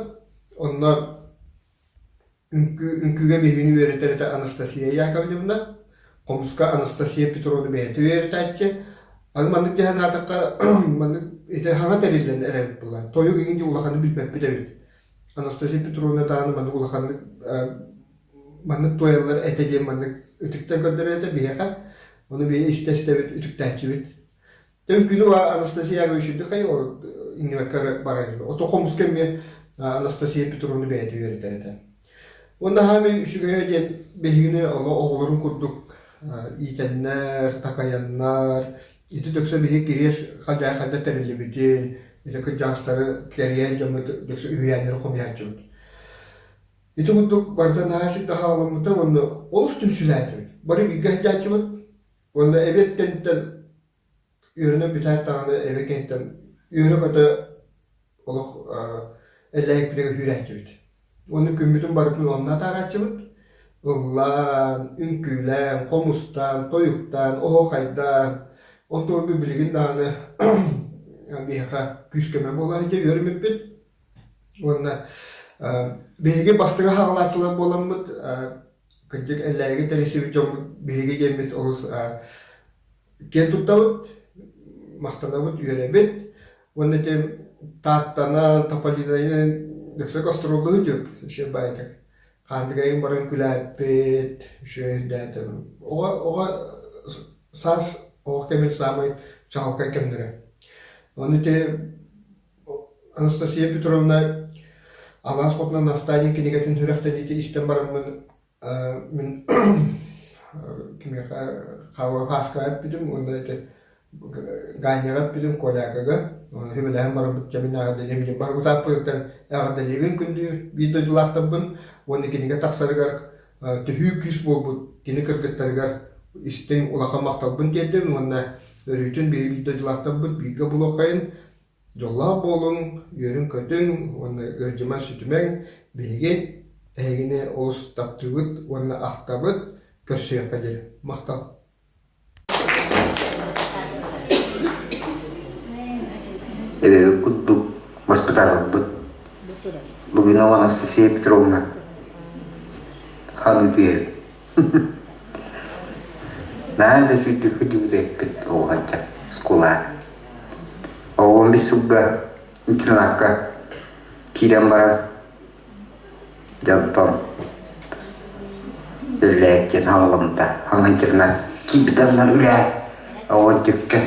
онына үнкіге бейгіні өретер Анастасия Яковлевна, Қомысқа Анастасия Петровна бәйті өретер әтче. Аны мандық жән атаққа, мандық еті хана тәрелден әрәліп болар. Тойы кегенде улақаны білмәп бітәбет. Анастасия Петровна дағаны мандық улақаны мандық тоялар әтеден мандық үтіктен көрдір әті бейеқа. Оны бейе істәстәбет үтіктәтчі бет. Тем күні Анастасия Яковлевна қай инвеккар барайды. Ото Қомыскеме Анастасия Петровна бәйті өретер әті. Онда хами үшіге ден бейгіні оғыларын күрдік. Итеннер, такаяннар, ити төксө бейгі керес қада тәрелі бітен, ити күджастары кәриян жамы төксө үйәнері қомиян жамы. Ити күрдік бардан хашық таға аламыта, онда ол үстім сүләйді. Бары бейгі жачымыт, онда әбеттен үйріні бітәт тағаны әбекенттен үйрі көті олық әлләйік білігі үйрәтті біт. Оны күмбітін барытын онына таратчымыт. Ұллан, үнкүйлән, қомустан, тойуқтан, оғайдан, онтуын бір білігін дағаны бейға күшкеме болайынды өріміп бет. Онына бейге бастыға хағалатшылар боламыд, күнжек әлләйге тәресібі жомыд, бейге жембет олыс кен тұттауыд, мақтанауыд, өребет. Оны тем таттана, тапалинайын дұқса костролығы жоқ, шер байтық. Қандығайын барын күләппет, шөйдәтім. Оға сас, оға кәмен самай чағалқай кәмдірі. Оны те Анастасия Петровна Алас қотына Настадин кенегетін түрәқтен ете істен барымын мен қауға қасқа әппедім, оны ете Ганьяға әппедім колякаға. Оны хөбеләйін барым бұт жәмін ағадалемде. Барғы таппыдықтан ағадалемін күнді видеодылақтабын. Оны кенеге тақсарығар түхүй күш бол бұд. Кені кіргіттарығар істің ұлақа мақталбын дедім. Оны өрітін бей видеодылақтабын. Бейгі бұл оқайын. Жолла болың, өрін көтің. Оны өржіма сүтімен бейге әйгіне олыс таптығыд. Оны ақтабыд. Көрсеге қадер. Мақтал. Куттук воспитатель Лугинова Анастасия Петровна. Ханы пиет. Надо чуть-чуть ходить в школа. А он без суга интернатка кирамбара жалтон. Лектен халамда, хан интернат кипиданнар үле. А он тюкке,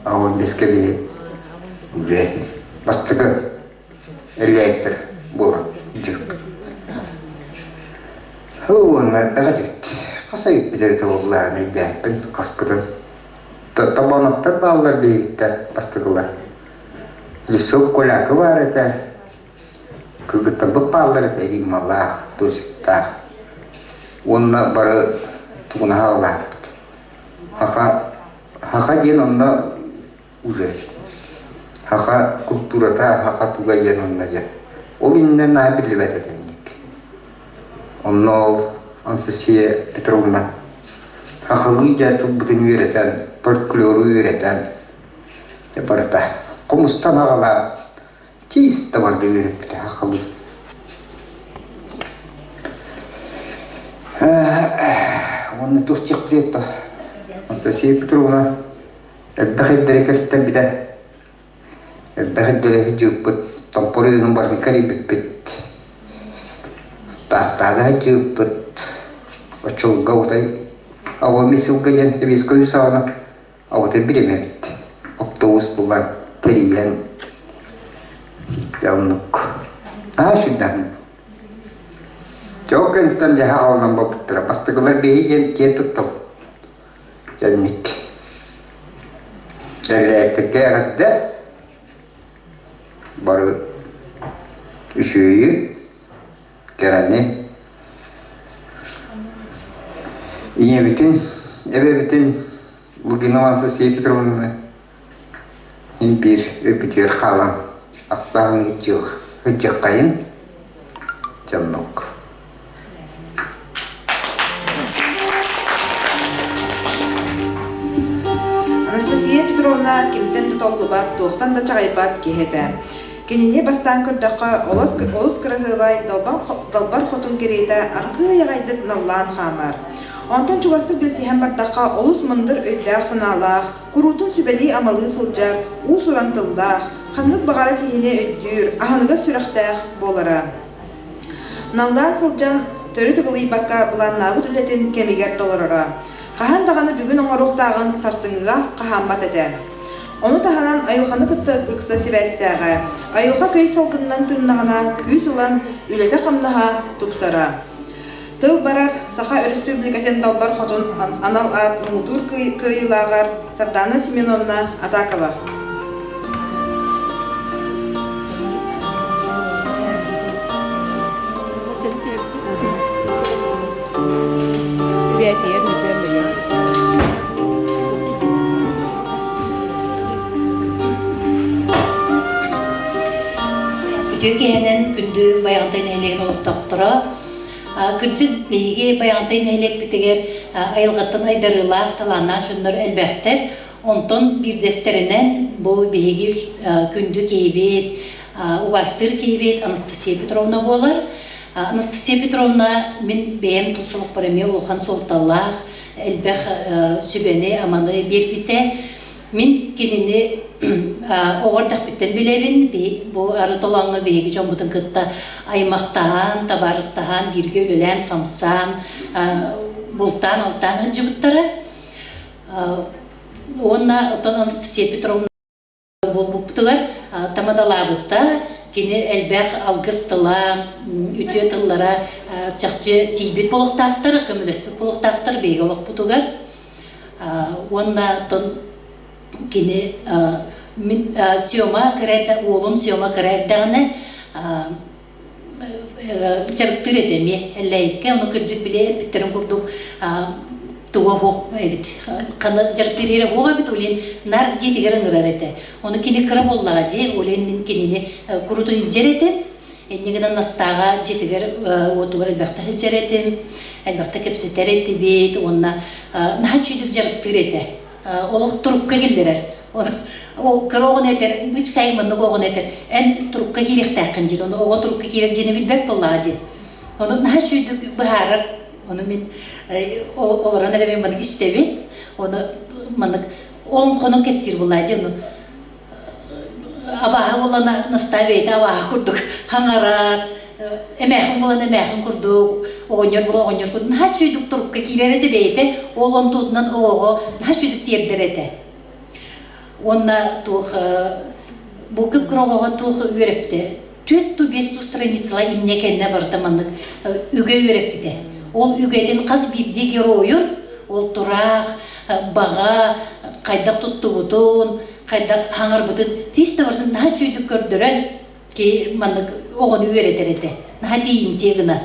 а он без кебе. Уже бастығы электр болан жүріп. Онлар әғадет. Қасайып бедері табыларын әлдәппін қаспыдың. Табанаптар балалар бейгіттер бастығылар. Лесок колякы бар әті. Күгіттен бұп балалар әті рималар, досыптар. Онына бары туғына ғалар. Хақа ден онына уже. Хақа культурата, хақа туға ден онына ден. Ол иннен на білі бәтетен. Онына ол Анастасия Петровна хақылы жәті бұтын үйретен, фольклоры үйретен. Барыта, қомыстан ағала кейісті барды үйрет біті хақылы. Оны тұқтық білетті. Анастасия Петровна әдбәхеттері кәрттен біді. Әдбәхеттері жүк бұт, тампорының барды кәрі бітпет. Тартада жүк бұт. Очол гаутай, ава мисылға жен әбескөй сағына, аватай білемемет. Автобус болған, периян, яунық. Шүддан. Жоқ әнттен жаға алынан бапыттыра. Бастығылар бейі жен ке тұттау. Жәннік. Әләйтікке әғадда бары үшөйі кәрәне İyi bütün, eve bütün bugün Anastasiya Petrovna bir öpücüğü kalan aklağın hıcık kayın canlık. Anastasiya Petrovna kimden de toplubat, doğuktan da çağaybat kehete. Kenine bastan kırdaqa olas kırıhıvay dalbar xotun kereyde arqı yağaydık navlan xamar. Ondan çuvastık bilsihem bardaqa olus mındır öydağ sınalaq, kurutun sübeli amalı sılcar, u surantıldak, qanlık bağara kehine öydür, ahınıga sürəxtəq bolara. Navlan sılcan törü tıgılı bakka bulan nabut ületin kemiger dolarara. Qahan dağını bugün oңaruqtağın sarsыңıga qahambat ete. Onu tahanan ayılğanı kıttı ıqsa sibәstəğə, ayılğa köy salgından tığınağına küy sılan ülete qamnaha tupsara. Tıl barar Saha Республикасен Далбар Хотун Анал Ат Мутур Кыйлагар Сардана Семеновна Атакова. Үтөкенен күндү баягынтай нәйлеген олуктактыра. Кыджык бейге баягынтай нәйлек битегер айылгаттан айдарылах талана чуннар әлбәхтер. Онтон бирдестеринен бу бейге күндү кейбет, убастыр кейбет Анастасия Петровна болар. Анастасия Петровна мен бейем тусулук бараме улхан солталлах, әлбәх сүбәне аманы бербите. Мен кенini оғырдақ біттен білебін, бұл арытолаңы бейгі жон бұтын күтті аймақтаған, табарыстаған, бірге өлен, қамсан, бұлттан, алтан жібіттірі. Онна Анастасия Петровна бол бұптығар, тамадалағытта, кені әлбәқ алғыз тыла, үтө тыллара чақчы тейбет болуқтақтыр, көмілеспет болуқтақтыр, бейгі олық бұтығар. Онна Kini siyoma kerede oğlum siyoma keredağını çarıktır edemi elleyke onu kırcık bile bitirim kurduk tuğa hoq evet kanı çarıktır yere hoğa bit olen nar jeti garangırar ete onu kini kıra bollağa je olenin kinini kurutun inceretem ennegeden nastağa jetiger otugar elbaqta heceretem elbaqta kepsiter ete bit onna naha çüydük çarıktır ete Олық тұрупқа келдерер. Ол кіроғын әтер, бүч қайымынды қоғын әтер. Ән тұрупқа керек тәқін жер. Оны оға тұрупқа керек жені білбәк болаға жер. Оны наға чүйдік бұхарыр. Оны мен оларан әрімен мұнық істебен. Оны мұнық оң қонын кепсір болаға жер. Абаға олана наставейді, абаға күрдік. Хаңарар. Әмәқін болан әмәқін күрдік. Оғынер бұл оғынер күрдік. Наға чүйдік тұрупқа келер әді бейді. Оғын тұтынан оғы наға чүйдік тердер әді. Онна тух бу кыпкырогогон тух үйрепте. 4-5 страницала иннекенне бартаманнык үгө үйрепте. Ол үгеден каз бирди геройун, ол турак, бага, кайдак туттубутун, кайдак хаңарбытын, тисте бартын наха чүйдүк көрдөрөн ки маннык огону үйретерете. Наха дейим тегина.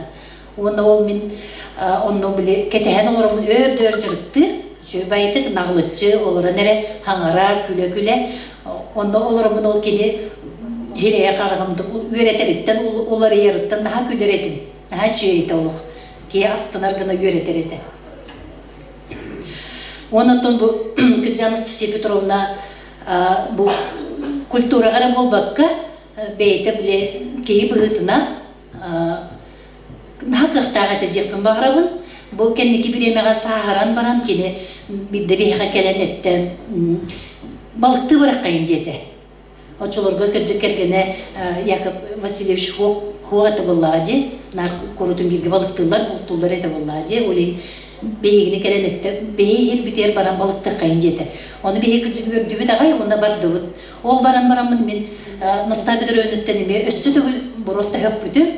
Оны ол мен онно биле кетehen оромун өрдөр жырыктыр. Жөбайтык нагылычы олора нере хаңарар күлө-күлө. Онно олоромун ол кини хирея карагымды үйретериттен олар ярыттан наха күлөретин. Наха чүйейте олук. Ки астынар гына үйретерете. Онотон бу Анастасия Петровна бу культура гана болбакка бейте биле кей быгытына нахакыктага тежекпин багырабын. Бу кенники биремега сахаран баран кини бидде бейха келенетте балыкты бараккайын жете. Очолорго кыржык кергене Яков Васильевич хуаты боллагы, нар корутун бирге балыктылар, бултулдар эте боллагы, олин бейгини келенетте, бейер битер баран балыкты кайын жете. Оны бейе кыржык көрдүбүт агай, онда бардыбыт. Ол баран мен Настабидер өнөттен эме өссү түгүл бороста хөкпүтүм.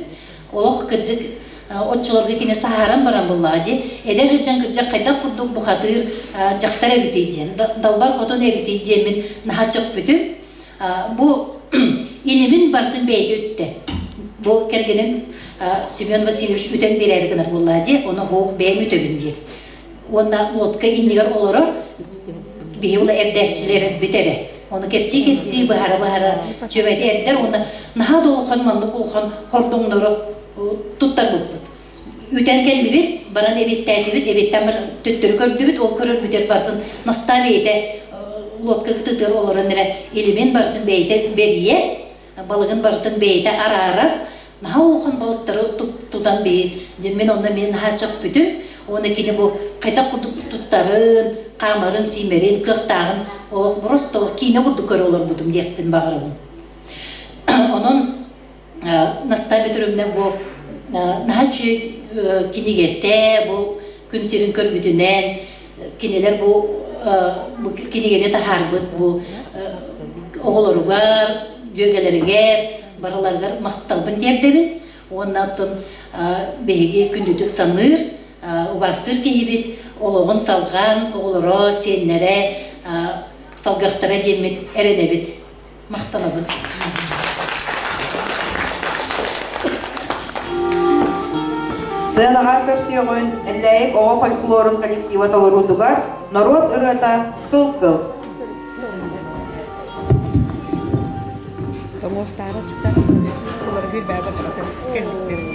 Олох кыржык отчолорго кини сахаран баран боллагы, эдер кыржан кыржак кайда курдук бухатыр жактар эбитейжен, далбар хотон эбитейжен мен наха сөкпүтүм. Бу илимин бартын бейди өттү. Бу кергенин Семен Васильевич үтен берергенер боллади, оны хоқ бейм үтөбүн жер. Онда лодка иннигер олорор, бейула эрдерчилер битере. Оны кепси бахара жөбәйді эрдер, оны наха долухан, мандық олухан хордоңдору туттар бұлбыд. Үтен келді бит, баран эбеттәді бит, эбеттәмір төттөрі көрді бит, ол көрір бітер бартын наста бейді лодка кытыдыр олорын илимен бартын бейді берие, балығын бартын бейді ара-ара, наха оған балықтары тудан бей, мен онда мен наха соқ бүтін, оны кені бұл қайта тұттарын, қамарын, симерин, қықтағын, ол просто кейіне құрды көрі олар бұдым декпін бағырымын. Onun Настабе түрімден бұл наха чүй кенегетте, бұл күнсерін көрбүтінен, кенелер бұл кинигене тахарбыт бу оголоругар, жөгелеригер, бараларгар макталбын дердебин. Оннан беге күндүдүк саныр, убастыр кейбит, ологон салган, оголоро, сеннере, салгактара демет эренебит. Макталабын. Сыянаға көрсүйеғын әлләйіп оға фольклорын коллектива толырудугар народ ырата кыл-кыл. Томуфтары çıktan олар bir бәбі тұратын келдік.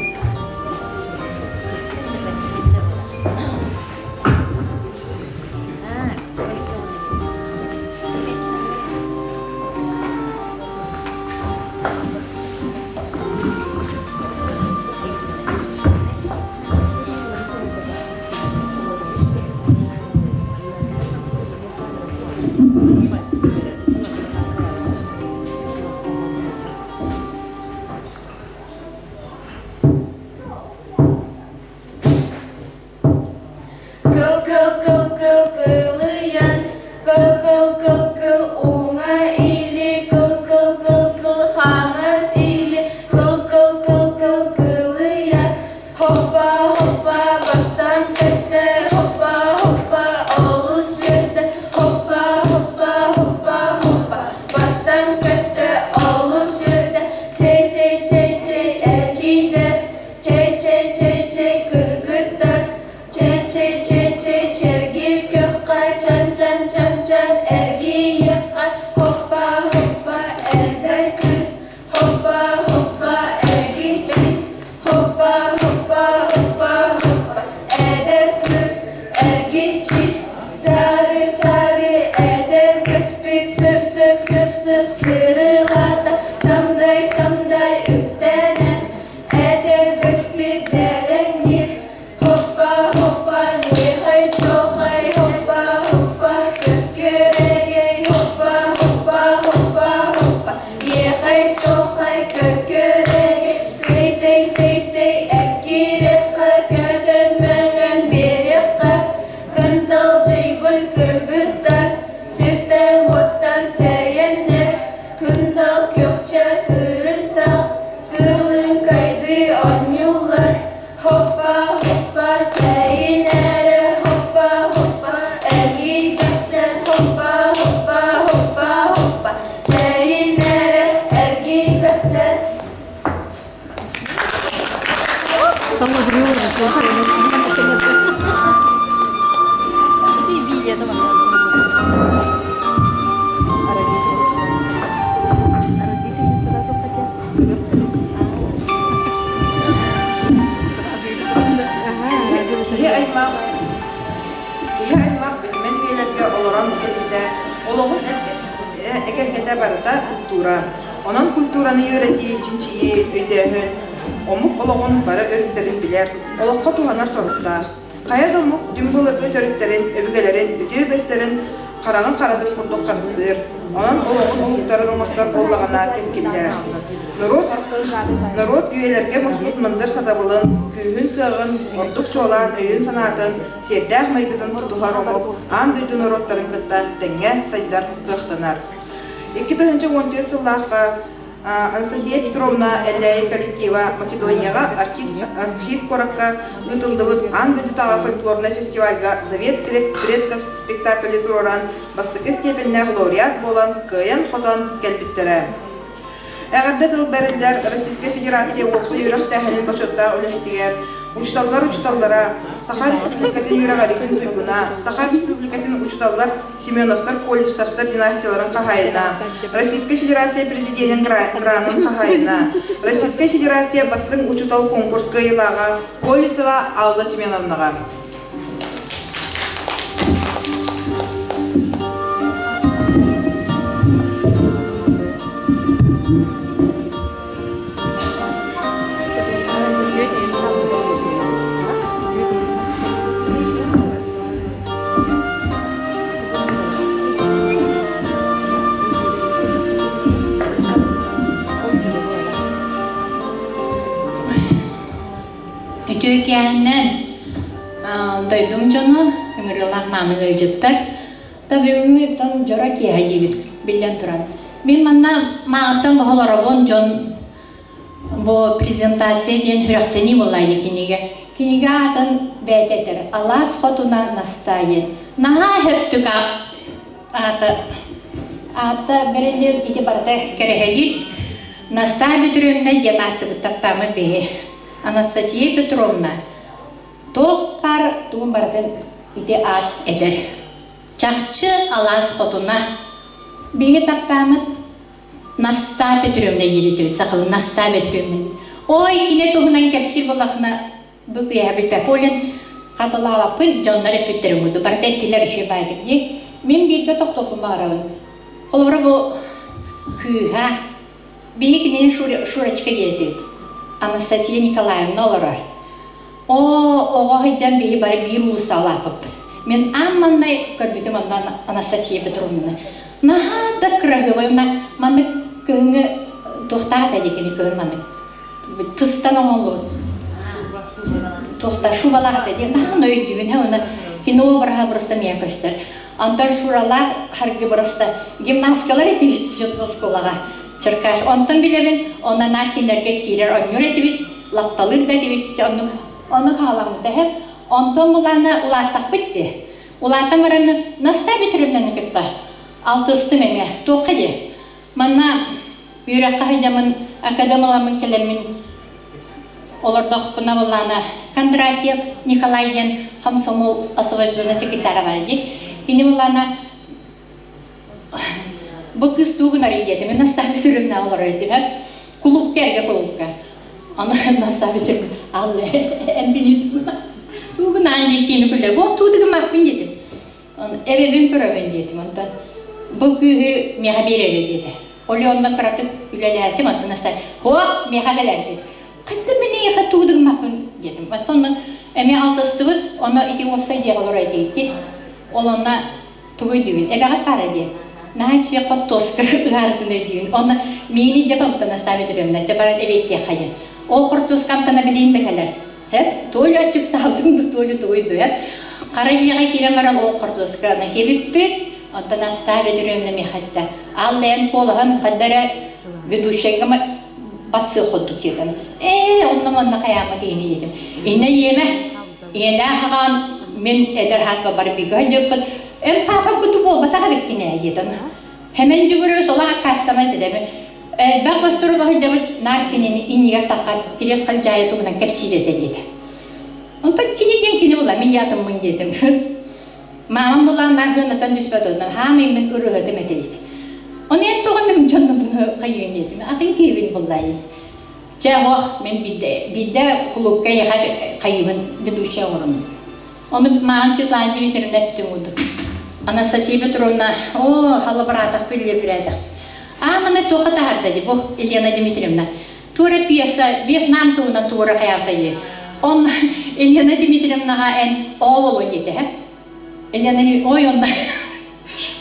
Kırgıtlar, sirten bottan teyenler, kundal Ihe aymak bilmen üyelerge oloran elinde oloğun ekengete barıta kultura. Onun kulturanı öğretiyi, cinçiyi, öydehün, omuk oloğun bara örüklerin biler, oloqqa tuhanar soruqtaq. Kaya domuk dün bulurgu törüklerin, öbügelerin, ödüğü gösterin, karanı karadır kurduk karıstır. Onun oloğun olukların olmaslar ollağına keskinler. Народ üyelerge musluk mındır satabılın, kühün kığın, oddukça olan öyün sanatın, serdağ maygıdın tutuhar omuk, an duydu narodların kıtta denge saydar kıhtanar. 2014 yıllığa Анастасия Петровна Элляй коллектива Македонияға архив коракка ұтылдыбыт ан-дүдітаға фольклорна фестивальга Завет предков спектаклі туроран бастықы степеннәғ лауреат болан кыйын хотан кәлбіттері. Әғірді тыл бәрілдер Российская Федерация оқсы үйріқ тәхілін башотта үліхтігер, учталлара, Саха Республикатын юрағарикін туйгуна, Саха Республикатын учталлар Семеновтар колледжтар династияларын қағайына, Российская Федерация президентін гранын қағайына, Российская Федерация бастың учтал конкурсқа елаға Колесова Алла Семеновнаға. Türkiye'nin doydum canı, ünürler manı gılcıttır. Tabi ünürden jora ki hacibit bilden turan. Ben manna mağatan bahalarabon can bu prezentasiyadan hüraktani olaydı kinige. Kinige atan betetir. Allah skotuna nastayin. Naha heptük ata berelir iti barata kerehelit. Nastay bütürümde yalattı bu taptamı behi. Анастасия Петровна, тоқпар туғын бардын иде ат едер. Чақчы алас қотуна. Беге таптамыд Наста Петровна едетіп, сақылы Наста Петровна. Ой, кине туғынан кәпсір болақына бүкі әбіт бәполен қатылаға пын жонлары петтерін ұды. Барда әттілер үші байдық. Мен берге тоқтоқын бағарауын. Олары бұл күйға. Беге кинен шурачқа келдеді. Анастасия Николаевна олар. Оға хыджан бейі бары бір ұлыса алапып. Мен амманнай көрбетім Анастасия Петровна. Наға да кірағывай, маны күйіңі тоқтағат әдекені күйін маны. Тұстан оңылы. Тоқта шубалағат әдек. Нағын өйдігін, оны кино бұрға бұрыста мен көстер. Антар шуралар харги бұрыста гимнасткалар етігітсен тосколаға. Черкаш, онтан билебин, она наркинерге кирер онюр етибит, лақталыр да дебит, оны қаламды хеп, онтан бұланы улаттақ бітті. Улаттан бараны наста бітірімден кітті. Алтысты мәме, тоқы де. Манна үйраққа хайдамын, академаламын келемін, олардақ бұна бұланы Кондратьев Николайден Комсомол Освобожденный секретары бар де. Кені бұланы bu kız tuğun araydı. Ben nasıl bitiririm olurdu hep. Kulüp kerge kulüpka. Onu nasıl bitiririm? Allah, en biliyorum. Tuğun anne kini kulüp. O tuğdu yapın dedim. Eve ben körüven dedim. Ondan bu kızı mihabir edildi. Öyle onunla karatık ülelerdim. Ondan nasıl? Ho, mihabeler dedi. Kaçtı beni yaka tuğdu yapın dedim. Ondan emi altıstı onu iti olsaydı olurdu dedi. Onunla tuğdu değil. Eve hakar dedi. Naçı kattoskır gardını diyor. Onu mini cevapta nastavit ediyorum. Cebarat evet diye hayır. O kurtus kampana bilin de kalar. Hep toylu açıp taldım da toylu toydu hep. Karaciğe kiremaran o kurtus kana hep bit. Ondan nastavit ediyorum ne hatta. Allah'ın kolhan kadara veduşayga mı bası koduk yedim. Onunla kayama dini yedim. İnne yeme. İnne hagan min eder hasba bar bir gacıp. Papa kutu bol bata habettine yedim. Hemen yürüyoruz ola kastama dedim. Ben kosturu bahçede narkinin iniye takar, kires kalcaya tuğunan kersiyle dedi. Ondan kiniden kini bulan, min yatım mun yedim. Mamam bulan narkınatan düşbet oldum, hamim min uru ödüm edildi. Onu en toğa min canım bunu kayın yedim, akın kivin bulayı. Cevah min bidde kulukka yaka kayıbın bir duşa orun. Onu mağan sıklandı bitirimde bütün oldu. Anastasiya Petrovna, halı bıratak bilir biradak. Mana toha tahardadı bu Elena Dimitrievna. Tura piyasa Vietnam tuğuna tura hayatayı. On Elena Dimitrievna'ha en oğlun yedi hep. Elena oy onda.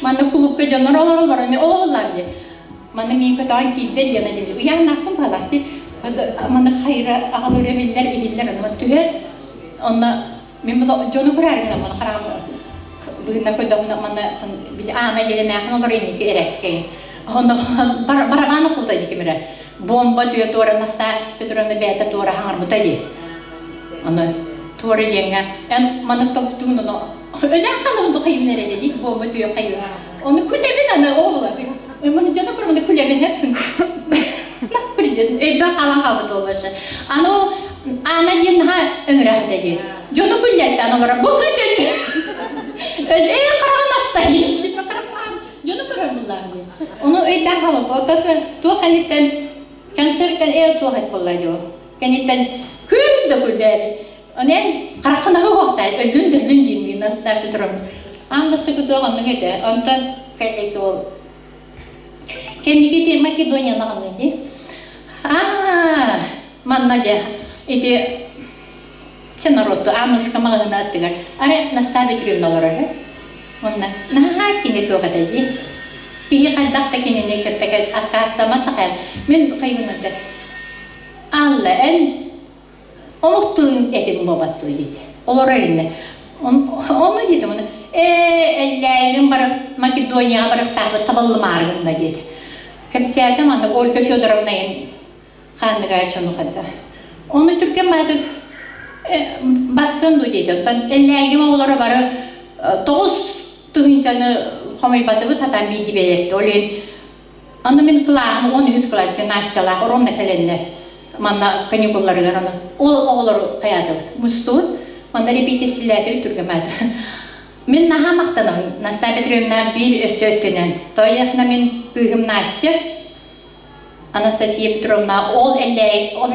Mana kulupka canlar olur mi oğullar diye. Mana min katan gidde Elena Dimitrievna. Uyan nakım palaktı. Mana hayra ağılır eviller ehiller anama tüher. Ona min bu jonu kurarım mana karam. Bugün koydum mana bil ana gelemeyen olur ini ki erek. Onda barabana kutaydı kimire. Bomba diyor tora nasta Petrovna beta tora hangar butaydı. Onda tora diyenga en manık toptuğunu no. Öyle kanı bu kayın nerede dedik bomba diyor kayın. Onu kulemin ana oğlan. Mana canı kurumda kulemin hep. Ne kuracağım? Evde kalan havada olursa. Ana o ana diyen ha ömre dedi. Canı kulletten ona bu kızın. Öyle karan nastayı. Canı kurumlar diye. Onu öyle hava bu da tuh kanitten kanser kan tuh hat bulaydı. Kanitten küm de kullebi. Onu karşına hukukta ölün girmiyor nasıl Petrovna. Ama sıkıntı olan ne de ondan kaldı o. Kendi gitti Makedonya'na alındı. Manna de idi çanarotu anuska magana attılar. Ara nasıl Petrovna olarak. Onlar nah kini tuh kataydı. Kini kadakta kini ne kertek akasama takam. Men kayınında. Allah en onuttun etim babattu dedi. Olur elinde. Onu dedi onu. Ellerin barış Makedonya barış taballı margında dedi. Kapsiyata manda Olga Fyodorovna'nın kandıga açanı kadar. Onu Türkiye mazı basın dedi. Ondan ellerin oğulları var. 9 tığıncanı komay batı tatan bilgi belirtti. Olen anı men kılağımı 10 klası Nastyalar, Oromna falanlar. Manda kanikulları var onu. Oğulları kayadı. Mustut. Manda repetisiylerde Türkiye mazı. Men naha maqtanam. Nastya Petrovna bir ösöttünen. Toyaqna men büyüm Nastya. Anastasiya Petrovna ol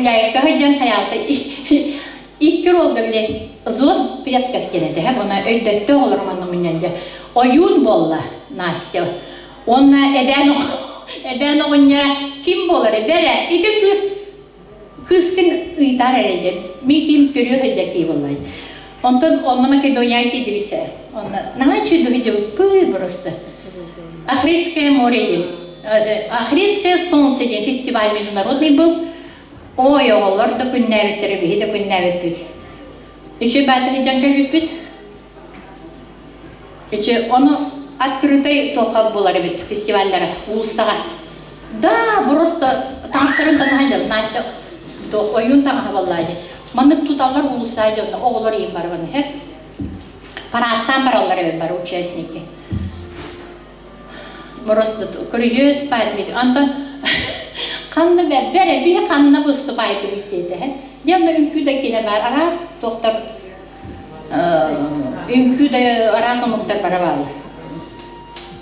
layıkka hıcan hayatı. İlk oldu bile zor pirat kaftenedi. Hep ona ödette olur manımın yanında. Oyun bolla Nastya. Ona eben onya kim bolar bere. İki kızkın ıйtar eredi. Mi kim görüyor hıdaki bollay. Ondan onunla Makedonya'ya gidiyor içer. Ondan ne açıyordu hıcı? Pıy burası. Ахридское море дем. Ахридское солнце дем. Фестиваль международный был. Ой, оğullar da günler bitirip, de günler bitmedi. Üçe batı hıcan kalbipit. Üçe onu открытый toka buları bit festivallere, ulusağa. Da burası tamsırından hacıl. Neyse, oyun tamam vallahi. Manık tutallar ulusaydı onda. Oğullar iyi var bana hep. Parattan var onlar evet var участники. Burası kuruyor, spayet video. Ondan kanlı bere bir kanına vыступает bittiydi. Yanında ünkü de kine var. Aras doktor ünkü de aras muhtar para var.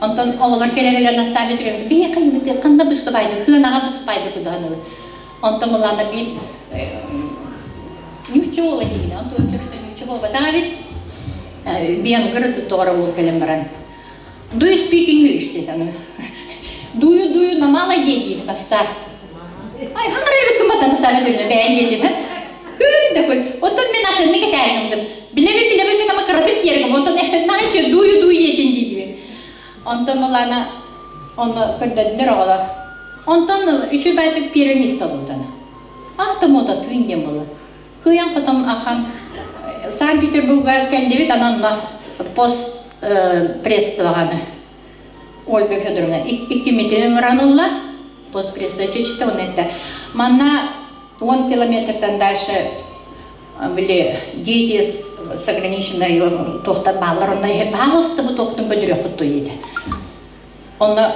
Ondan oğullar keleler Nastya Petrovna bir kıymetli kanına vыступает. Hınağa vыступает kudanı. Ondan mulana bir nüfçü oğlu değil. Ondan nüfçü oğlu. Tabii bir an kırıtı doğru ol kalembaran. Do you speak English? Do you namala dedi Nastya. Ay hangi kımatan Nastya Petrovna ben dedim ha. Köyde kul. Ondan ben akıl ne kadar yaptım. Bile ama kırıtık yerim. Ondan ne şey do you yedin dedi. Ondan mulana onu kırdılar oğlar. Ondan üçü baytık piyanist oldu. Tam o da tüyünden bulu. Kıyan kadam ahan Sankt Peterburg'a geldi ananla post press vardı. Olga Fyodorovna 2 metre ranılla post press çeşitli onette. Manna 10 kilometreden дальше были дети с ограниченной tohta bağlar onda hep ağızdı bu tohtun ködürü kuttu yedi. Onu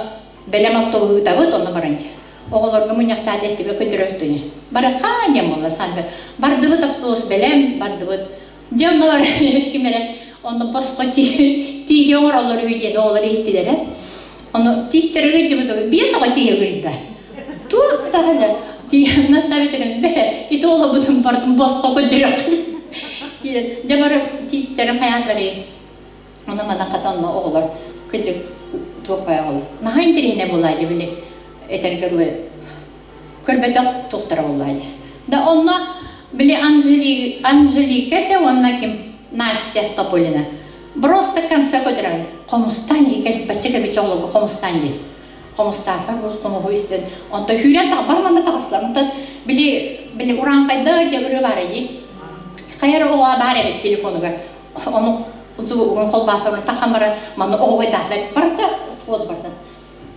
belem avtobuğu da onu barınca. оголорго муньяктаат эттибе көдөрөттүнү. Бара канем болла санбе. Бардыбыт автобус белем, бардыбыт. Жамнар кимере ону боско тиге оролор үйден оголор иттилер. Ону тистерге жибуду бесога тиге гырда. Туактагы тиге наставителен бе ит олобудун бардым боско көдөрөт. Жабар тистерин хаятлары. Ону мана катанма оголор көдүк туакпай оголор. Нахайн тирене болайды биле. Этергерлы көрбөтөк туктара болайды. Да онна биле Анжелика те онна ким Настя Тополина. Просто конца көдөрөй. Комустани кен бачага бичоглого комустани. Комустафар бул комуйстен. Онта хүрен та барманда тагаслар. Онта биле уран кайда дегөрө бар эди. Кайра ова бар эди телефонуга. Ону узугун колбафаны тахамара мана овайдатлар. Барда сход барда.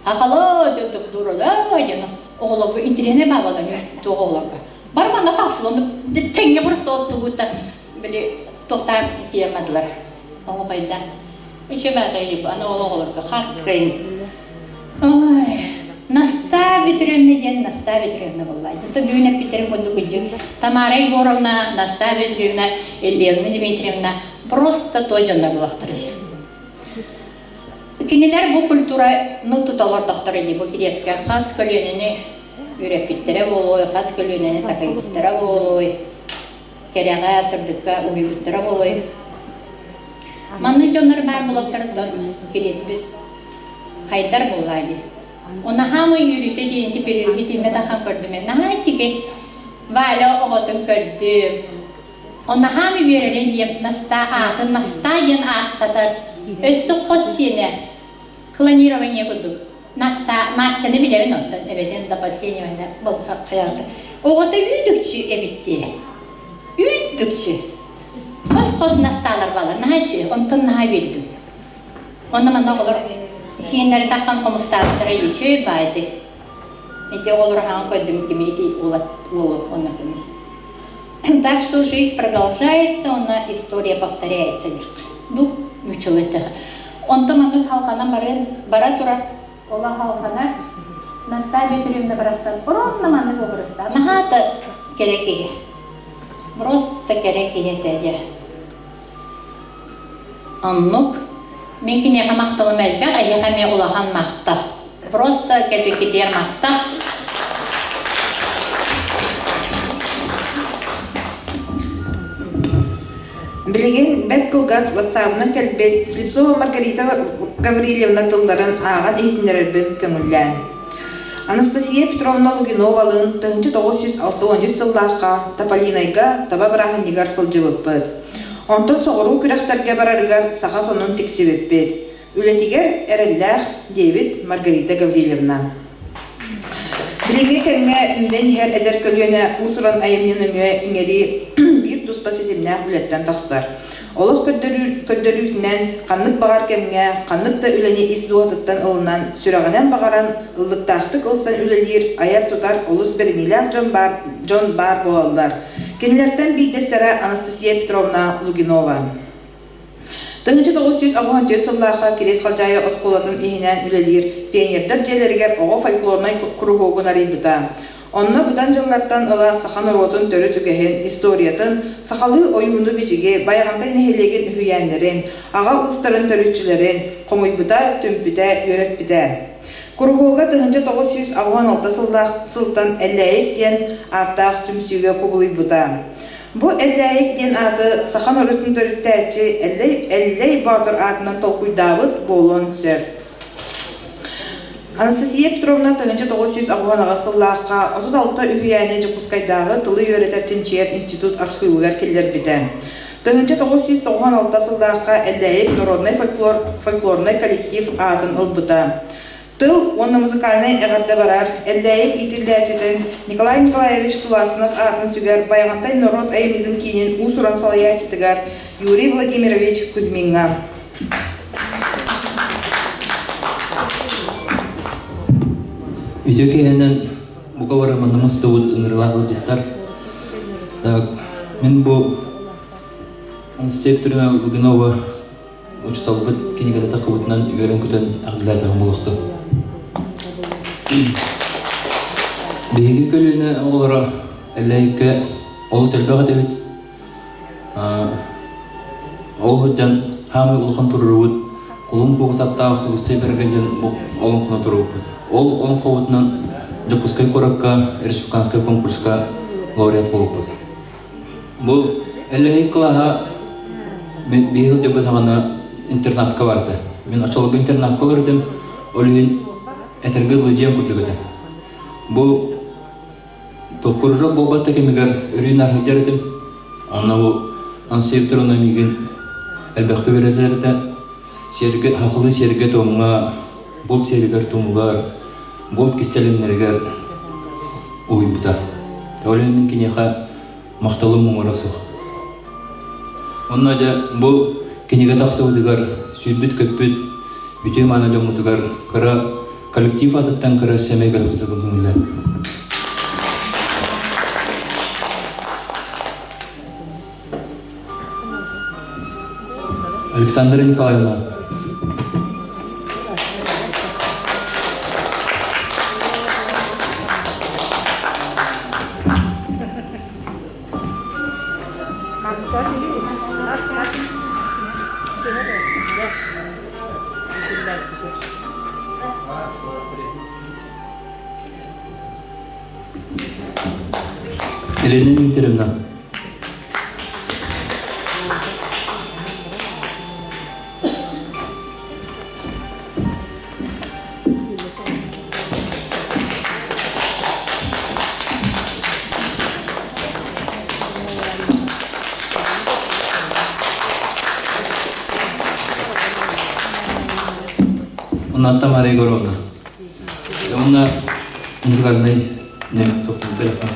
Ахало деп дурада айна. Оголого интернет бабадан тоголого. Барманда тагаслар. Теңге просто оттугута биле тоқтар тиемадылар. Оғы қайда. Еще бәғайып, аны оғылырға қарсықайын. Ой, настави түремне боллайды. То бүйінеп бітерім көнді күнді. Тамара Егоровна, Настави түремне, Елена Дмитриевна просто той жонда бұлақтыры. Кенелер бұл культура тұталар доқтар еді. Бұл кереске қас көлінені үйреп біттері болуы, қас көлінені сақай біттері болуы. Кереға сырдыққа ұғы бүттірі болуы. Манны жонлар бар болақтардан кереспет қайдар болайды. Оны хамы үйріті дейінді перербет еме таққан көрдім. Нағай теге вәлі оғытын көрдім. Оны хамы үйререн дейім наста атын, наста ен аттатар. Өссі қос сені клонирование құдық. Настаны білевен оттан, әбеден допасленивайна бұл қаяқты. Оғыты үйдікші әбеттері. Үйдікші. Қос насталар балар, нағайшы, онтын нағай берді. Оны мана олар хейінлері таққан қомыстағыстыры ечөй байды. Эти олар хаң көдім кеме, эти олы оны кеме. Так что жизнь продолжается, она история повторяется. Ну, мүчіл етіғі. Онты мана халқана бара тұра, ола халқана настави түрімді барастан, бұрынна маны көбірісті. Нағаты керек еге. Просто керек етеді. Аннук, мен кенеға мақтылым әлбәқ, әйеға мен олаған мақта. Просто кәлбекетер мақта. Білеген бәт кылгас ватсабына кәлбет Слепцова Маргарита Гаврилевна тылларын аған ейтінербін көңіллән. Анастасия Петровна Лугиновалын 1960 сыллаққа Тополинайға таба бірағын негар сылжы өппід. Онтон соғыру күрәқтәрге барарығар саға сонын тексеп өппед. Үлетігер әрелләқ Девид Маргарита Гаврилевна. Білеге кәңе үнден хер әдер көліне ұсыран айымнен өңе иңері бір тұспасетімнәқ үлеттен тақсар. Олық көддөрүкнен қаннық бағар кәмге, қаннық да үләне ис дуатыттан ылынан, сүрағанан бағаран ыллықтақтық ылсан үлелер аяр тұтар олыс берінелер жон бар болалар. Кенлерден бейдестері Анастасия Петровна Лугинова. 1964 сыллаға керес қалжайы осқолатын ехінен үлелер пионердер желергер оғы фольклорнай күрігоғын арайбыта. Онна бұдан жыллардан ыла сахан оротын төрі түгәхен историятын, сақалы ойуыны бечеге байғантай нәхелеген үйәнлерін, аға ұстарын төрітчілерін, қомойбыта, түмпіта, өреппіта. Күрігоға 1996 сылтан әлләйік ден артақ түмсүйге көбілейбыта. Бұ әлләйік ден аты сахан оротын төріттәтші әлләй бардыр атынан толкуйдавыд болуын сөр. Анастасия Петровна 1960 сыллаққа 36 үйәне Жокускайдағы тылы өретер Тенчер институт архивыгар келдер біден. 1996 сыллаққа әлләйік народный фольклорный коллектив атын ұлбыта. Тыл, онна музыкальный әғарда барар, әлләйік итілдәчетін Николай Николаевич Туласынов атын сүгер байғантай народ әйімдің кейінен ұсыран салая чітігар Юрий Владимирович Кузьминға. Үйдекенен бұға бараманымыз тұғыд ұнырылағы жеттар. Мен бұл Анастасия Петровна Лугинова учталбыт кенегеді тақыбытынан үйерін күтін ағылар тағым болықты. Bihigi kölüne olara eleyke olu selbağa debit. Ol hujjan hamı ulkan tururut. Kulum kugusatta kulustay bergenjen olum kuna tururut. Olum kovutnan Jokuskay korakka Respublikanskay konkurska laureat boluput. Bu eleyke laha bihil debat hamana internatka vardı. Men açılıp internatka gördüm. Oluyun eterge lojiyam kurdugada. Bu tokurjok bolbatta kemigar ürün arhıjardım. Ana bu anseptronomigin elbette veretlerde sergi haklı sergi tomunga bol sergiler tomugar bol kistelenlerger uyuputa. Tawlenin kinyaha maqtalım mumurası. Onunla da bu kiniga taqsıvıdıgar sürbüt köpüt bütün manada mutugar kara kolektif adattan kara semey galakta bulunurlar. Александра Николаевна. Елена Викторовна. Ната Мария Егоровна. Она музыкальный не только телефон.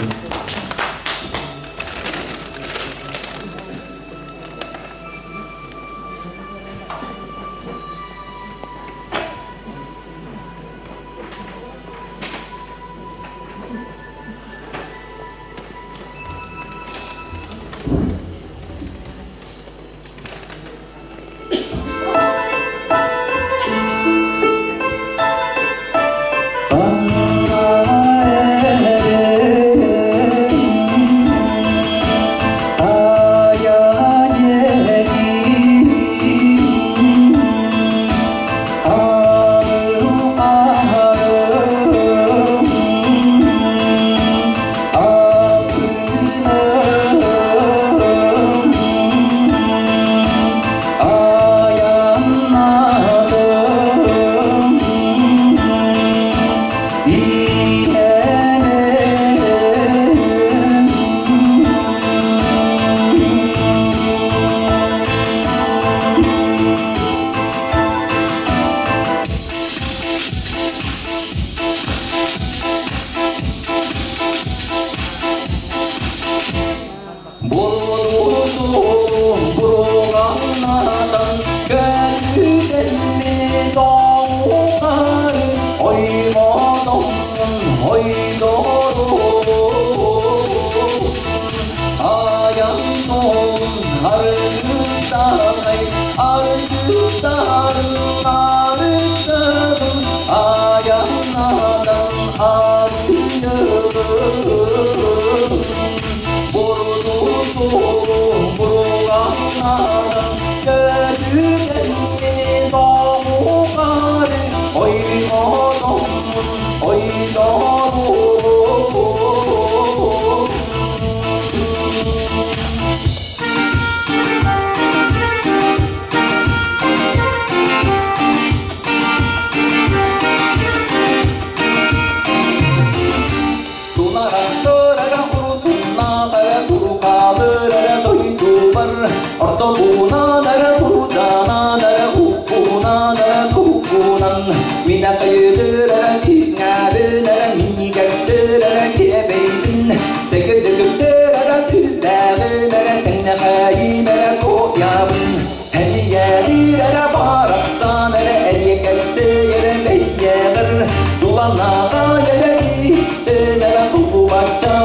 Dolan ağa yere gitti, nere bu bakta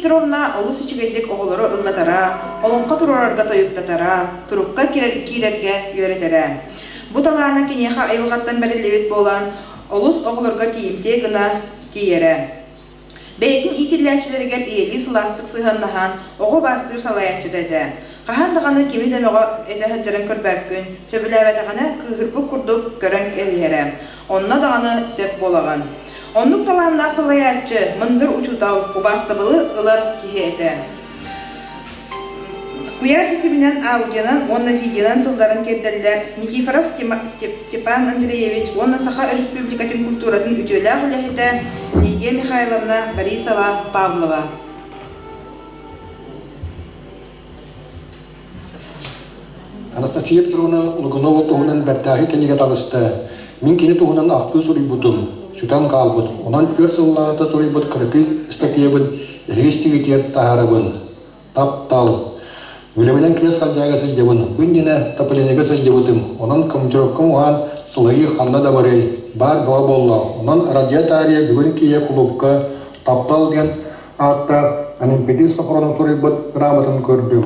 Петровна олус ичигедик оголоро ыллатара, олонқа турарга тойуктатара, турукка кирерге үйретере. Бу талаана кинеха айылгаттан берилебит болан олус оголорга тиимте гына тиере. Бейтин итиллячилергер иели сыластык сыханнахан ого бастыр салаячы деде. Кахандаганы кими демего эдехеттерин көрбәккүн, сөбүләбәтаганы кыгырбык курдук көрөн элиере. Онна даганы сөп болаган. Оннук талаамна салаячы мындыр учутал убастыбылы ылар кихете. Куяр сетибинен аудиянан, онна видеонан тылдарын керделдер. Никифоров Степан Андреевич, онна Саха Республикатын культуратын үтөлі ағылехете Лидия Михайловна Борисова Павлова. Анастасия Петровна Лугунова туһунан бәртәһи кенеге табысты. Мин кини туһунан ахты сурибутум. Сүтан қалбыт. Онан 4 сыллата сурибут кырпыз статьябын, рестиги тер таарабын. Таптал. Үлемеден крес халжага сылжабын. Бүндене тапыленеге сылжабытым. Онан командировкам уған сылайы ханна да барай. Бар доа болла. Онан радиатария бүгін кие клубка таптал ген атта Олимпиадис сохранын сурибут грамотын көрдüm.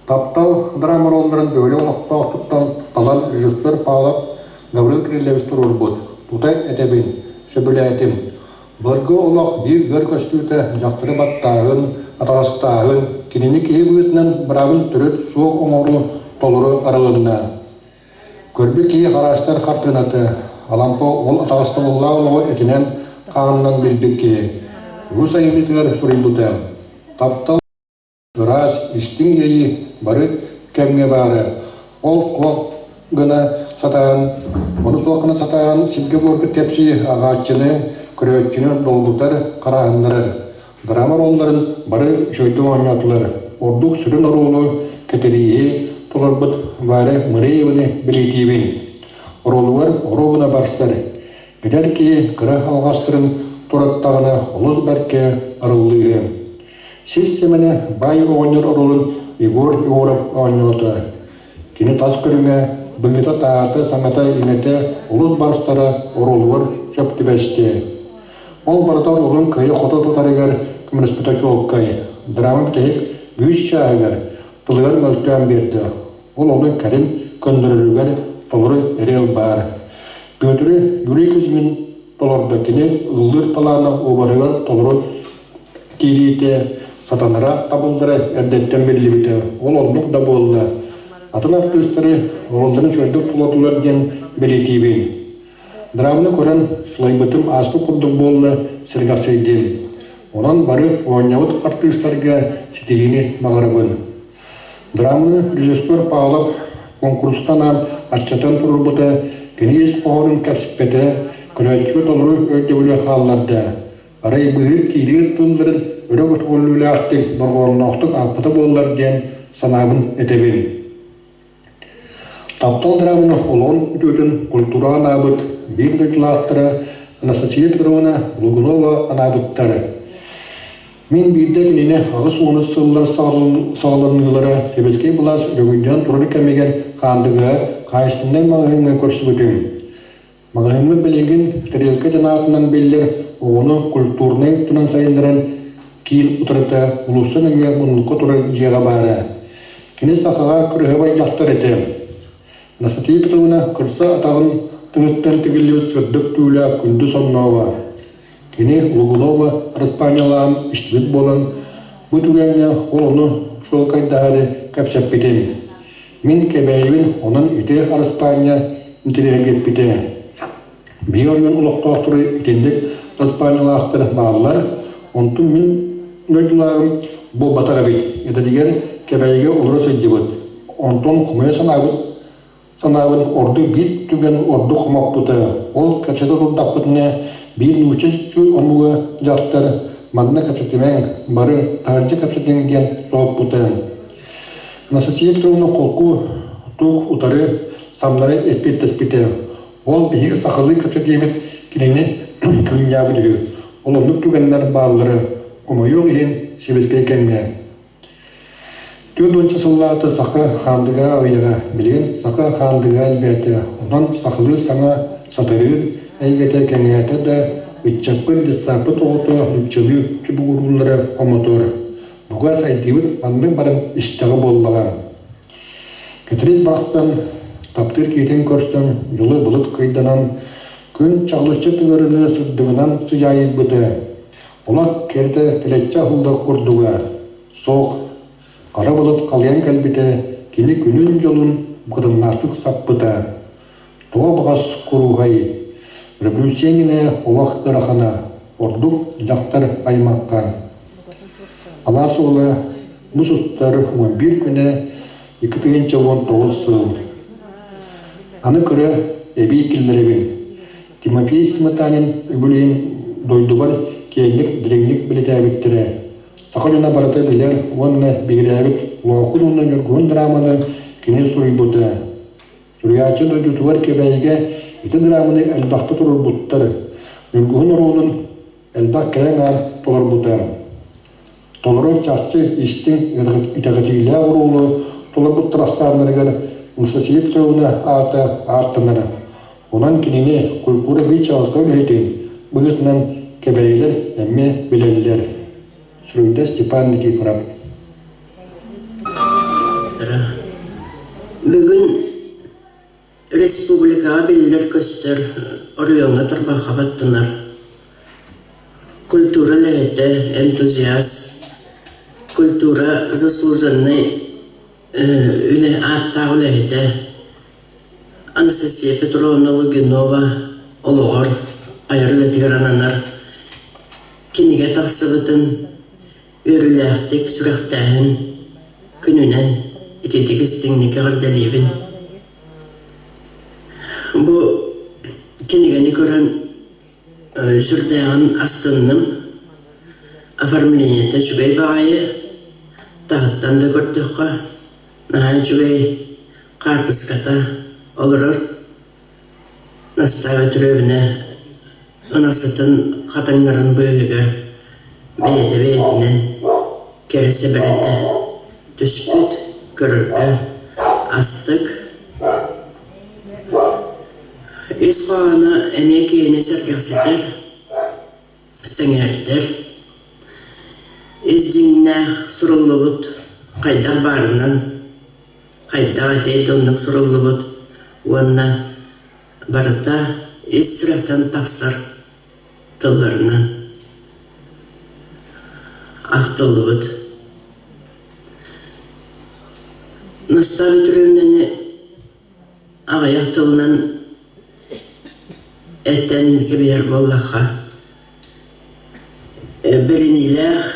Таптал драма ролларын бөлі олықтан талан режиссер Павлов Гаврил Крилевич турурбут. Тутай этебин, сөбілі әтім. Бұрғы олақ бір гөр көстүйті жақтыры баттағын, атағыстағын, кенені кейі өтінен бірағын түрет суық оңыру толыры аралығына. Көрбі кейі қараштар қартынаты, алампо ол атағысты болла олығы етінен қағыннан білбек кейі. Өз айыметілер сұрын бұты. Таптал ұрас, істің ейі бары кәмге бары. Ол қуақ гына сатаған, оны соқына сатаған сілге көргі тепсі ағатчыны, күрөтчіні долгутар қарағынлары. Драма ролларын бары жойды оңатылар. Ордук сүрін оролу кетерейі толарбыт бары мұрейвіні білетейбін. Оролуар оровына барстар. Гедер ки кыра алғастырын тураттағына олыз бәрке арыллығы. Системіне бай оңыр оролын Егор Егоров оңыты. Кені тас көріңе Бұлмета тааты саңата инете улус барстара оролуар сөпті бәсте. Ол баратар олын кайы қота тұтарығар күміріспіта жолқай. Драма бітейік 3 шағығар тұлығар мөлтуан берді. Ол олын кәрін көндірілігер толыры әрел бар. Бөтірі юрек ізмен толырды кені ұлдыр таланы обарығар толыры кейлейті сатаныра табылдыры әрдеттен белі біті. Ол олдық да болды. Атын артыстары орылдарын сөйдік тұлатулар ден белетейбен. Драманы көрін сылайбытым асты құрдық болы сіргақсайден. Онан бары оңнявыт артыстарға сетегені мағарабын. Драманы режиссер Павлов конкурстан атчатан тұрырбыты кенес оғырын кәпсіппеті күрәтші толыры өйдеулі қалларды. Арай бұғы кейлер тұндырын өрі өтқолылы ақтық нұрғырын ақтық ақпыты болылар ден санабын етебен. Таптал драманы олон үтөтін культура анабыт, бір дөйтілақтыры Анастасия Петровна Лугунова анабыттары. Мен бірді кенені ағыс оны сыллар сағыларынғылары Себескей бұлас өгүйден тұрыры кәмеген қандығы қайыстындай мағайымға көрсі өтім. Мағайымы білеген тәрелкі жанатынан белдер оғыны культурный түнін сайындырын кейін ұтырыты ұлысын өңе мұнылқы тұры жеға бары. Кені сақаға күрігі бай жақтар етем. Анастасия Петровна кырса атағын тыңыттан тігілі сүрдік түйілі күнді соннауға. Кені Лугунова Распаниялағын іштілік болын, бұ түгенне ол оны шол қайдағары кәпсәп бетен. Мен кәбәйбін оның ите Распания інтелеген бетен. Бей ойын ұлықты ақтыры итендік Распаниялақтыр бағылар, онтын мен нөйділағым бұл батаға бет. Етедігер кәбәйге олыры сөйді бұд. Онтын құмай санабын орды бит түген орды құмақ бұты. Ол кәпсеті тұрдақ бұтыне бір нөчес чөй омуға жақтар манна кәпсетімен бары таржы кәпсетінген соғып бұты. Анастасия Петровна қолқу тұқ ұтары самлары әппеттес біті. Ол бейгі сақылы кәпсетемет кенені күн ябылығы. Ол онық түгенлер бағылары омайоқ ең себескей кәмге. 4 сыллаты сақы қандыға ойыға, білген сақы қандыға әлбәті, онан сақылы саңа сатырыр, әйгеті кәңеті да ытчаппын лиссаппы тоғыты үтчөлүү чубугурулары омотор. Буга сайдыбыт андың барын истағы боллаған. Кетірет бақтан, таптыр кейтен көрсін, жылы бұлыт кыйданан, күн чағлычы тыңырыны сүрдігінан сұяйын бұты. Олақ керді тілетчі ғылды құрдуға. Соқ, қара бұлыт қалиян кәлбіті, кені күнін жолын бұқырыннастық саппыта. Тоға бұғас құруғай. Революцияніне олақ қырақана, ордық жақтар аймаққа. Алас олы, мұс ұстар 11 күні 2019 сыл. Аны күрі әбей келдіребін. Тимофей Сметанин үбілейін дойдубар кейінлік діреңлік білет әбіттірі. Сақылына барыты білер, онны бегір әбіт лоқын оны үргуын драманы кене сұрый бұты. Сүріячы дойдутуар кебәйге ити драманы әлбақты тұрыр бұттыр. Үргуын оролын әлбақ кәлен ар толар бұты. Толырын чақчы істің итәғітейлі оролы толар бұттырақтарынырғыр мұсасиеп тұғына артыныры. Онан кенене культура бей чағысқа өлейтін бұғытынан кебәйлер әмме білелілер. Сүрүйді Степан Никифоров. Бүгін республикаға белдер көстер орыйоңа тұрбаға баттынар. Культура ләйті, энтузиаст, культура заслуженный үлі аттағы ләйті. Анастасия Петровна Лугинова олығыр айырлы тігірананар. Кенеге тақсыбытын өріләқтік сүрәқтәйін күнінен итетік істіңнеке ғырдалебін. Бұ кенегені көрін жүрдәғын астынным оформленияты жүгей бағайы тағыттан да көрдіққа нағай жүгей қартыската олырыр настава түрөбіне ынасытын қатаңларын бөйгігер бейді-бейдінен кересі біреті түспіт көріргі астық үз қоғаны әмекейіне сәргексетер сәңердер үздіңнәқ сұрылы бұд қайдар барынан қайдағы дейді онық сұрылы бұд онна барыта үз сүрәқтен тақсыр тылларынан ақтылы бұд. Наставы түрімнені ағаяқ тылынан әттен кебер боллаққа білініләқ,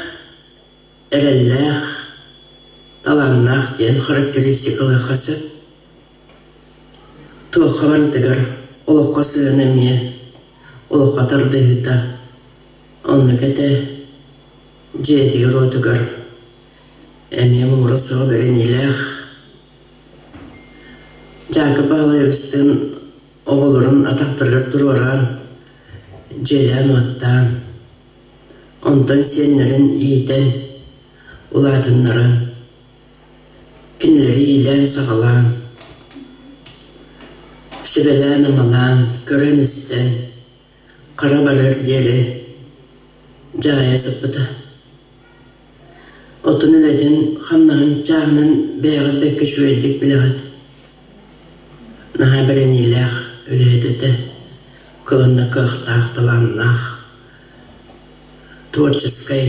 әрәлләқ, таланнақ ден характеристикалы қасы туаққа бардығыр олыққа сүйенеме олыққа тардығыта онны кәті жетігір отығыр әме мұңыры соға білініләқ Жағы бағылайбыстың оғылырын атақтырғыр тұрваран, желен оттан, онтан сенлерін иетен, ұлатынларын, кінлері елен сағалан, сібелен амалан, көрін істен, қара барыр дері, жая сыппыта. Отын үлетін қамнағын жағынан бәйғат бәкке шуедік біліғат. Наға бірініләқ үләдіді, көңі қықтақ тыланнақ, творческай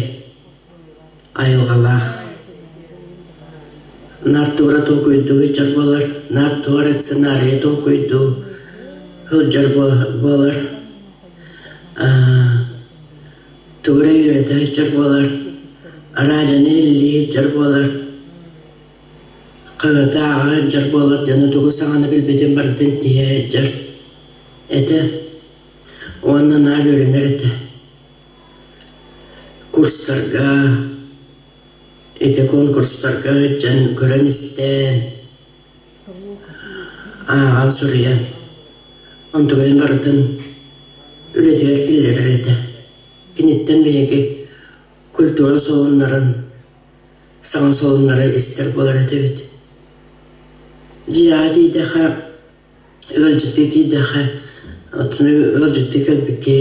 айылғалақ. Нартура тоқойдуғы жар болар, нартура сценария тоқойду хыл жар болар, тура үйреді жар болар, аражаны әлі жар болар, қағытаға жар болар, жаны тұғы сағаны білбеден бардың тие жар. Әті, онын ар өлінер әті. Курстарға, әті конкурстарға жан көрін істен. Ағам сұрыян. Онтығын бардың өлетігер тілдер әті. Кенеттен бейеге культура соғынларын, саңа соғынлары істер болар әті бет. Жия дейдіға, өлжітті дейдіға, отыны өлжітті кәлбіке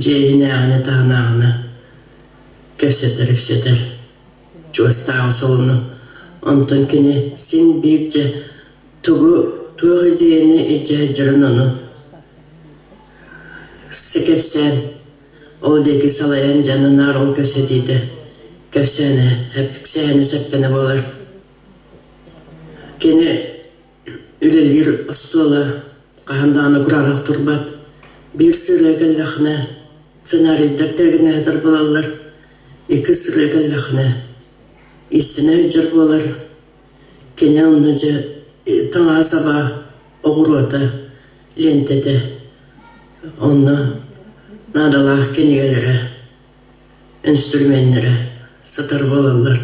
Jehine tağına köseter Çoğustağı solunu ondan kini sin birce tuğu diyeni icacırın onu Sikepsen oldaki salayan canınar ol kösediydi Kösene hep seni seppene bolar Kini ülelir ustola Kahandağını kurarak turbat Bir sırrı gallahına Sınari daktergine edar bolarlar İki sırrı gallahına İsine jır bolar Kini onunca Tağa sabah oğurada Lentede Onu Nadalah kenigelere Enstrümenlere Satar bolarlar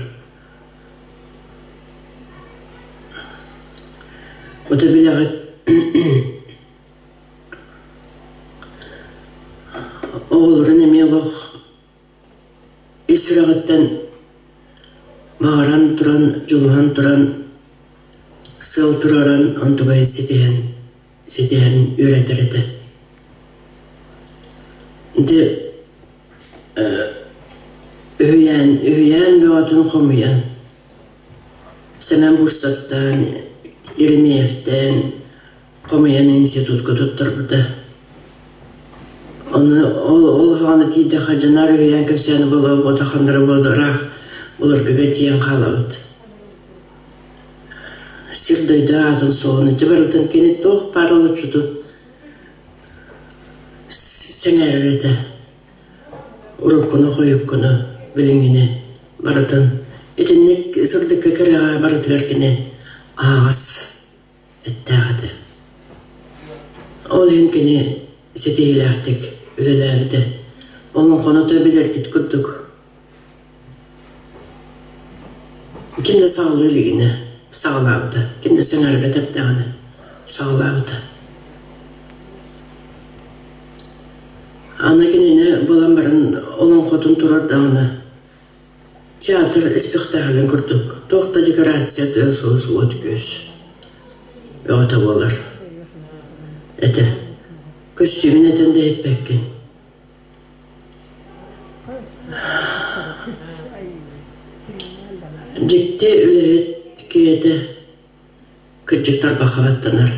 O da bilağı Oğulların emiyolog İsrağıttan Bağıran turan, julhan turan Sıl turaran Ontuğay sitihen üretirdi De Üyen ve adın komuyan Semen Bursak'tan İlmiyev'den Komuyan institutka tutturdu Ol hanı tiyde hacınar üyen kösyanı bulup otakandırı bulurak Olur gagatiyan kalavut Sirdoydu ağzın soğunu Cıbarıldan keni toğ paralı çudu Sengerledi Urukunu koyukunu Bilingini Baradın Etinlik sırdık kakara baradıgar keni Ağız Ettağıdı Ol henkini Setihilerdik Ülelerdi Onun konuda bilirdik kudduk Kimde sağlığı ligine Sağlavdı Kimde senarbe teptağını Sağlavdı Ana kinine bulanbarın Onun kodun turadağını Teatr ispektaklin kurduk Toğda dekorasiyatı soğuz ot göz Ota bolar Ete Kostümün eten de hep bekkin Cikti üleyet kiyede Kıcıktar bakavattanır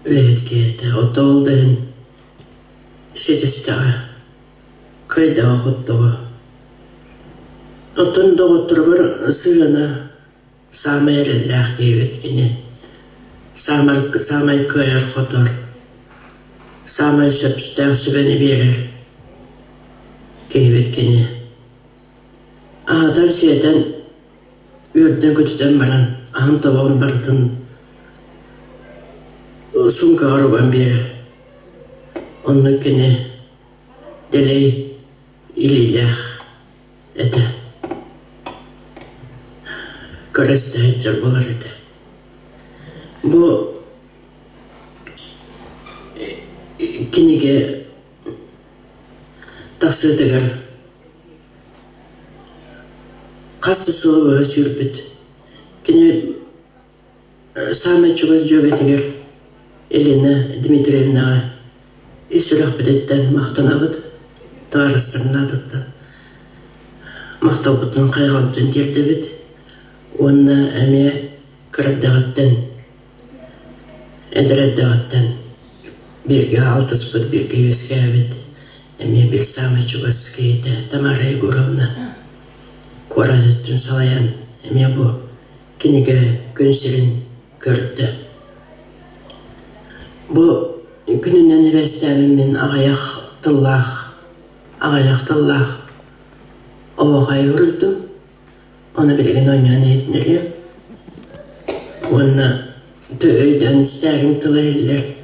Üleyet kiyede Ota olduğun Setistağı Kıydağı kuttuğu Otun doğuttur bir sığına Sağma erellâh giyevetkini Sağma kıyar kutur Sağma söpüstağ sübeni verir Giyevetkini Ağdar şeyden Ürdün kötüden baran Ağın tabağın bardın Sunka araban verir Onun kini Deley ililah Ede Köreste heccar bolar ede Bu Kinige Taksırdıgar Kastı sıvı ve sürpüt Kini Samet çubaz jögetiger Elena Dmitrievna İsrah bidetten mahtanabıd Tağrıslarına adıkta Mahtabıdın kaygalbıdın derdebid Onna emiye Kıradağıttan Ediradağıttan Birge altıspıd birge yüzgâbid Emiye bir Samet çubaz kiyde Tamarayı guravna Kuaradıttın salayan Emiye bu Kinige günsirin gördü Bu gününden heveslevimin ağayak tıllah oğay vuruldu onu bilgin oynayan etneli ona töyden isterim tıla eller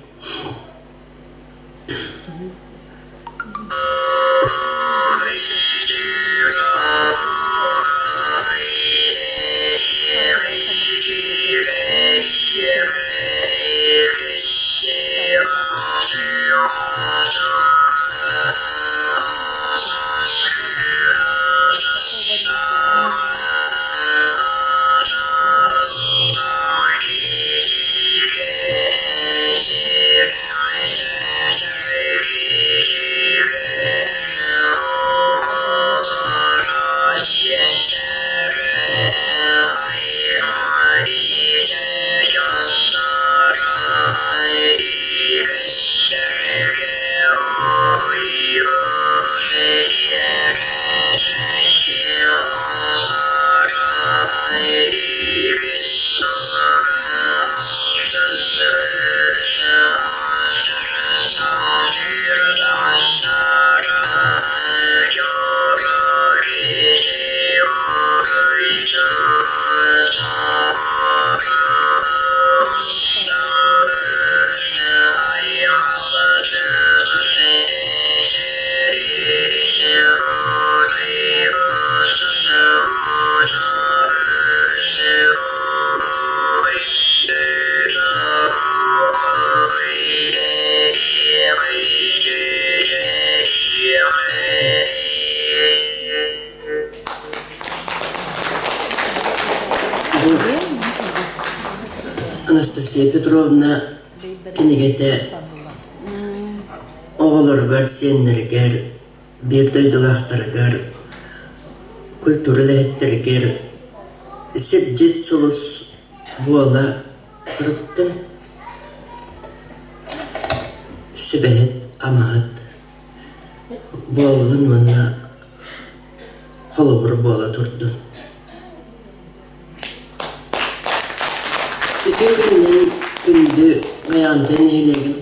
Анастасия Петровна кинегете оғылырғар, сеннергер, бердойдылақтырғар, культуралеттергер, сетжет солыс буала сұрыптың сүбәет амағат буалын мұнна қолыбыр буала тұрды. Bütün günden gündü bayandan eylegin.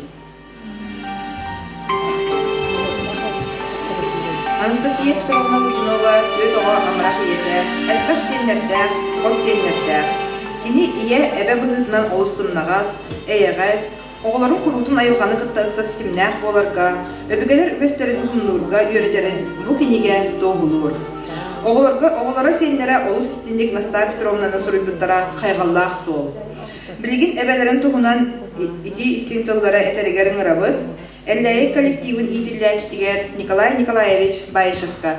Анастасия Петровна Лукинова өт оға амырақ ете, әлбәқ сенлердәр, қос сенлердәр. Кені ие әбә бұғытынан олысымнағаз, әйәғаз, оғыларын құрутын айылғаны қытта ұқса системнәқ боларға, өбігелер үгестерін ұтынлырға үйретерін бұ кенеге доғылыр. Оғылары сенлері олыс істендік Настасия Петровнаны сұрыйбыттара қайғаллақ сол. Білген әбәлерін тұғынан иди истинктылары әтәрігерін ғырабыт, әлләйі коллективін итілләчтігер Николай Николаевич Байышевка.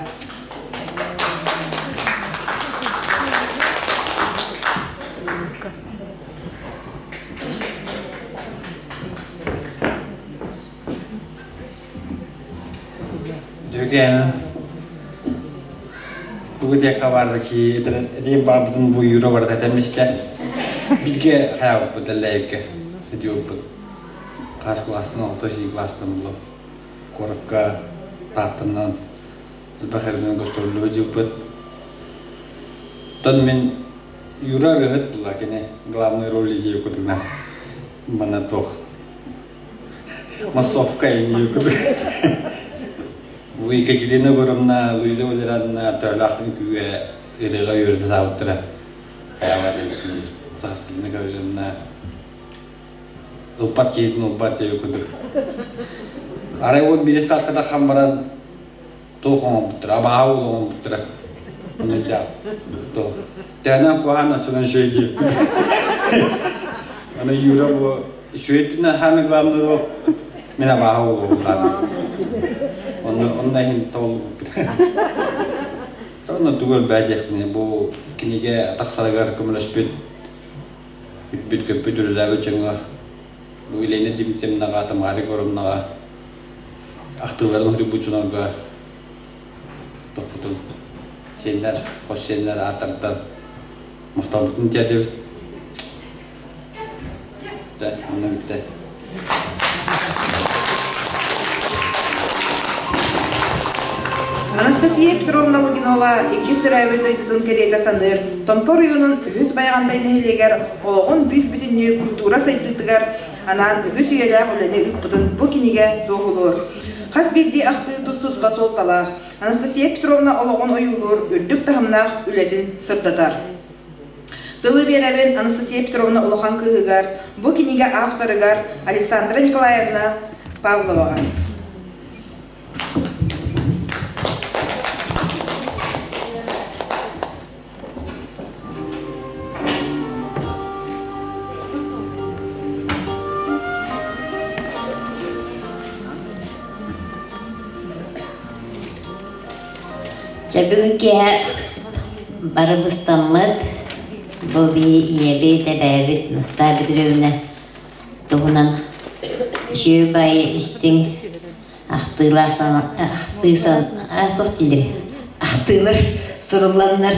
Дүгені бүгіде қабарды ки әдейін бабыздың бұл үйірі барды әтәместі. Бидге хаяу бұд әлләйкі сөдеу бұд. Қас кластың, алты жи кластың бұл. Қорыққа, таттымнан, үлбәқерден көстірілі өдеу бұд. Тон мен үйірі рығыт бұл, кене главный роли еу күдігна. Мана тоқ. Массовка еу күдік. Бұл екі келені көрімна, Луиза Олеранна төрлақын күйе үріға үйірді тауыттыра. Хаяуады өкінді. Сағыстығыны көрімна ұлпат кейтін ұлпат деу күдір. Арай он билет қасқада қамбаран тоқын оң бұттыр, абағау оң бұттыр. Оны дәу. Тәнен қуған açılan şey deyip күдір. Оны үйірі бұл. Шөйттіні хамы главный ол мен абағау оң. Онда хин толы бұттыр. Оны түгел бәдек бұл кенеге тақсарығар көміліспет. Бүт көпі дүріләбі жаңа үйлейні демсемнаға, тамғары көрімнаға, ақтыларын ғрибучынарға тоқпытын сенлер, қос сенлер, атардар, мұқталбытын тәдебіз. Оны бітті. Анастасия Петровна Лукинова 2 сұрайбы дөйтізін керейті саныр, Томпор үйінің үгіз байғантайны хелегер, олығын бүз бүтінне культура сайттығығар, анан үгіз үйелі ғылыны үкпұдын бұ кенеге доғылыр. Қас берді ақты тұстыз басол талақ, Анастасия Петровна олығын ойылыр, үрдік тағымнақ үлетін сырдатар. Дылы берәбін Анастасия Петровна олыған кығығар, бұ кенеге авторығар Александра Николаевна Павловаға. Бүгінге барыбыстаммыд бұл ебе тәбәбіт Настасия Петровна тұғынан үшеу байы істің ақтылар сұрыланлар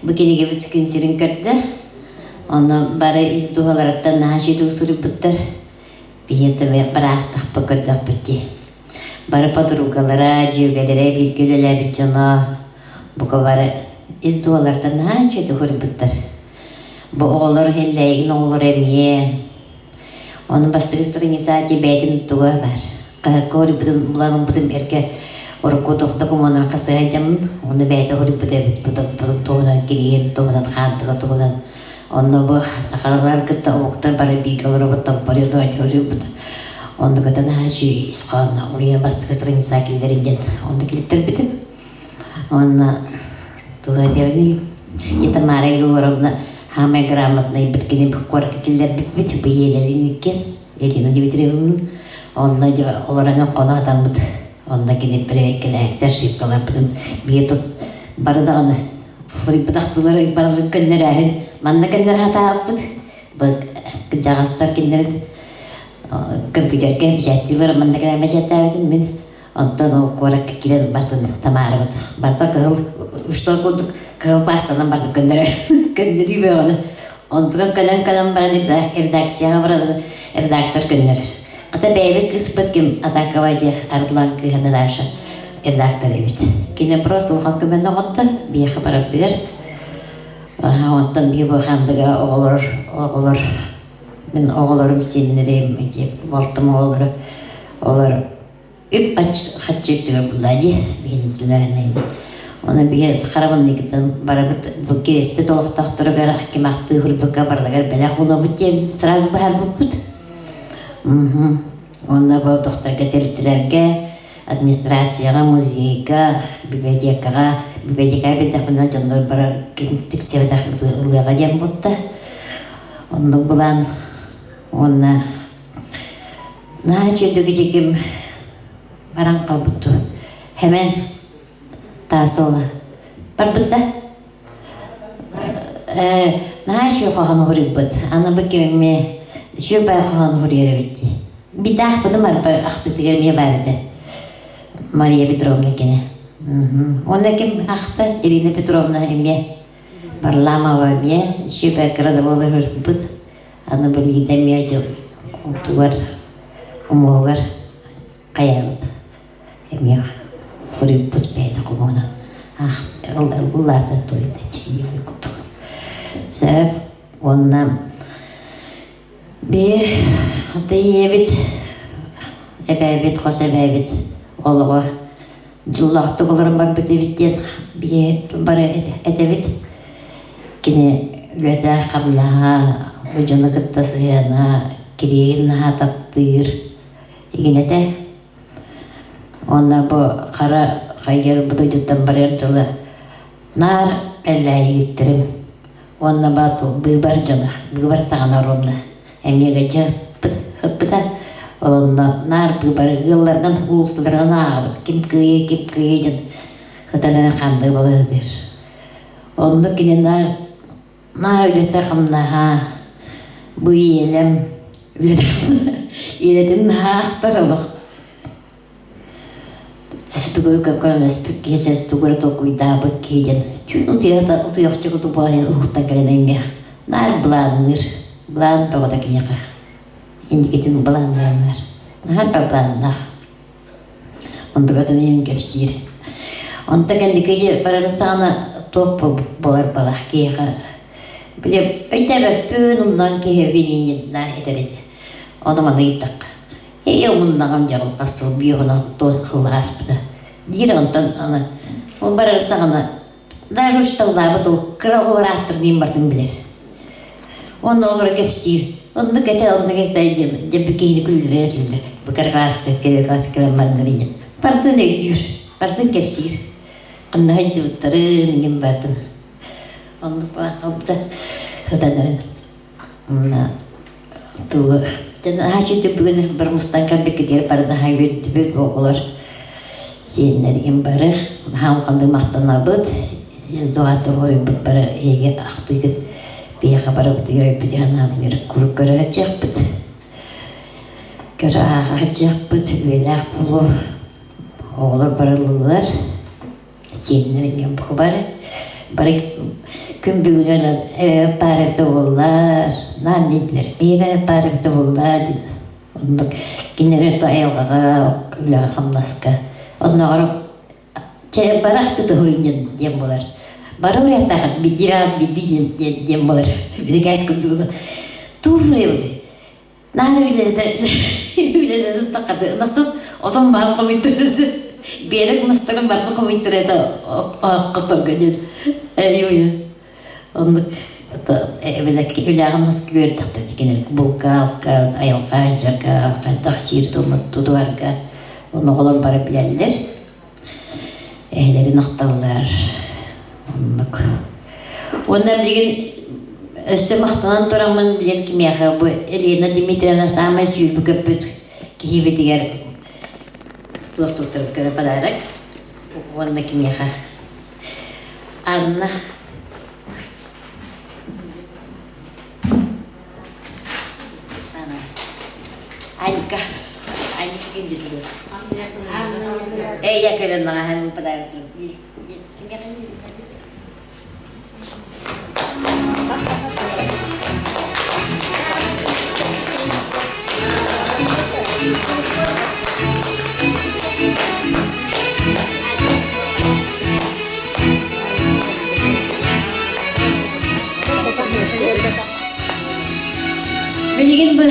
бүкенеге бүткін сірін көрді. Оны бары издуғалараттан наға жету сұрып бұттар. Бейетті бір ақтық бұкырдық бүтті. бары подругалара, жүйгелere bir көлеле бит жона. Бука бары издуалардан анча дөхөрбүттер. Бу оғлар хеллейгин оғлар эмие. Onun bastığı stranisati beytin tuğa var. Kori bulan budum erke orkutuk dokumanlar kasayacağım. Onu beyti hori budum tuğdan kiriyen tuğdan kantıga tuğdan. Onu bu sakalar kıtta oğuktar bari bilgiler oğuktar bari doğa hori budum. Onu kıta nahacı iskanna. Oraya bastığı stranisakilerinden. Onu kilitler bitim. Onu tuğa devini. Kita maray luarabna. Hame gramatna berkini berkuar kecilnya bit biyeleri niken elini dibitirim onna jaba olorana kona tambut onna kini prevekler tership kalar budun biyetut baradana furi badaktular baralın kennerehin manna kenner hata aput bak jagastar kenner komputer ke bijatilar manna kenner bijatavidin min ondan o kuar kecilnya bartın tamarabat barta kal ustal kuduk kal pasanan bartın kenneri be ona ondan kalan baradıklar redaksiya baradı redaktör kenner ata bebe kısmet kim ata kavaja artlan ki hanadaşa redaktör evet kine просто halkı ben noqta bir haber yaptılar ondan bir bu hamdaga oğullar men oğullarım senlerim ki valtım oğullar üp hatçıtıyor bulayı benimkilerine ona bir xaraban nikitan barabıt bu kesbet oluq taxtırı gara kimaxtı hurbuka barlagar bela ona bu tem sraz bahar buput ona bu doktor getirdilerge administrasiyaga muzeyga bibliotekaga bir dakika canlar bara tikseve dakika diyen butta onu bulan ona naçı dögecekim barang kalbuttu hemen tasola barbıtta naçı kahan huribut ana bakıme şu bayhan huriyere bitti bir daha budım arpa aktı tigermeye bardı Maria Petrovna kene onda kim aktı Irina Petrovna emye parlama var emye şu bayrada bola huribut ana beli demeye jo tuvar umugar kayağıt emye huribut beyda kumona Allah da toyda çeyi kutuk sebep ondan bir deyebit ebebit kos ebebit olağa cıllahtı kolaram var bitebitten bir bara edebit kine lüda kablaha ucunu kıttasıyana kireğin naha taptır yine de ona bu kara kayır bu duyduğundan barırdılı nar elleği gittirim ona batu biber cana biber sağına romna emiye gece hıppıda onda nar biber yıllardan uluslardan ağabıt kim kıyı can hıtadan kandır balıdır onda kine nar ülete kamna bu yelem ülete iletin aktar olur Sesuatu kalau mespek ya sesuatu tu kuida bekijan. Cuma dia tak tu yang cukup tu boleh hutan kalian ini. Nar belan pada kinya kah. Ini kita belan. Nah belan nah. Untuk kata ni kefsir. Untuk kan dikaya pada sana top bolar balah kia kah. Bila itu berpun undan kia bini nah itu dia. Orang mana itak. Mun nagam jago kasıl bir ona to kılas bida. Gir ondan ana. O barar sana. Da rüştalla bu kral rahatır diyeyim bardım bilir. Onu olur kefsir. Onu kete debikini kullir. Bu kargas kele mandarin. Partın ekür. Partın kefsir. Kanna hacı tarın gim bardım. Onu pa hadadan. Na tu dan hacı tu bugün bermustaqbal bekidir pada hayat bir oğullar senlerin barı ham kandı maqtanabıt doğa doğru para ege aktıgıt bir haber diye bir yana bir kur görecek bit görecek bit velak bu oğullar baralılar senlerin bu barı barı gün bugünler parapta oğullar lan dediler eve parapta oğullar dedi onu kinere to ayağa үләгә хамнаска. Онна орып чәй барах күтә хөринен дем булар. Бара уятта биддизен дем булар. Биргәс күндү. Туфрыйды. Наны үләдә тақады. Насыл одан бар комиттерде. Берек мастырын бар комиттерде акытырган. Әйе. Онны эвелек үләгән нас көрдек дигән булка аялга җарга тахсир тудуарга. Оны голар барып беләләр. Эһләре накталар. Оннук. Оннан билген өсте мактанан торамын билен кимияга бу Елена Дмитриевна самая сүйүлбү көпөт киһибе дигәр достуктар кere подарок. Онна кимияга. Анна Анька. Анька ким диyor? Ya keren hem padarak. Bilgin bu